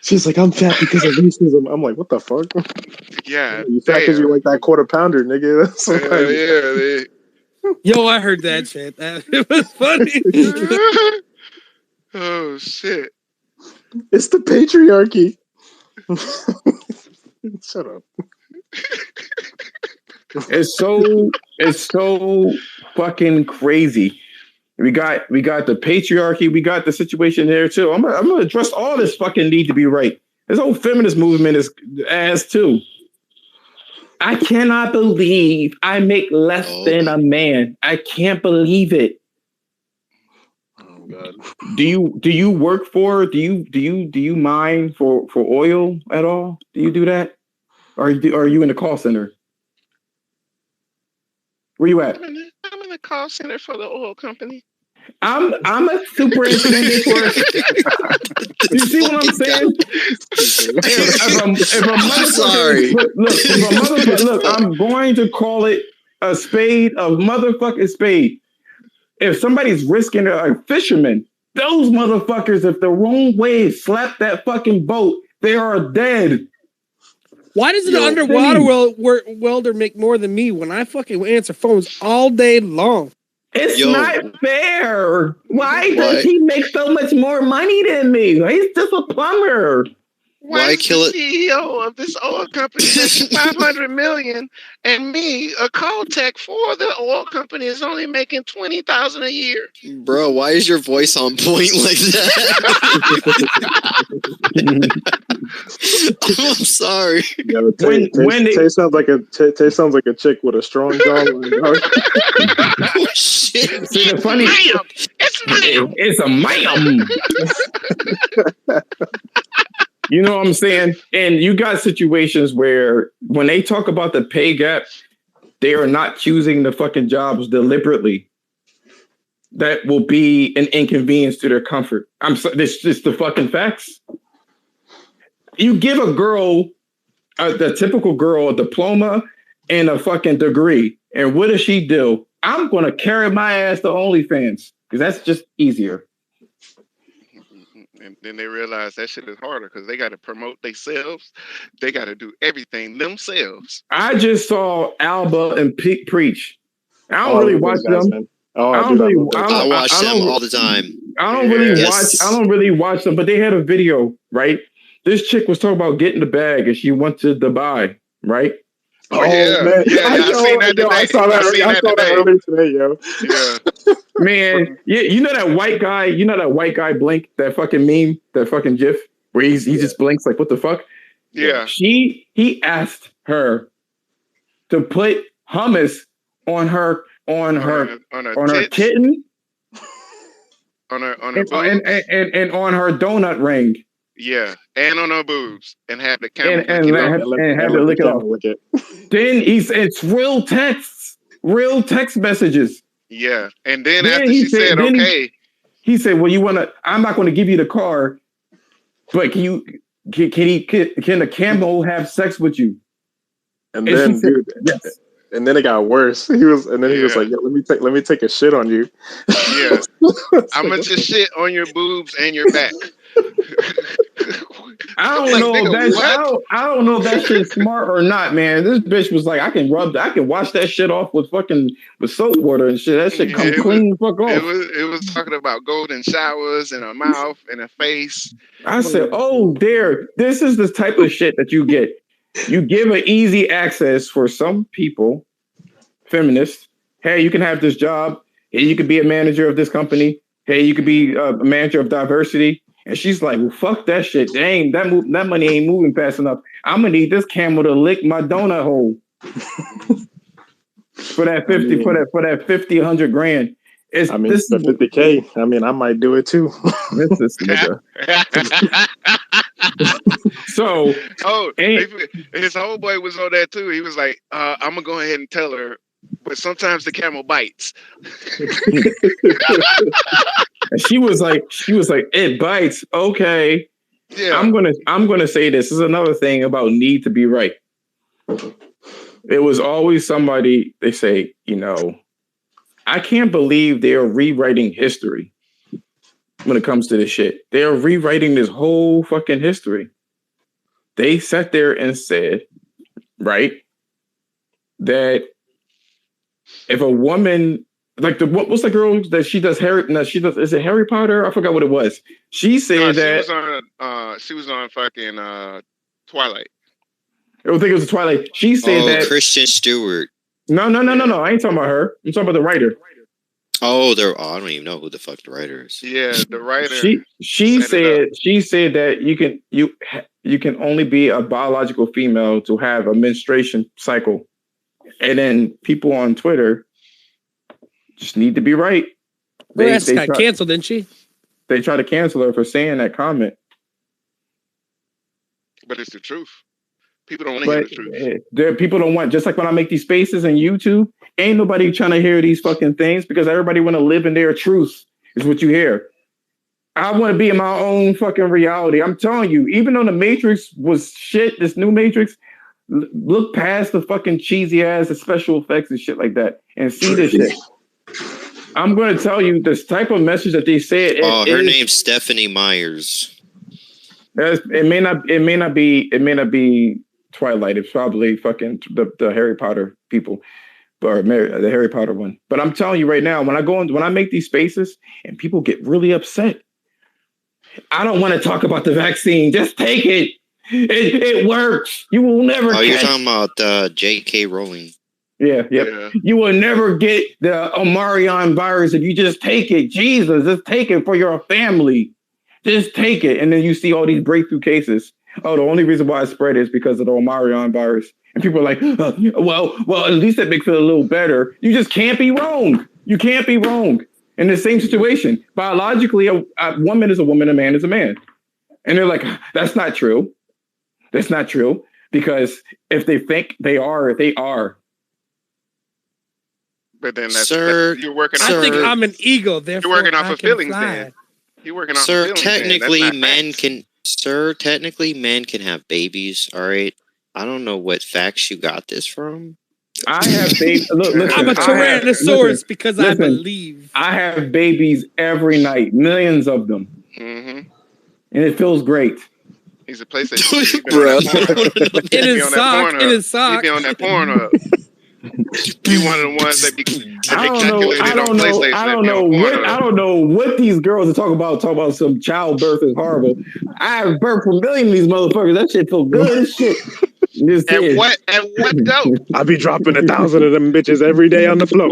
[SPEAKER 4] She's like, I'm fat because of racism. I'm like, what the fuck?
[SPEAKER 5] Yeah.
[SPEAKER 4] You fat because you like that quarter pounder, nigga. That's
[SPEAKER 6] Yo, I heard that shit. It was funny.
[SPEAKER 5] Oh shit.
[SPEAKER 4] It's the patriarchy. Shut up.
[SPEAKER 1] It's so fucking crazy. We got the patriarchy. We got the situation there too. I'm gonna address all this fucking need to be right. This whole feminist movement is ass too. I cannot believe I make less than a man. I can't believe it.
[SPEAKER 4] Oh God.
[SPEAKER 1] Do you work for? Do you mine for oil at all? Do you do that? Or are you in the call center? Where you at?
[SPEAKER 5] I'm in the call center for the oil company.
[SPEAKER 1] I'm a superintendent for. You see what I'm saying? If a motherfucker, look, I'm going to call it a spade, a motherfucking spade. If somebody's risking a fisherman, those motherfuckers, if the wrong wave slapped that fucking boat, they are dead.
[SPEAKER 6] Why does an underwater welder make more than me when I fucking answer phones all day long?
[SPEAKER 1] It's not fair. Why does he make so much more money than me? He's just a plumber.
[SPEAKER 5] Why kill it? CEO of this oil company has $500 million, and me, a call tech for the oil company, is only making $20,000 a year.
[SPEAKER 7] Bro, why is your voice on point like that? I'm sorry.
[SPEAKER 4] Yeah, Tay sounds like a chick with a strong jawline.
[SPEAKER 7] Oh shit!
[SPEAKER 1] See, the funny, it's a ma'am. You know what I'm saying? And you got situations where when they talk about the pay gap, they are not choosing the fucking jobs deliberately. That will be an inconvenience to their comfort. This is the fucking facts. You give a girl, the typical girl, a diploma and a fucking degree, and what does she do? I'm going to carry my ass to OnlyFans because that's just easier.
[SPEAKER 5] And then they realize that shit is harder because they got to promote themselves. They got to do everything themselves.
[SPEAKER 1] I just saw Alba and preach. I don't really watch them.
[SPEAKER 7] I watch them all the time.
[SPEAKER 1] I don't really watch them, but they had a video, right? This chick was talking about getting the bag and she went to Dubai, right?
[SPEAKER 5] Oh yeah, man. I saw that
[SPEAKER 4] earlier today, yo.
[SPEAKER 5] Yeah.
[SPEAKER 1] Man, you know that white guy, blink, that fucking meme, that fucking gif where he just blinks like, what the fuck?
[SPEAKER 5] Yeah.
[SPEAKER 1] He asked her to put hummus on her kitten,
[SPEAKER 5] on her
[SPEAKER 1] and on her donut ring.
[SPEAKER 5] Yeah, and on her boobs, and have the camera
[SPEAKER 1] and have to lick it off. Then it's real text messages.
[SPEAKER 5] Yeah, and then after she said, okay,
[SPEAKER 1] he said, "Well, I'm not going to give you the car, but can the camel have sex with you?"
[SPEAKER 4] And then, dude, yes. And then it got worse. He was like, "Yeah, let me take a shit on you."
[SPEAKER 5] Yeah, I'm gonna just shit on your boobs and your back.
[SPEAKER 1] I don't know if that shit's smart or not, man. This bitch was like, I can wash that shit off with soap water and shit. That shit come clean the fuck off.
[SPEAKER 5] It was talking about golden showers in her mouth and her face.
[SPEAKER 1] I said, oh, this is the type of shit that you get. You give an easy access for some people, feminists. Hey, you can have this job. Hey, you could be a manager of this company. Hey, you could be a manager of diversity. And she's like, well, fuck that shit. That money ain't moving fast enough. I'm gonna need this camel to lick my donut hole. for that 50 for that 50, 100 grand.
[SPEAKER 4] I mean, this is 50K. I mean, I might do it too.
[SPEAKER 1] This nigga. So,
[SPEAKER 5] his homeboy was on that too. He was like, "I'm gonna go ahead and tell her, but sometimes the camel bites."
[SPEAKER 1] And she was like, "It bites." Okay. Yeah. I'm gonna say this. This is another thing about need to be right. It was always somebody, they say, I can't believe they're rewriting history when it comes to this shit. They're rewriting this whole fucking history. They sat there and said, right, that if a woman, like what's the girl that she does is it Harry Potter? I forgot what it was. She said
[SPEAKER 5] she was on fucking Twilight.
[SPEAKER 1] I think it was Twilight. She said that
[SPEAKER 7] Kristen Stewart.
[SPEAKER 1] No. I ain't talking about her. I'm talking about the writer.
[SPEAKER 7] Oh, I don't even know who the fuck the writer is.
[SPEAKER 5] Yeah, the writer.
[SPEAKER 1] She said that you can only be a biological female to have a menstruation cycle, and then people on Twitter just need to be right.
[SPEAKER 6] They got canceled, didn't she?
[SPEAKER 1] They try to cancel her for saying that comment.
[SPEAKER 5] But it's the truth. People don't want to hear the truth.
[SPEAKER 1] People don't want, just like when I make these spaces on YouTube, ain't nobody trying to hear these fucking things because everybody want to live in their truth, is what you hear. I want to be in my own fucking reality. I'm telling you, even though the Matrix was shit, this new Matrix, look past the fucking cheesy ass, the special effects and shit like that, and see this shit. I'm going to tell you this type of message that they said.
[SPEAKER 7] Her name's Stephanie Myers.
[SPEAKER 1] It may not be Twilight. It's probably fucking the Harry Potter people, or the Harry Potter one. But I'm telling you right now, when I make these spaces and people get really upset, I don't want to talk about the vaccine. Just take it. It works. You will never.
[SPEAKER 7] Oh, you're talking about J.K. Rowling.
[SPEAKER 1] Yeah, yep. Yeah. You will never get the Omarion virus if you just take it. Jesus, just take it for your family. Just take it. And then you see all these breakthrough cases. Oh, the only reason why it spread is because of the Omarion virus. And people are like, well, at least that makes it a little better. You just can't be wrong. You can't be wrong. In the same situation, biologically, a woman is a woman, a man is a man. And they're like, that's not true. That's not true. Because if they think they are, they are.
[SPEAKER 5] But then you're working
[SPEAKER 6] on. I think I'm an ego. Therefore,
[SPEAKER 5] you're working off of feelings, then. You're working on feelings.
[SPEAKER 7] Technically, men can have babies. All right. I don't know what facts you got this from.
[SPEAKER 1] I have babies. Listen,
[SPEAKER 6] I'm a Tyrannosaurus because I believe.
[SPEAKER 1] I have babies every night, millions of them, and it feels great.
[SPEAKER 5] He's a PlayStation, bro.
[SPEAKER 6] It is sock. It is sock.
[SPEAKER 5] He be on that porn up. Be one of the ones that be calculated on PlayStation.
[SPEAKER 1] I don't know what these girls are talking about. Talking about some childbirth is horrible. I have birthed a million of these motherfuckers. That shit feel good as shit.
[SPEAKER 5] And what go?
[SPEAKER 4] I be dropping 1,000 of them bitches every day on the floor.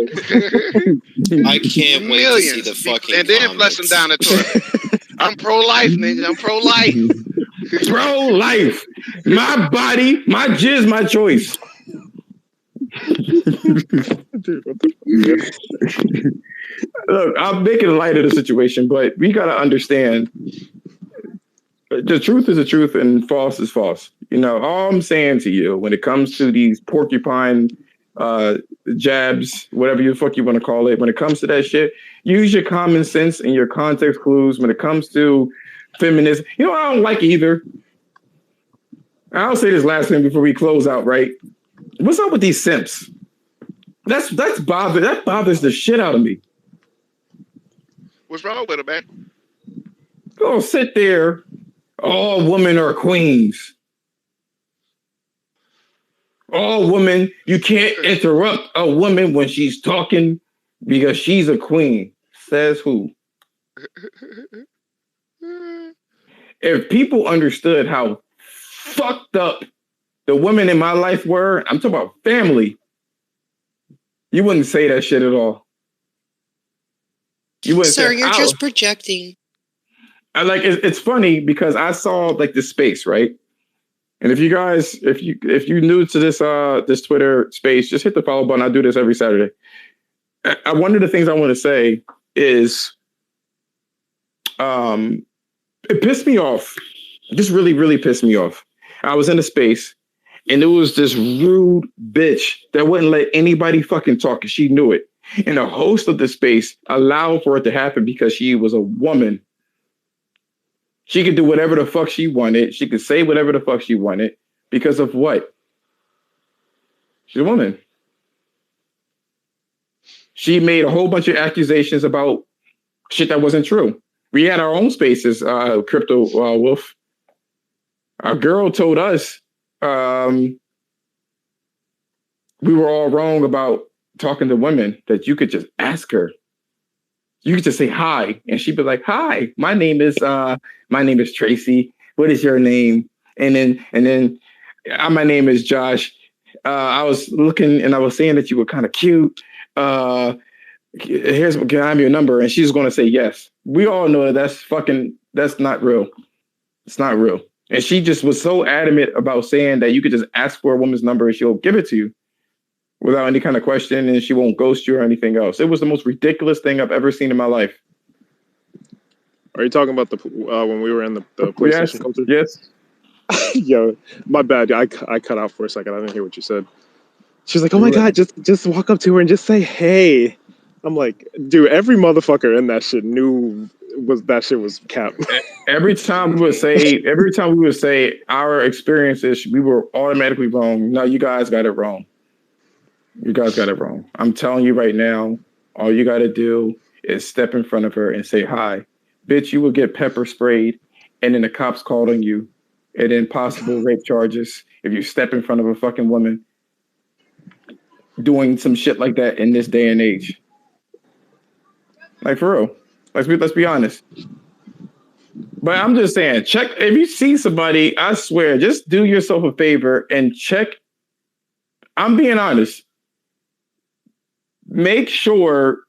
[SPEAKER 7] I can't wait to see the fucking
[SPEAKER 5] and then flush them down the toilet. I'm pro-life, nigga. I'm pro-life.
[SPEAKER 1] Pro-life. My body, my jizz, my choice. Look, I'm making light of the situation, but we gotta understand the truth is the truth and false is false. All I'm saying to you when it comes to these porcupine jabs, whatever the fuck you want to call it, when it comes to that shit, use your common sense and your context clues when it comes to feminism. I don't like either. I'll say this last thing before we close out, right? What's up with these simps? That bothers the shit out of me.
[SPEAKER 5] What's wrong with it, man?
[SPEAKER 1] Go sit there. All women are queens. All women, you can't interrupt a woman when she's talking because she's a queen. Says who? If people understood how fucked up the women in my life were, I'm talking about family, you wouldn't say that shit at all. You wouldn't.
[SPEAKER 7] Sir, you're just projecting.
[SPEAKER 1] It's funny because I saw this space, right? And if you guys, if you new to this this Twitter space, just hit the follow button. I do this every Saturday. One of the things I want to say is, it pissed me off. Just really, really pissed me off. I was in a space, and there was this rude bitch that wouldn't let anybody fucking talk, and she knew it. And the host of the space allowed for it to happen because she was a woman. She could do whatever the fuck she wanted. She could say whatever the fuck she wanted because of what? She's a woman. She made a whole bunch of accusations about shit that wasn't true. We had our own spaces, Crypto Wolf. Our girl told us we were all wrong about talking to women, that you could just ask her. You could just say hi, and she'd be like, "Hi, my name is Tracy. What is your name?" And then my name is Josh. I was looking and I was saying that you were kind of cute. Can I have your number? And she's going to say yes. We all know that's not real. It's not real. And she just was so adamant about saying that you could just ask for a woman's number and she'll give it to you without any kind of question, and she won't ghost you or anything else. It was the most ridiculous thing I've ever seen in my life.
[SPEAKER 4] Are you talking about the when we were in the PlayStation culture?
[SPEAKER 1] Yes.
[SPEAKER 4] Yo, my bad. I cut out for a second. I didn't hear what you said. She's like, "Oh my god, just walk up to her and just say hey." I'm like, dude, every motherfucker in that shit knew that shit was cap.
[SPEAKER 1] Every time we would say our experiences, we were automatically wrong. No, you guys got it wrong. You guys got it wrong. I'm telling you right now, all you got to do is step in front of her and say hi. Bitch, you will get pepper sprayed, and then the cops called on you, and then possible rape charges if you step in front of a fucking woman doing some shit like that in this day and age. Like, for real. Let's be honest. But I'm just saying, check. If you see somebody, I swear, just do yourself a favor and check. I'm being honest. Make sure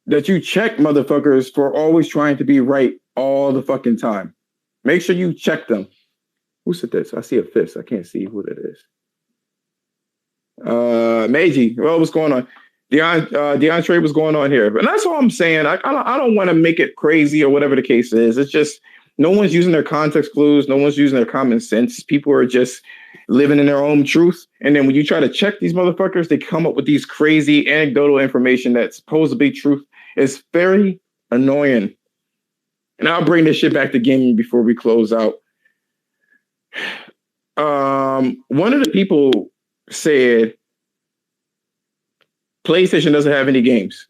[SPEAKER 1] that you check motherfuckers for always trying to be right all the fucking time. Make sure you check them. Who said this? I see a fist. I can't see who that is. Meiji. Well, what's going on? DeAndre, what's going on here? But that's all I'm saying. I don't want to make it crazy or whatever the case is. It's just no one's using their context clues. No one's using their common sense. People are just living in their own truth. And then when you try to check these motherfuckers, they come up with these crazy anecdotal information that's supposed to be truth. It's very annoying. And I'll bring this shit back to gaming before we close out. One of the people said PlayStation doesn't have any games.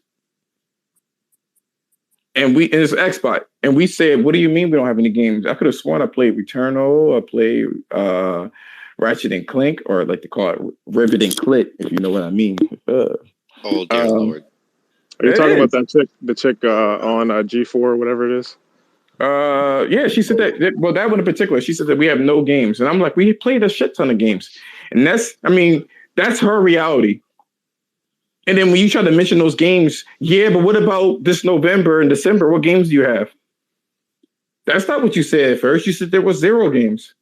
[SPEAKER 1] And it's Xbox. And we said, what do you mean we don't have any games? I could have sworn I played Returnal, I played Ratchet and Clank, or I like to call it Rivet and Clit, if you know what I mean.
[SPEAKER 7] Oh, dear Lord.
[SPEAKER 4] Are you talking about that chick, the chick on G4 or whatever it is?
[SPEAKER 1] Yeah, she said that. Well, that one in particular, she said that we have no games. And I'm like, we played a shit ton of games. And that's her reality. And then when you try to mention those games, yeah, but what about this November and December? What games do you have? That's not what you said at first. You said there was 0 games.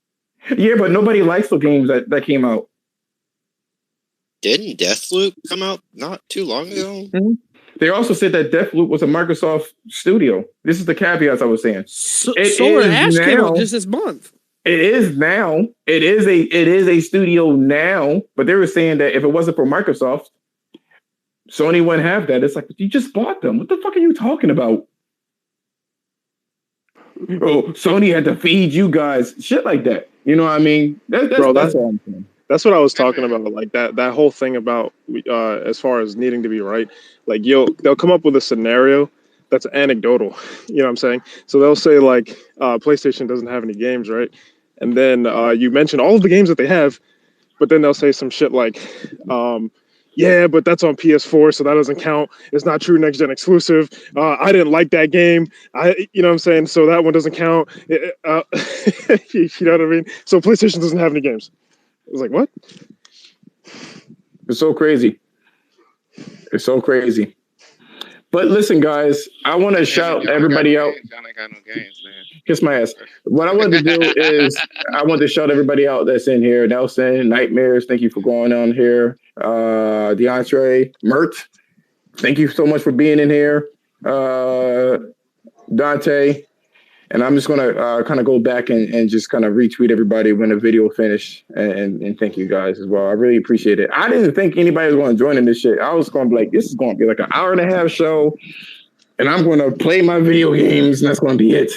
[SPEAKER 1] Yeah, but nobody likes the games that came out.
[SPEAKER 7] Didn't Deathloop come out not too long ago?
[SPEAKER 1] Mm-hmm. They also said that Deathloop was a Microsoft studio. This is the caveats I was saying.
[SPEAKER 6] Solar Ash came out just this month.
[SPEAKER 1] It is now. It is a studio now. But they were saying that if it wasn't for Microsoft, Sony wouldn't have that. It's like, you just bought them. What the fuck are you talking about? Oh, Sony had to feed you guys. Shit like that. You know what I mean? That's all I'm saying.
[SPEAKER 4] That's what I was talking about. Like that whole thing about as far as needing to be right. Like, they'll come up with a scenario that's anecdotal. You know what I'm saying? So they'll say like PlayStation doesn't have any games, right? And then you mention all of the games that they have, but then they'll say some shit like, yeah, but that's on PS4, so that doesn't count. It's not true next gen exclusive. I didn't like that game. You know what I'm saying? So that one doesn't count. You know what I mean? So PlayStation doesn't have any games. I was like, what? It's
[SPEAKER 1] so crazy. It's so crazy. But listen, guys, I want to shout everybody out.
[SPEAKER 5] Y'all ain't got no games, man.
[SPEAKER 1] Kiss my ass. What I want to do is I want to shout everybody out that's in here. Nelson, Nightmares, thank you for going on here. DeAndre, Mert, thank you so much for being in here. Dante. And I'm just going to kind of go back and just kind of retweet everybody when the video finished. And thank you guys as well. I really appreciate it. I didn't think anybody was going to join in this shit. I was going to be like, this is going to be like an hour and a half show. And I'm going to play my video games. And that's going to be it.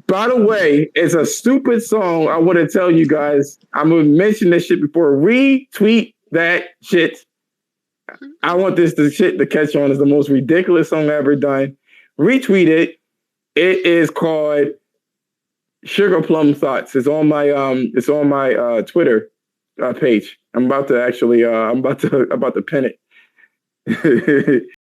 [SPEAKER 1] By the way, it's a stupid song. I want to tell you guys. I'm going to mention this shit before. Retweet that shit. I want this shit to catch on. It's the most ridiculous song I've ever done. Retweet it. It is called Sugar Plum Thoughts. It's on my Twitter page. I'm about to pin it.